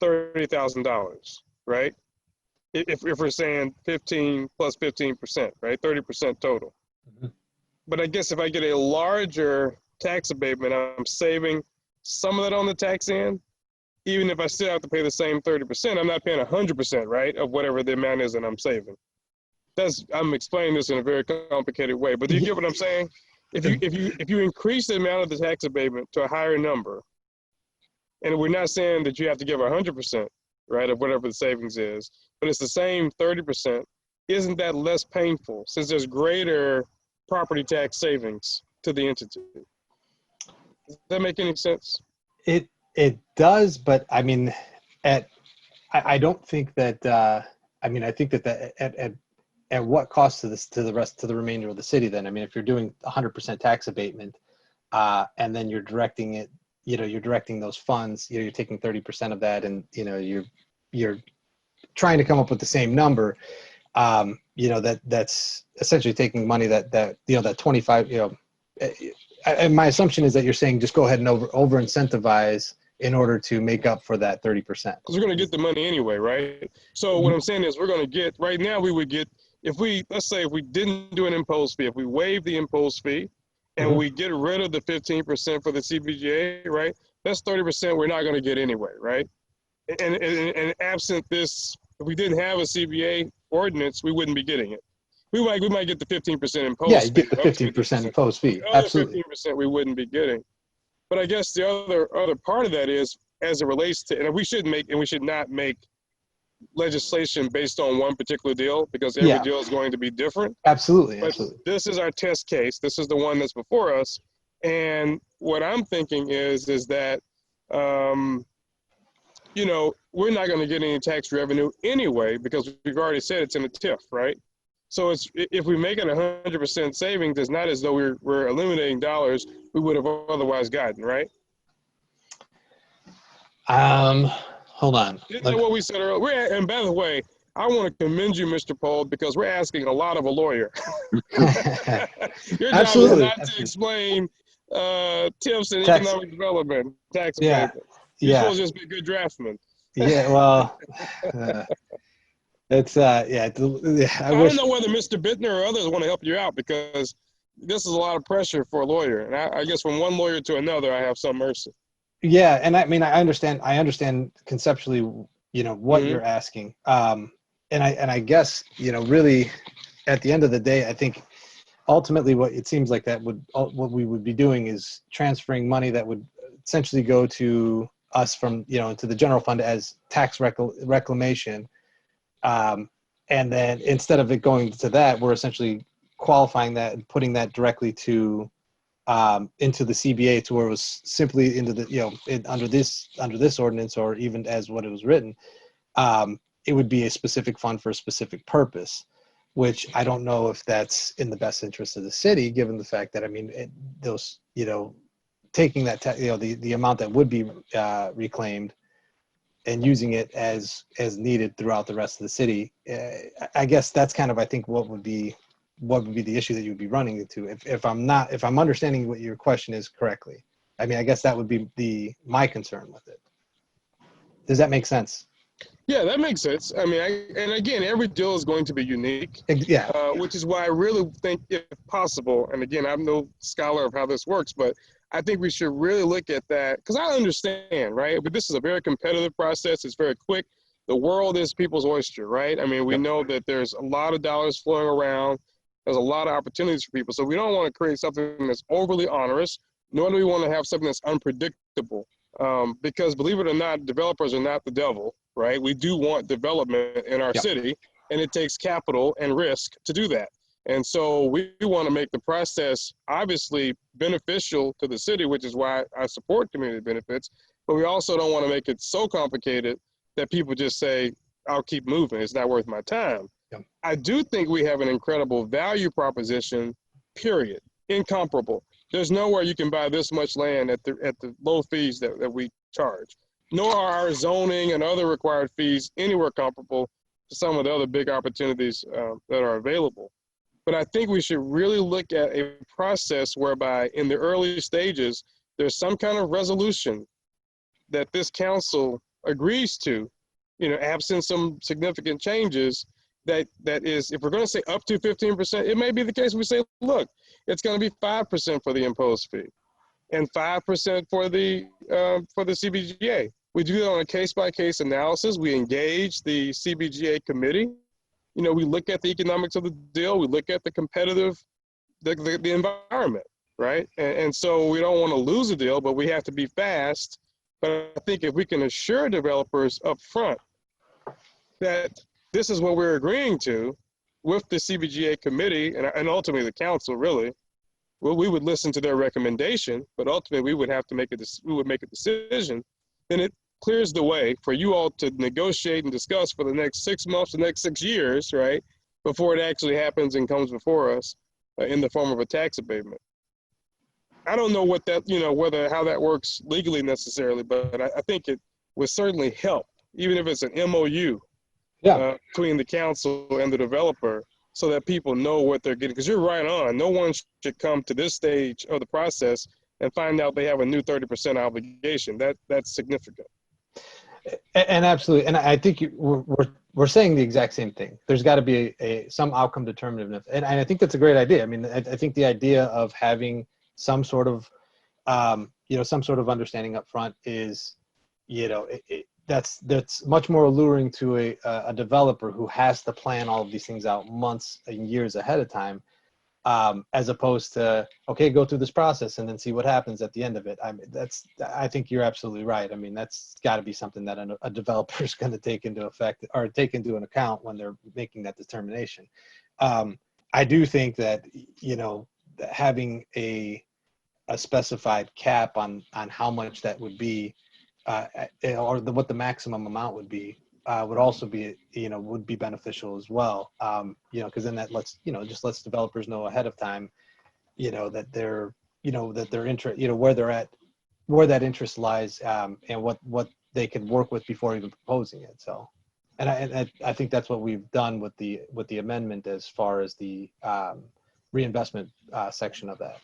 $30,000, right? If we're saying 15 plus 15%, right? 30% total. Mm-hmm. But I guess if I get a larger tax abatement, I'm saving some of that on the tax end. Even if I still have to pay the same 30%, I'm not paying 100%, right, of whatever the amount is that I'm saving. I'm explaining this in a very complicated way, but do you get what I'm saying? If you increase the amount of the tax abatement to a higher number, and we're not saying that you have to give 100%, right, of whatever the savings is, but it's the same 30%, isn't that less painful since there's greater property tax savings to the entity? Does that make any sense? It does, but I mean, I don't think that. I mean, I think that at what cost to the remainder of the city? Then, I mean, if you're doing 100% tax abatement, and then you're directing it, you know, you're directing those funds, you know, you're taking 30% of that, and you know, you're trying to come up with the same number. you know, that's essentially taking money that you know, that 25, you know, and my assumption is that you're saying just go ahead and over incentivize in order to make up for that 30%. Because we're going to get the money anyway, right? So what I'm saying is we're going to get, right now we would get, if we, let's say if we didn't do an imposed fee, if we waive the imposed fee and we get rid of the 15% for the CBGA, right? That's 30% we're not going to get anyway, right? And absent this, if we didn't have a CBA ordinance, we wouldn't be getting it. We might get the 15% imposed Yeah, you fee. get the 15% imposed fee. The other Absolutely. 15% we wouldn't be getting. But I guess the other part of that is, as it relates to, and we should not make legislation based on one particular deal, because every deal is going to be different. Absolutely, But absolutely. this is our test case. This is the one that's before us. And what I'm thinking is that, you know, we're not going to get any tax revenue anyway, because we've already said it's in the TIF, right? So it's, if we make it 100% savings, it's not as though we're eliminating dollars we would have otherwise gotten, right? Hold on. Isn't that what we said earlier? And by the way, I want to commend you, Mr. Pohl, because we're asking a lot of a lawyer. Your job is not to explain TIFs and economic development, tax abatement. You're supposed to just be a good draftsman. Yeah, well, it's I don't know whether Mr. Bittner or others want to help you out, because this is a lot of pressure for a lawyer. And I guess from one lawyer to another, I have some mercy. Yeah, and I mean, I understand conceptually, you know, what you're asking. And I guess, you know, really at the end of the day, I think ultimately what it seems like what we would be doing is transferring money that would essentially go to us from, you know, into the general fund as tax reclamation. And then instead of it going to that, we're essentially qualifying that and putting that directly to into the CBA, to where it was simply into the, you know, under this ordinance, or even as what it was written, it would be a specific fund for a specific purpose, which I don't know if that's in the best interest of the city, given the fact that, I mean, those, you know, taking that, you know, the amount that would be reclaimed and using it as needed throughout the rest of the city. I guess that's kind of, I think, what would be the issue that you would be running into, if I'm understanding what your question is correctly. I mean, I guess that would be my concern with it. Does that make sense? Yeah, that makes sense. I mean, and again, every deal is going to be unique. Yeah. Which is why I really think, if possible, and again, I'm no scholar of how this works, but I think we should really look at that, because I understand, right? But this is a very competitive process. It's very quick. The world is people's oyster, right? I mean, we know that there's a lot of dollars flowing around. There's a lot of opportunities for people. So we don't want to create something that's overly onerous, nor do we want to have something that's unpredictable. Because believe it or not, developers are not the devil, right? We do want development in our city, and it takes capital and risk to do that. And so we want to make the process obviously beneficial to the city, which is why I support community benefits, but we also don't want to make it so complicated that people just say, I'll keep moving, it's not worth my time. I do think we have an incredible value proposition, period, incomparable. There's nowhere you can buy this much land at the low fees that we charge, nor are our zoning and other required fees anywhere comparable to some of the other big opportunities that are available. But I think we should really look at a process whereby in the early stages, there's some kind of resolution that this council agrees to, you know, absent some significant changes, that is, if we're going to say up to 15%, it may be the case we say, look, it's going to be 5% for the imposed fee and 5% for the CBGA. We do that on a case-by-case analysis. We engage the CBGA committee. You know, we look at the economics of the deal. We look at the competitive, the environment, right? And so we don't want to lose a deal, but we have to be fast. But I think if we can assure developers up front that this is what we're agreeing to with the CBGA committee and ultimately the council, really, well, we would listen to their recommendation, but ultimately we would have to make a decision. Then it clears the way for you all to negotiate and discuss for the next 6 months, the next 6 years, right, before it actually happens and comes before us in the form of a tax abatement. I don't know what that, you know, how that works legally necessarily, but I think it would certainly help, even if it's an MOU, between the council and the developer so that people know what they're getting. Because you're right on. No one should come to this stage of the process and find out they have a new 30% obligation. That's significant. And absolutely, and I think we're saying the exact same thing. There's got to be some outcome determinative, and I think that's a great idea. I mean, I think the idea of having some sort of some sort of understanding up front is, that's much more alluring to a developer who has to plan all of these things out months and years ahead of time, as opposed to, okay, go through this process and then see what happens at the end of it. I mean, I think you're absolutely right. I mean, that's got to be something that a developer is going to take into effect or take into an account when they're making that determination. I do think that, having a specified cap on how much that would be, or what the maximum amount would be, would also be, would be beneficial as well. Because then that lets, just lets developers know ahead of time, that they're, that their interest, where they're at, where that interest lies, and what they can work with before even proposing it. So, and I think that's what we've done with the amendment as far as the reinvestment section of that.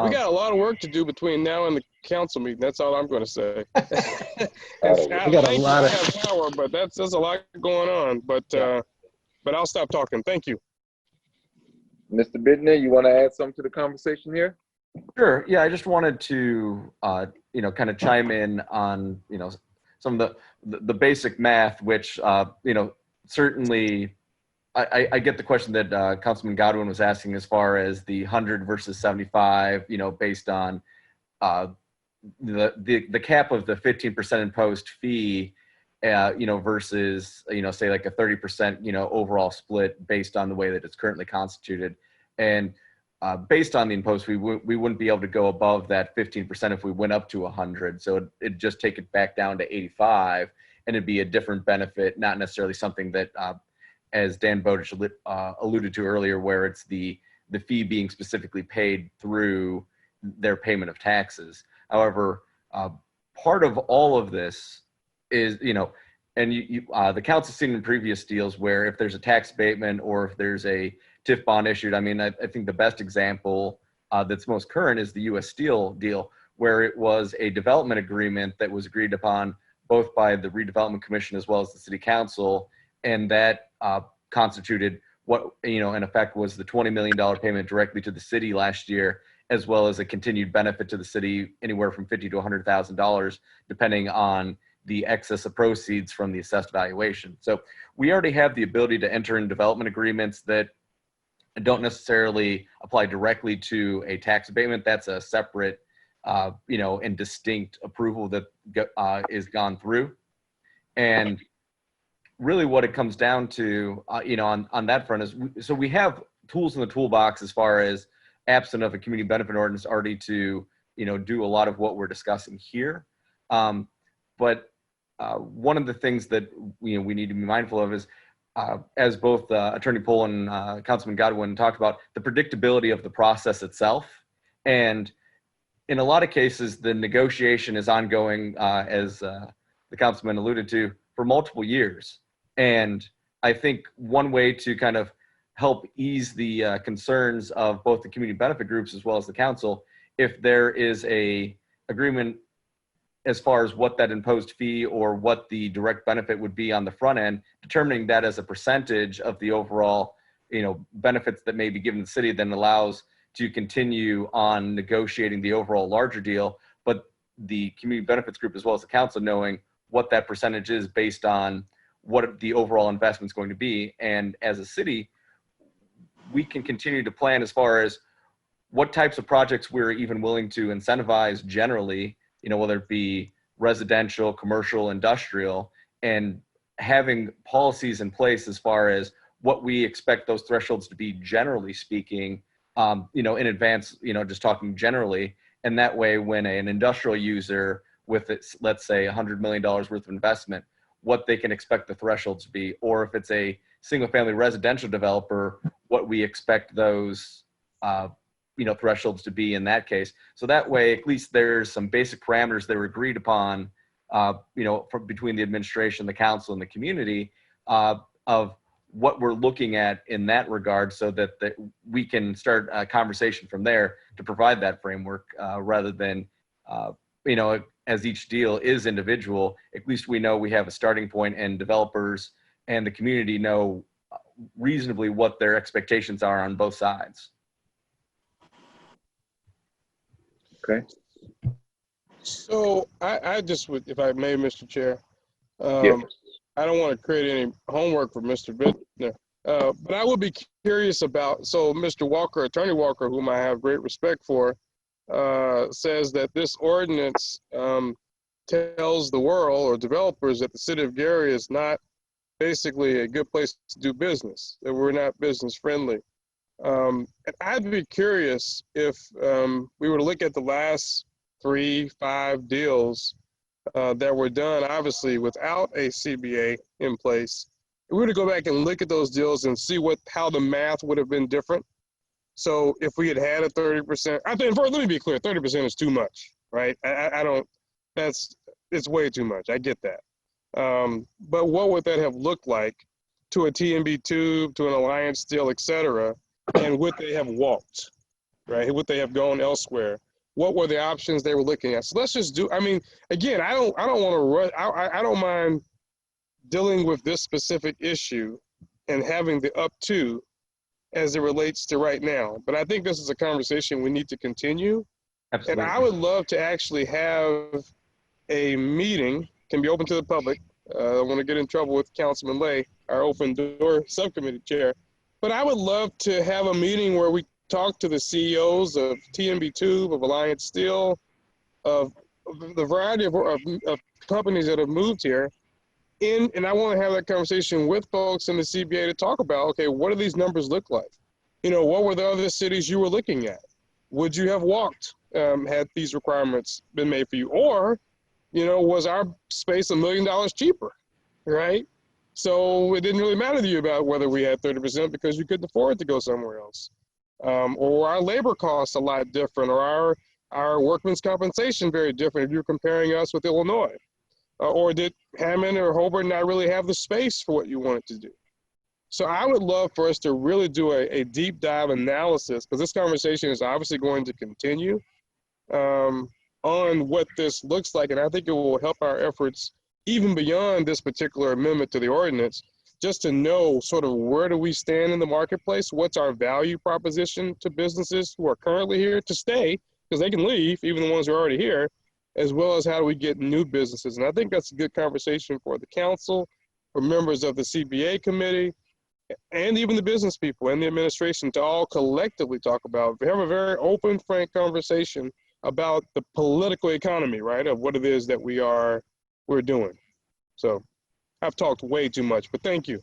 We got a lot of work to do between now and the council meeting. That's all I'm going to say. We got a lot of power, but there's a lot going on. But I'll stop talking. Thank you. Mr. Bidner, you want to add something to the conversation here? Sure. Yeah, I just wanted to, kind of chime in on, some of the basic math, which, certainly I get the question that Councilman Godwin was asking as far as the 100 versus 75, based on the cap of the 15% imposed fee, versus, say like a 30%, overall split based on the way that it's currently constituted. And based on the imposed fee, we wouldn't be able to go above that 15% if we went up to 100. So it'd just take it back down to 85, and it'd be a different benefit, not necessarily something that, as Dan Bowditch alluded to earlier, where it's the fee being specifically paid through their payment of taxes. However, part of all of this is, and the council's seen in previous deals where if there's a tax abatement or if there's a TIF bond issued, I mean, I think the best example that's most current is the U.S. Steel deal, where it was a development agreement that was agreed upon both by the Redevelopment Commission as well as the City Council, and that constituted what, in effect was the $20 million payment directly to the city last year, as well as a continued benefit to the city anywhere from $50,000 to $100,000, depending on the excess of proceeds from the assessed valuation. So we already have the ability to enter in development agreements that don't necessarily apply directly to a tax abatement. That's a separate, and distinct approval that is gone through. And really what it comes down to, on that front is, so we have tools in the toolbox as far as absent of a community benefit ordinance already to, do a lot of what we're discussing here. But one of the things that we need to be mindful of is, as both Attorney Pohl and Councilman Godwin talked about, the predictability of the process itself. And in a lot of cases, the negotiation is ongoing, as the councilman alluded to, for multiple years. And I think one way to kind of help ease the concerns of both the community benefit groups as well as the council, if there is a agreement as far as what that imposed fee or what the direct benefit would be on the front end, determining that as a percentage of the overall, benefits that may be given to the city, then allows to continue on negotiating the overall larger deal, but the community benefits group as well as the council knowing what that percentage is based on what the overall investment is going to be. And as a city, we can continue to plan as far as what types of projects we're even willing to incentivize generally, whether it be residential, commercial, industrial, and having policies in place as far as what we expect those thresholds to be, generally speaking, in advance, just talking generally. And that way, when an industrial user with its, let's say, $100 million worth of investment, what they can expect the thresholds to be, or if it's a single family residential developer, what we expect those, thresholds to be in that case. So that way, at least there's some basic parameters that were agreed upon between the administration, the council, and the community of what we're looking at in that regard, so that we can start a conversation from there to provide that framework, rather than, as each deal is individual. At least we know we have a starting point, and developers and the community know reasonably what their expectations are on both sides. Okay. So I just would, if I may, Mr. Chair, Yes. I don't want to create any homework for Mr. Bittner, but I would be curious about, so Mr. Walker, Attorney Walker, whom I have great respect for, says that this ordinance tells the world or developers that the city of Gary is not basically a good place to do business, that we're not business friendly. And I'd be curious if we were to look at the last 3-5 deals that were done, obviously without a CBA in place. If we were to go back and look at those deals and see how the math would have been different. So if we had had a 30%, I think, let me be clear, 30% is too much, right? It's way too much. I get that. But what would that have looked like to a TMB tube, to an Alliance Steel, et cetera, and would they have walked, right? Would they have gone elsewhere? What were the options they were looking at? So let's just do, again, I don't want to rush. I don't mind dealing with this specific issue and having the up to as it relates to right now. But I think this is a conversation we need to continue. Absolutely. And I would love to actually have a meeting, can be open to the public. I don't want to get in trouble with Councilman Lay, our open door subcommittee chair. But I would love to have a meeting where we talk to the CEOs of TMB Tube, of Alliance Steel, of the variety of companies that have moved here. And I want to have that conversation with folks in the CBA to talk about, okay, what do these numbers look like? What were the other cities you were looking at? Would you have walked had these requirements been made for you? Or, was our space $1 million cheaper, right? So it didn't really matter to you about whether we had 30% because you couldn't afford to go somewhere else. Or our labor costs a lot different, or our workman's compensation very different if you're comparing us with Illinois. Or did Hammond or Hobart not really have the space for what you wanted to do? So I would love for us to really do a deep dive analysis, because this conversation is obviously going to continue, on what this looks like. And I think it will help our efforts even beyond this particular amendment to the ordinance, just to know sort of where do we stand in the marketplace? What's our value proposition to businesses who are currently here to stay, because they can leave, even the ones who are already here, as well as how do we get new businesses. And I think that's a good conversation for the council, for members of the CBA committee, and even the business people and the administration to all collectively talk about. We have a very open, frank conversation about the political economy, right, of what it is that we're doing. So I've talked way too much, but thank you.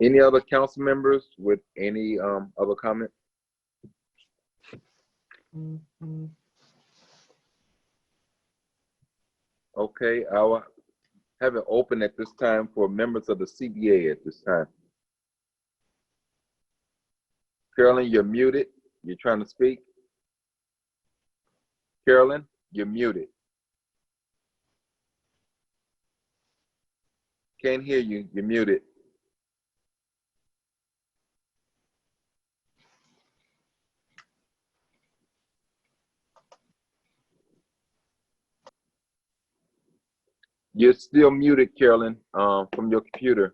Any other council members with any other comment? Okay, I'll have it open at this time for members of the CBA at this time. Carolyn, you're muted. You're trying to speak. Carolyn, you're muted. Can't hear you. You're muted. You're still muted, Carolyn, from your computer.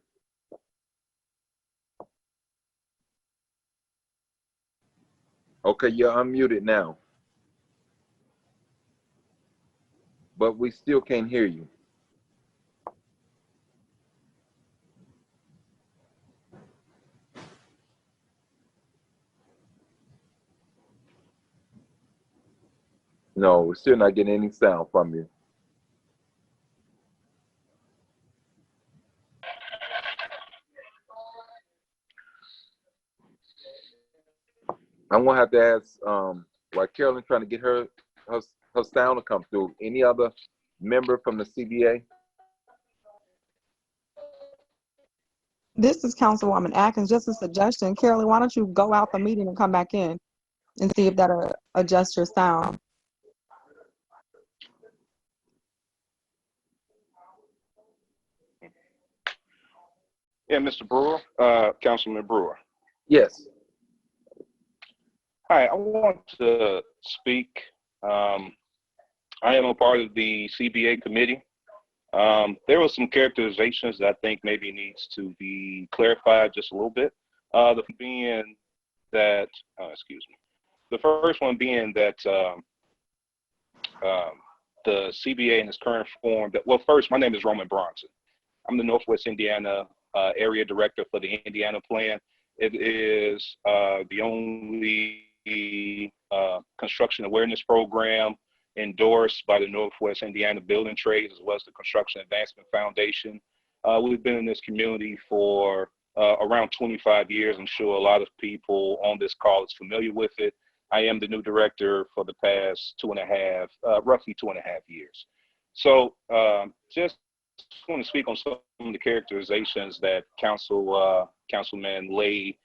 Okay, you're unmuted now. But we still can't hear you. No, we're still not getting any sound from you. I'm gonna have to ask, while Carolyn's trying to get her sound to come through, any other member from the CBA? This is Councilwoman Atkins. Just a suggestion. Carolyn, why don't you go out the meeting and come back in and see if that'll adjust your sound? Yeah, Mr. Brewer, Councilman Brewer. Yes. Hi, I want to speak. I am a part of the CBA committee. There were some characterizations that I think maybe needs to be clarified just a little bit. The being that, excuse me. The first one being that the CBA in its current form, well, first, my name is Roman Bronson. I'm the Northwest Indiana area director for the Indiana Plan. It is the only construction awareness program endorsed by the Northwest Indiana Building Trades as well as the Construction Advancement Foundation. We've been in this community for around 25 years. I'm sure a lot of people on this call is familiar with it. I am the new director for the past roughly two and a half years. So just want to speak on some of the characterizations that Councilman Lay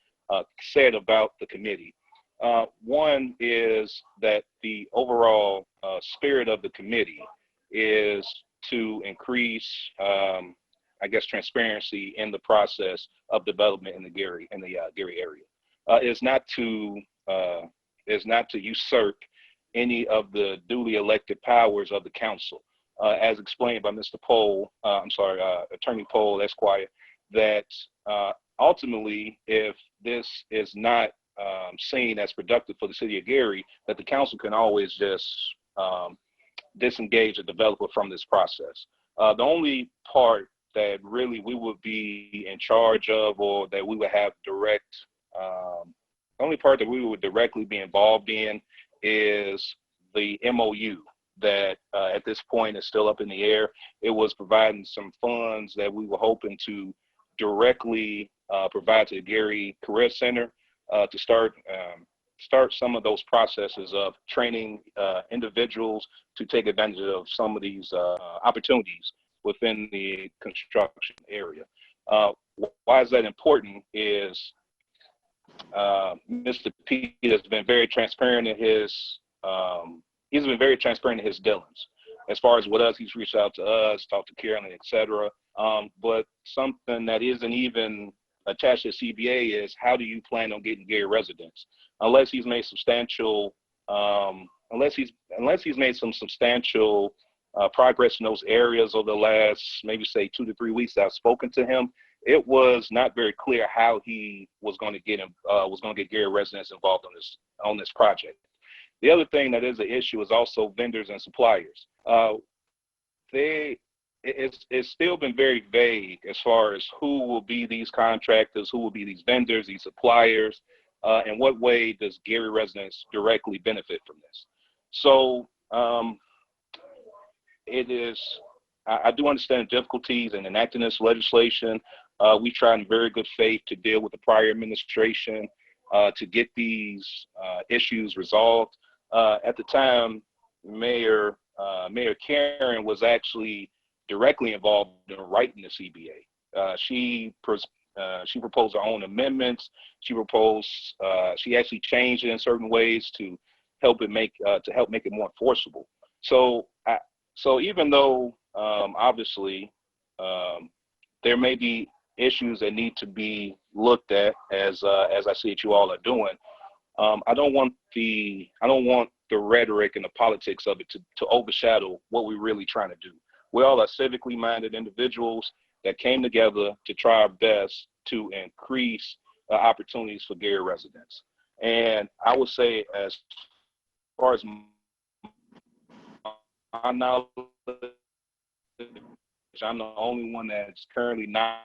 said about the committee. One is that the overall spirit of the committee is to increase, I guess, transparency in the process of development in the Gary area. Is not to usurp any of the duly elected powers of the council, as explained by Mr. Pohl. Attorney Pohl, Esquire, that ultimately, if this is not seen as productive for the city of Gary, that the council can always just disengage a developer from this process. The only part that really we would be in charge of, or that we would have the only part that we would directly be involved in is the MOU that at this point is still up in the air. It was providing some funds that we were hoping to directly provide to the Gary Career Center to start some of those processes of training individuals to take advantage of some of these opportunities within the construction area. Why is that important is Mr. P has been very transparent in his dealings. As far as with us, he's reached out to us, talked to Carolyn, etc. But something that isn't even attached to CBA is, how do you plan on getting Gary residents? Unless he's made substantial, unless he's made some substantial progress in those areas over the last maybe say 2 to 3 weeks that I've spoken to him, it was not very clear how he was going to get Gary residents involved on this project. The other thing that is an issue is also vendors and suppliers. It's still been very vague as far as who will be these contractors, who will be these vendors, these suppliers, and what way does Gary residents directly benefit from this. So I do understand difficulties in enacting this legislation. We tried in very good faith to deal with the prior administration to get these issues resolved. At the time, Mayor Karen was actually directly involved in writing the CBA. She proposed her own amendments. She actually changed it in certain ways to help make it more enforceable. So even though obviously there may be issues that need to be looked at, as I see that you all are doing, I don't want the rhetoric and the politics of it to overshadow what we're really trying to do. We all are civically minded individuals that came together to try our best to increase opportunities for Gary residents. And I would say, as far as my knowledge, I'm the only one that's currently not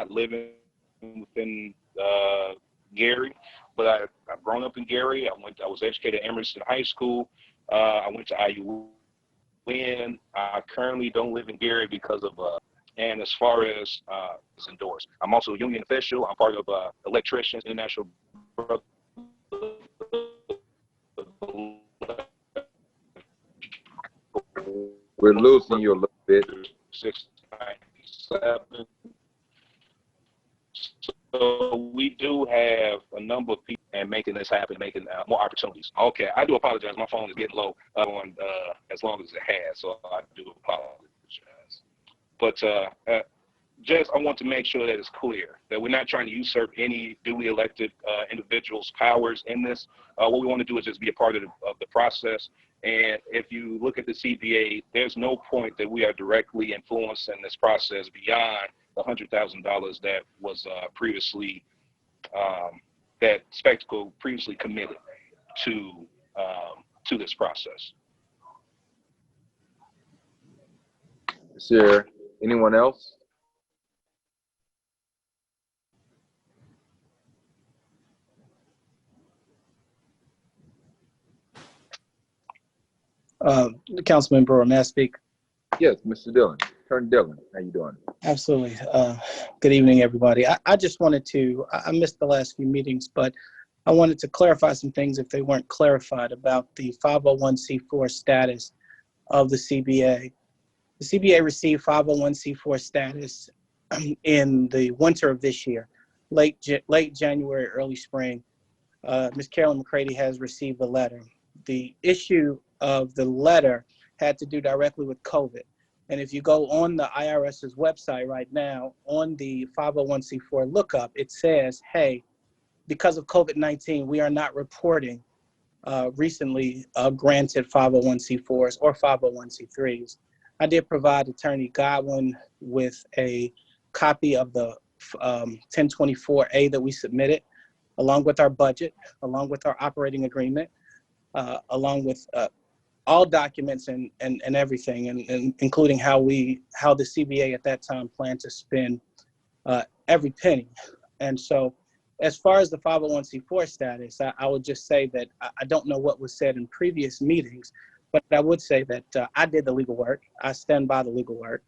living within Gary, but I've grown up in Gary. I was educated at Emerson High School. I went to IUN. I currently don't live in Gary because of and as far as it's endorsed, I'm also a union official. I'm part of Electricians International Brotherhood. We're losing you a little bit. 697. So we do have a number of people and making this happen, making more opportunities. Okay, I do apologize. My phone is getting low on as long as it has, so I do apologize. But just, I want to make sure that it's clear that we're not trying to usurp any duly elected individuals' powers in this. What we want to do is just be a part of the process. And if you look at the CBA, there's no point that we are directly influencing this process beyond the $100,000 that was previously, that Spectacle previously committed to this process. Is there anyone else? Councilman Brewer, may I speak? Yes, Mr. Dillon. Attorney Dillon, how you doing? Absolutely. Good evening, everybody. I just wanted to, I missed the last few meetings, but I wanted to clarify some things if they weren't clarified about the 501c4 status of the CBA. The CBA received 501c4 status in the winter of this year, late January, early spring. Ms. Carolyn McCready has received the letter. The issue of the letter had to do directly with COVID. And if you go on the IRS's website right now, on the 501c4 lookup, it says, hey, because of COVID-19, we are not reporting recently granted 501c4s or 501c3s. I did provide Attorney Godwin with a copy of the 1024A that we submitted, along with our budget, along with our operating agreement, along with all documents and everything, and including how the CBA at that time planned to spend every penny. And so as far as the 501c4 status, I would just say that I don't know what was said in previous meetings, but I would say that I did the legal work. I stand by the legal work.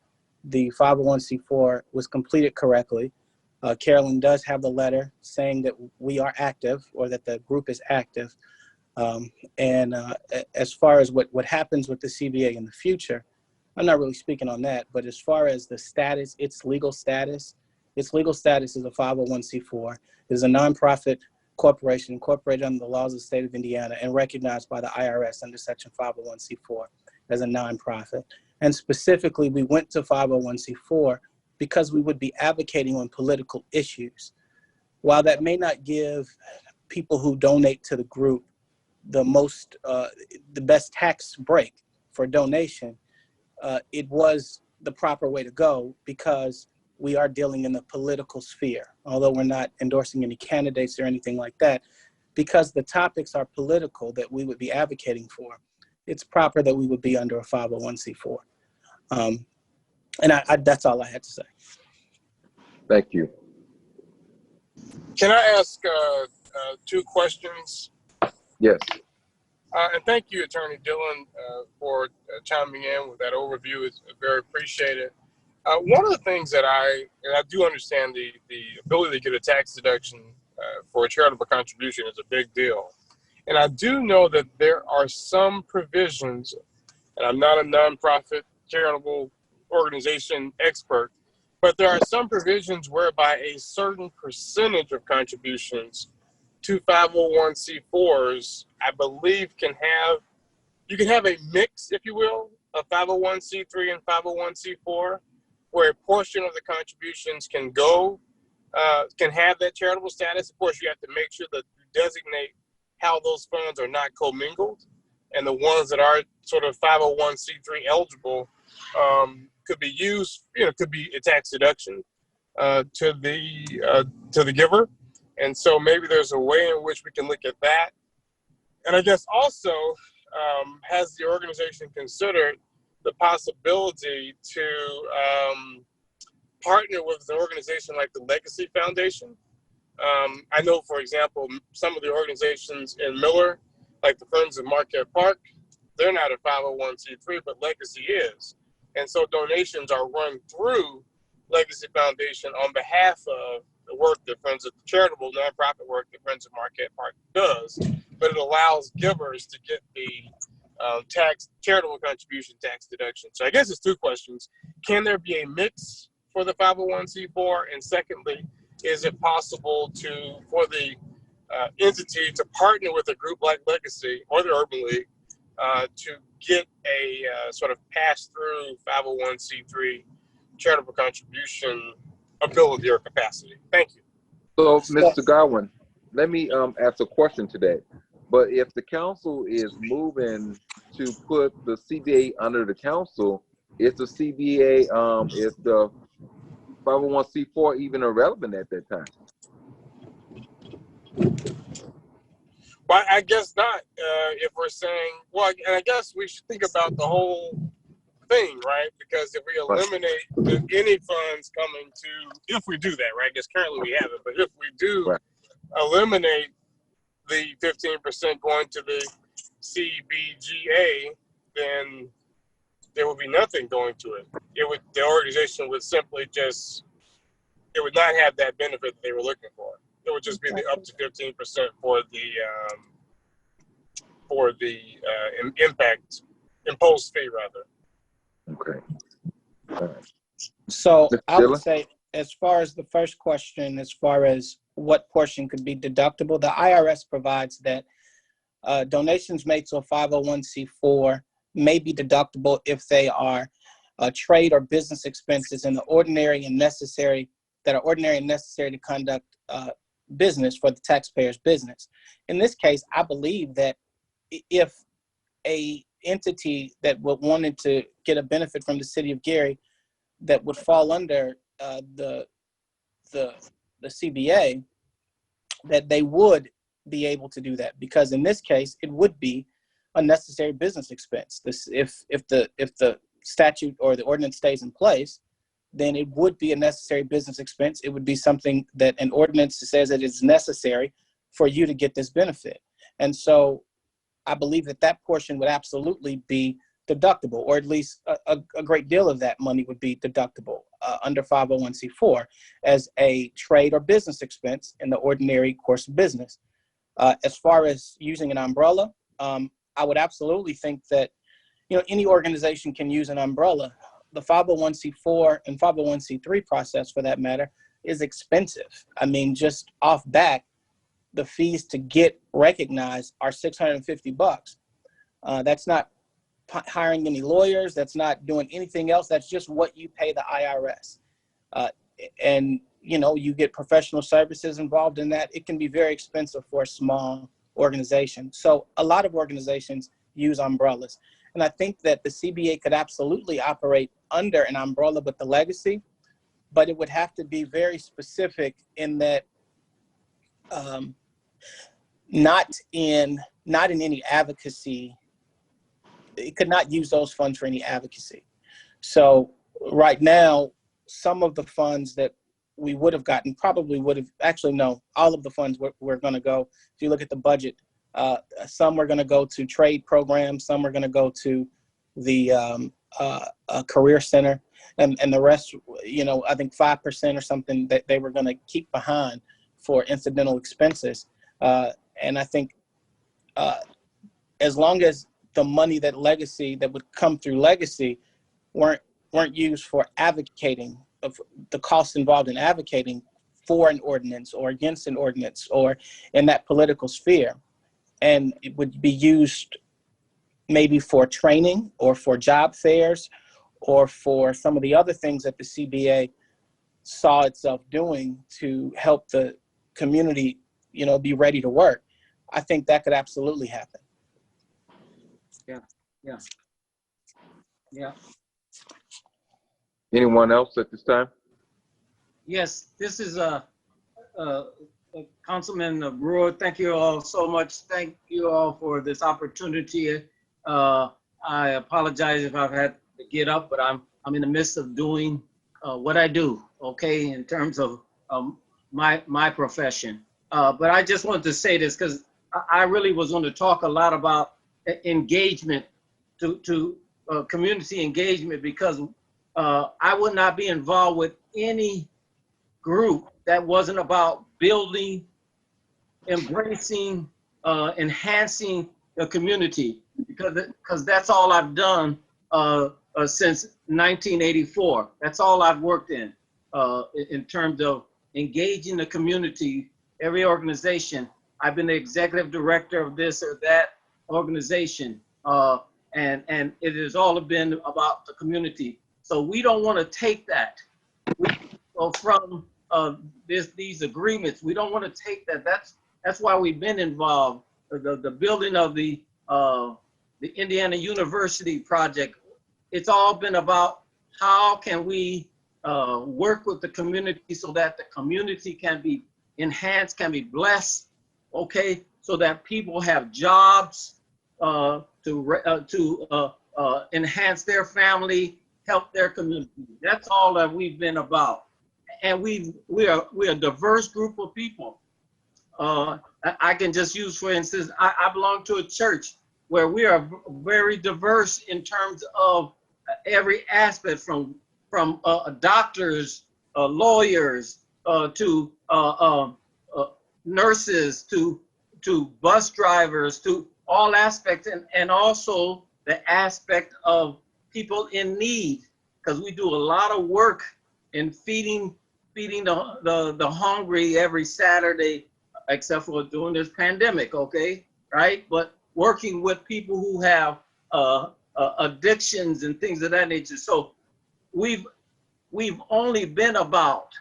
The 501c4 was completed correctly. Carolyn does have the letter saying that we are active, or that the group is active. As far as what happens with the CBA in the future, I'm not really speaking on that, but as far as the status, its legal status is a 501c4. It is a nonprofit corporation incorporated under the laws of the state of Indiana and recognized by the IRS under section 501c4 as a nonprofit. And specifically, we went to 501c4 because we would be advocating on political issues. While that may not give people who donate to the group the best tax break for donation, it was the proper way to go because we are dealing in the political sphere. Although we're not endorsing any candidates or anything like that, because the topics are political that we would be advocating for, it's proper that we would be under a 501c4. And that's all I had to say. Thank you. Can I ask two questions? Yes. And thank you, Attorney Dillon, for chiming in with that overview. It's very appreciated. One of the things that I do understand, the ability to get a tax deduction for a charitable contribution is a big deal. And I do know that there are some provisions, and I'm not a nonprofit charitable organization expert, but there are some provisions whereby a certain percentage of contributions to 501c4s, I believe, you can have a mix, if you will, of 501c3 and 501c4, where a portion of the contributions can have that charitable status. Of course, you have to make sure that you designate how those funds are not commingled, and the ones that are sort of 501c3 eligible could be used, could be a tax deduction to the giver. And so maybe there's a way in which we can look at that. And I guess also, has the organization considered the possibility to partner with an organization like the Legacy Foundation? I know, for example, some of the organizations in Miller, like the Friends of Marquette Park, they're not a 501c3, but Legacy is. And so donations are run through Legacy Foundation on behalf of the work that Friends of charitable nonprofit work that Friends of Marquette Park does, but it allows givers to get the charitable contribution tax deduction. So I guess it's two questions. Can there be a mix for the 501c4? And secondly, is it possible for the entity to partner with a group like Legacy or the Urban League to get a sort of pass-through 501c3 charitable contribution ability or capacity. Thank you. So, Mr. Godwin, let me ask a question today. But if the council is moving to put the CBA under the council, is the CBA, is the 501c4 even irrelevant at that time? Well, I guess not. If we're saying, well, and I guess we should think about the whole thing, right? Because if we eliminate any funds coming to, if we do that, right? Because currently we haven't, but if we do eliminate the 15% going to the CBGA, then there would be nothing going to it. The organization would simply just, it would not have that benefit that they were looking for. It would just be the up to 15% for the impact imposed fee rather. Okay. All right. So Mr. I would Dillon? say, as far as the first question, as far as what portion could be deductible, the IRS provides that donations made to a 501c4 may be deductible if they are trade or business expenses in the ordinary and necessary to conduct business for the taxpayer's business. In this case, I believe that if a entity that wanted to get a benefit from the city of Gary that would fall under the CBA, that they would be able to do that, because in this case it would be a necessary business expense. If the statute or the ordinance stays in place, then it would be a necessary business expense. It would be something that an ordinance says that it's necessary for you to get this benefit. And so I believe that portion would absolutely be deductible, or at least a great deal of that money would be deductible under 501c4 as a trade or business expense in the ordinary course of business. As far as using an umbrella, I would absolutely think that any organization can use an umbrella. The 501c4 and 501c3 process, for that matter, is expensive. I mean, just off back, the fees to get recognized are $650. That's not hiring any lawyers. That's not doing anything else. That's just what you pay the IRS. And you get professional services involved in that. It can be very expensive for a small organization. So a lot of organizations use umbrellas. And I think that the CBA could absolutely operate under an umbrella with the legacy, but it would have to be very specific in that not in any advocacy. It could not use those funds for any advocacy. So right now, some of the funds that we would have gotten probably would have, actually no, all of the funds were going to go, if you look at the budget, some were going to go to trade programs, some were going to go to the career center, and the rest, I think 5% or something that they were going to keep behind for incidental expenses. And I think as long as the money that would come through legacy weren't used for advocating, of the costs involved in advocating for an ordinance or against an ordinance or in that political sphere, and it would be used maybe for training or for job fairs or for some of the other things that the CBA saw itself doing to help the community, be ready to work. I think that could absolutely happen. Yeah. Anyone else at this time? Yes, this is Councilman Brewer. Thank you all so much. Thank you all for this opportunity. I apologize if I've had to get up, but I'm in the midst of doing what I do, okay, in terms of my profession. But I just wanted to say this because I really was going to talk a lot about engagement to community engagement, because I would not be involved with any group that wasn't about building, embracing, enhancing the community, because that's all I've done since 1984. That's all I've worked in terms of engaging the community, every organization. I've been the executive director of this or that organization, and it has all been about the community. So we don't want to take that. So from these agreements, we don't want to take that. That's why we've been involved. The building of the Indiana University project. It's all been about how can we work with the community so that the community can be enhanced, can be blessed, okay, so that people have jobs to enhance their family, help their community. That's all that we've been about. And we're a diverse group of people. I can just use, for instance, I belong to a church where we are very diverse in terms of every aspect, from doctors, lawyers, to nurses, to bus drivers, to all aspects, and also the aspect of people in need, because we do a lot of work in feeding the hungry every Saturday, except for during this pandemic, okay, right? But working with people who have addictions and things of that nature. So we've only been about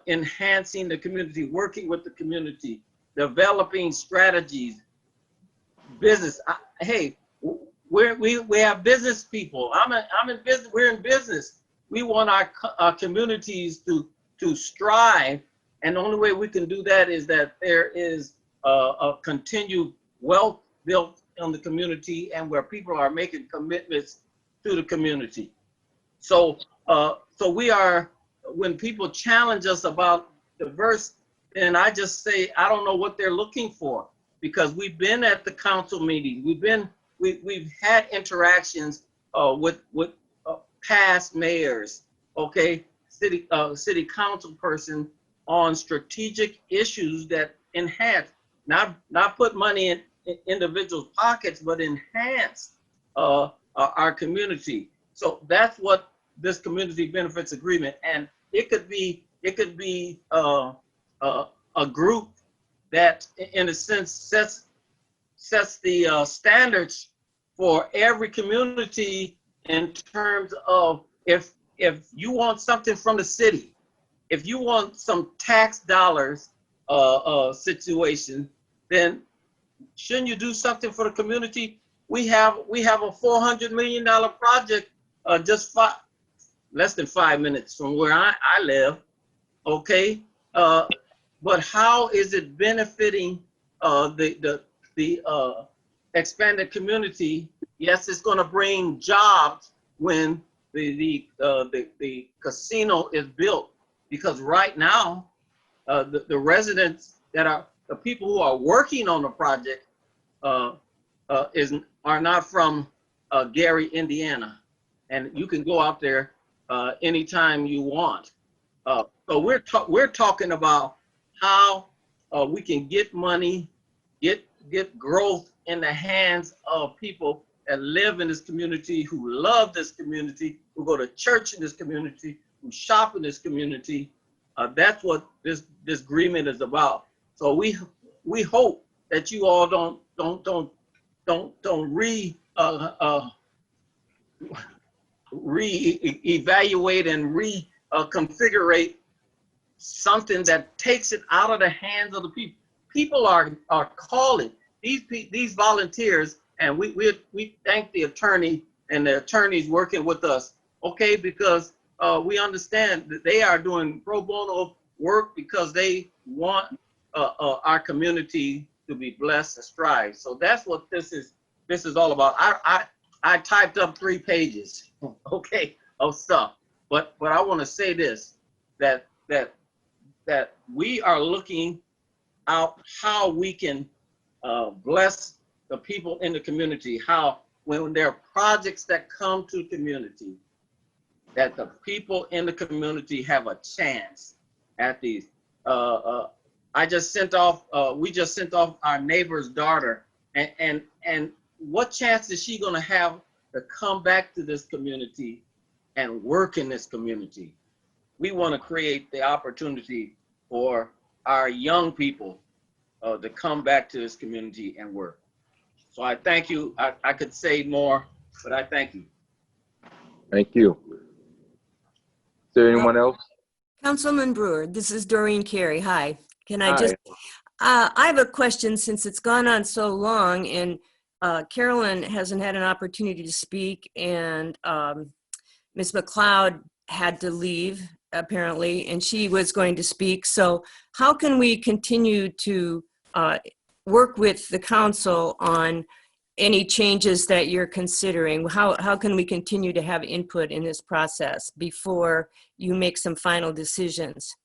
enhancing the community, working with the community, developing strategies, business. Hey, we have business people. I'm in business. We're in business. We want our communities to strive, and the only way we can do that is that there is a continued wealth built in the community, and where people are making commitments to the community. So we are, when people challenge us about diverse, then I just say I don't know what they're looking for, because we've been at the council meeting, we've had interactions with past mayors, okay, city council person on strategic issues that enhance, not put money in individuals' pockets, but enhance our community. So that's what this community benefits agreement, and it could be a group that, in a sense, sets the standards for every community in terms of if you want something from the city, if you want some tax dollars situation, then shouldn't you do something for the community? We have a $400 million project just less than 5 minutes from where I live, okay? But how is it benefiting the expanded community? Yes, it's going to bring jobs when the casino is built, because right now the residents that are the people who are working on the project are not from Gary, Indiana, and you can go out there anytime you want. So we're talking about how we can get money, get growth in the hands of people that live in this community, who love this community, who go to church in this community, who shop in this community. That's what this agreement is about. So we hope that you all don't re-evaluate and reconfigure something that takes it out of the hands of the people. People are calling these volunteers, and we thank the attorney and the attorneys working with us, okay, because we understand that they are doing pro bono work because they want our community to be blessed and strive. So that's what this is all about. I typed up 3 pages, okay, of stuff, but I want to say this, that we are looking out how we can bless the people in the community, how when there are projects that come to the community, that the people in the community have a chance at these. We just sent off our neighbor's daughter, and what chance is she gonna have to come back to this community and work in this community? We wanna create the opportunity for our young people to come back to this community and work. So I thank you. I could say more, but I thank you. Thank you. there anyone else? Councilman Brewer, this is Doreen Carey. Hi. Can I Hi. just, I have a question since it's gone on so long and Carolyn hasn't had an opportunity to speak and Ms. McLeod had to leave apparently and she was going to speak. So how can we continue to work with the council on any changes that you're considering? How can we continue to have input in this process before you make some final decisions?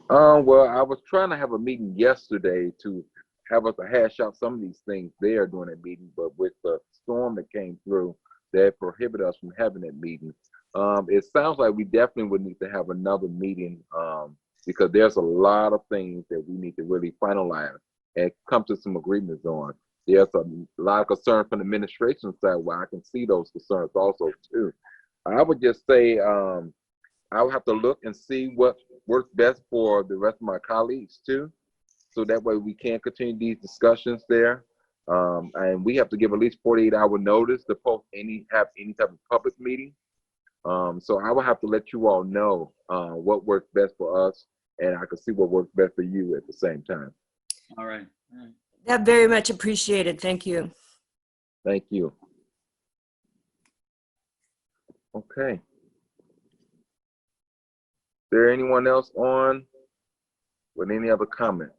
Well, I was trying to have a meeting yesterday to have us to hash out some of these things there during that meeting, but with the storm that came through, that prohibited us from having that meeting. It sounds like we definitely would need to have another meeting because there's a lot of things that we need to really finalize and come to some agreements on. There's a lot of concern from the administration side where I can see those concerns also too. I would just say I would have to look and see what works best for the rest of my colleagues too. So that way we can continue these discussions there. And we have to give at least 48-hour notice to post have any type of public meeting. So I will have to let you all know what works best for us, and I can see what works best for you at the same time. All right. All right. That very much appreciated. Thank you. Thank you. Okay. Is there anyone else on with any other comments?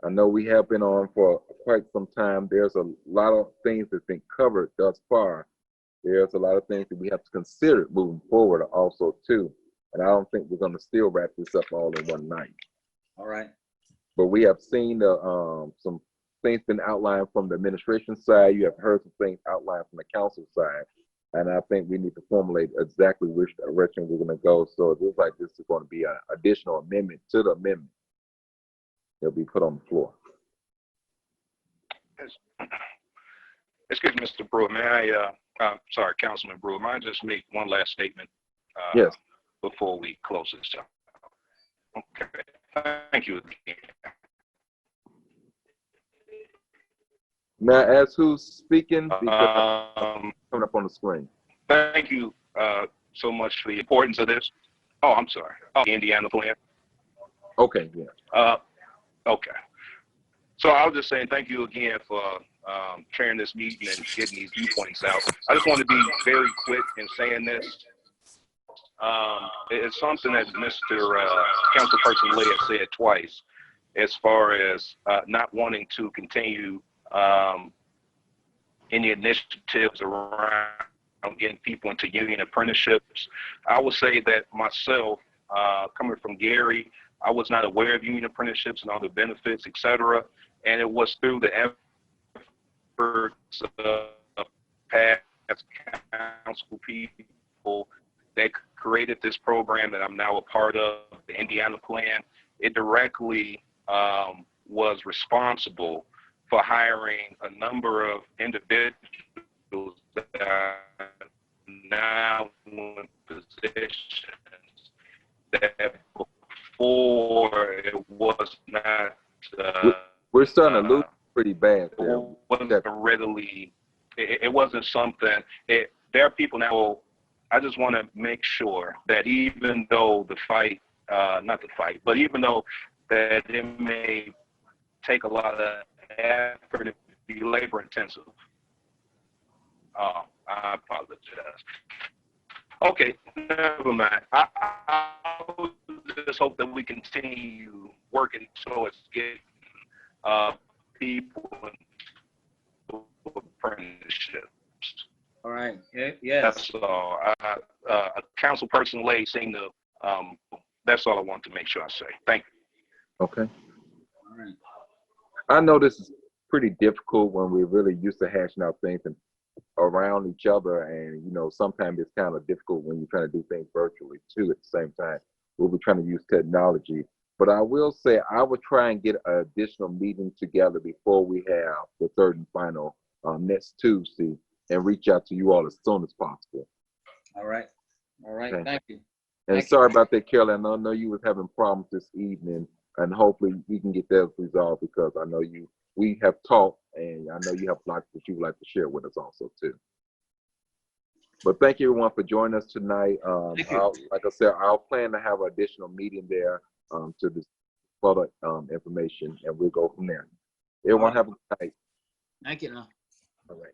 I know we have been on for quite some time. There's a lot of things that's been covered thus far. There's a lot of things that we have to consider moving forward also too. And I don't think we're gonna still wrap this up all in one night. All right. But we have seen some things been outlined from the administration side. You have heard some things outlined from the council side. And I think we need to formulate exactly which direction we're gonna go. So it looks like this is gonna be an additional amendment to the amendment that'll be put on the floor. Excuse me, Mr. Brewer, may I, sorry, Councilman Brewer, may I just make one last statement? Yes. Before we close this up. Okay, thank you again. May I ask who's speaking? Because coming up on the screen. Thank you so much for the importance of this. Oh, I'm sorry. Oh, the Indiana plan. Okay, yeah. Okay. So I was just saying thank you again for chairing this meeting and getting these viewpoints out. I just want to be very quick in saying this. It's something that Mr. Councilperson Lay has said twice, as far as not wanting to continue any initiatives around getting people into union apprenticeships. I would say that myself, coming from Gary, I was not aware of union apprenticeships and all the benefits, et cetera. And it was through the efforts of past council people that created this program that I'm now a part of, the Indiana Plan. It directly was responsible for hiring a number of individuals that are now in positions that before it was not. We're starting to lose pretty bad there. Wasn't readily. It wasn't something. There are people now. I just want to make sure that even though the fight, not the fight, but even though that it may take a lot of effort to be labor intensive. I apologize. Okay, never mind. I just hope that we continue working towards getting people into apprenticeships. All right. Yes. That's all. Councilperson Lay seemed to. That's all I want to make sure I say. Thank you. Okay. All right. I know this is pretty difficult when we're really used to hashing out things and around each other, and you know sometimes it's kind of difficult when you're trying to do things virtually too at the same time. We'll be trying to use technology, but I will say I would try and get an additional meeting together before we have the third and final next Tuesday, and reach out to you all as soon as possible. All right. All right. Okay. Thank you. And sorry about that, Carolyn. I know you was having problems this evening, and hopefully we can get that resolved because I know we have talked, and I know you have lots that you would like to share with us also too. But thank you everyone for joining us tonight. Thank you. Like I said, I'll plan to have an additional meeting there to this further information, and we'll go from there. Everyone have a good night. Thank you. Now. All right.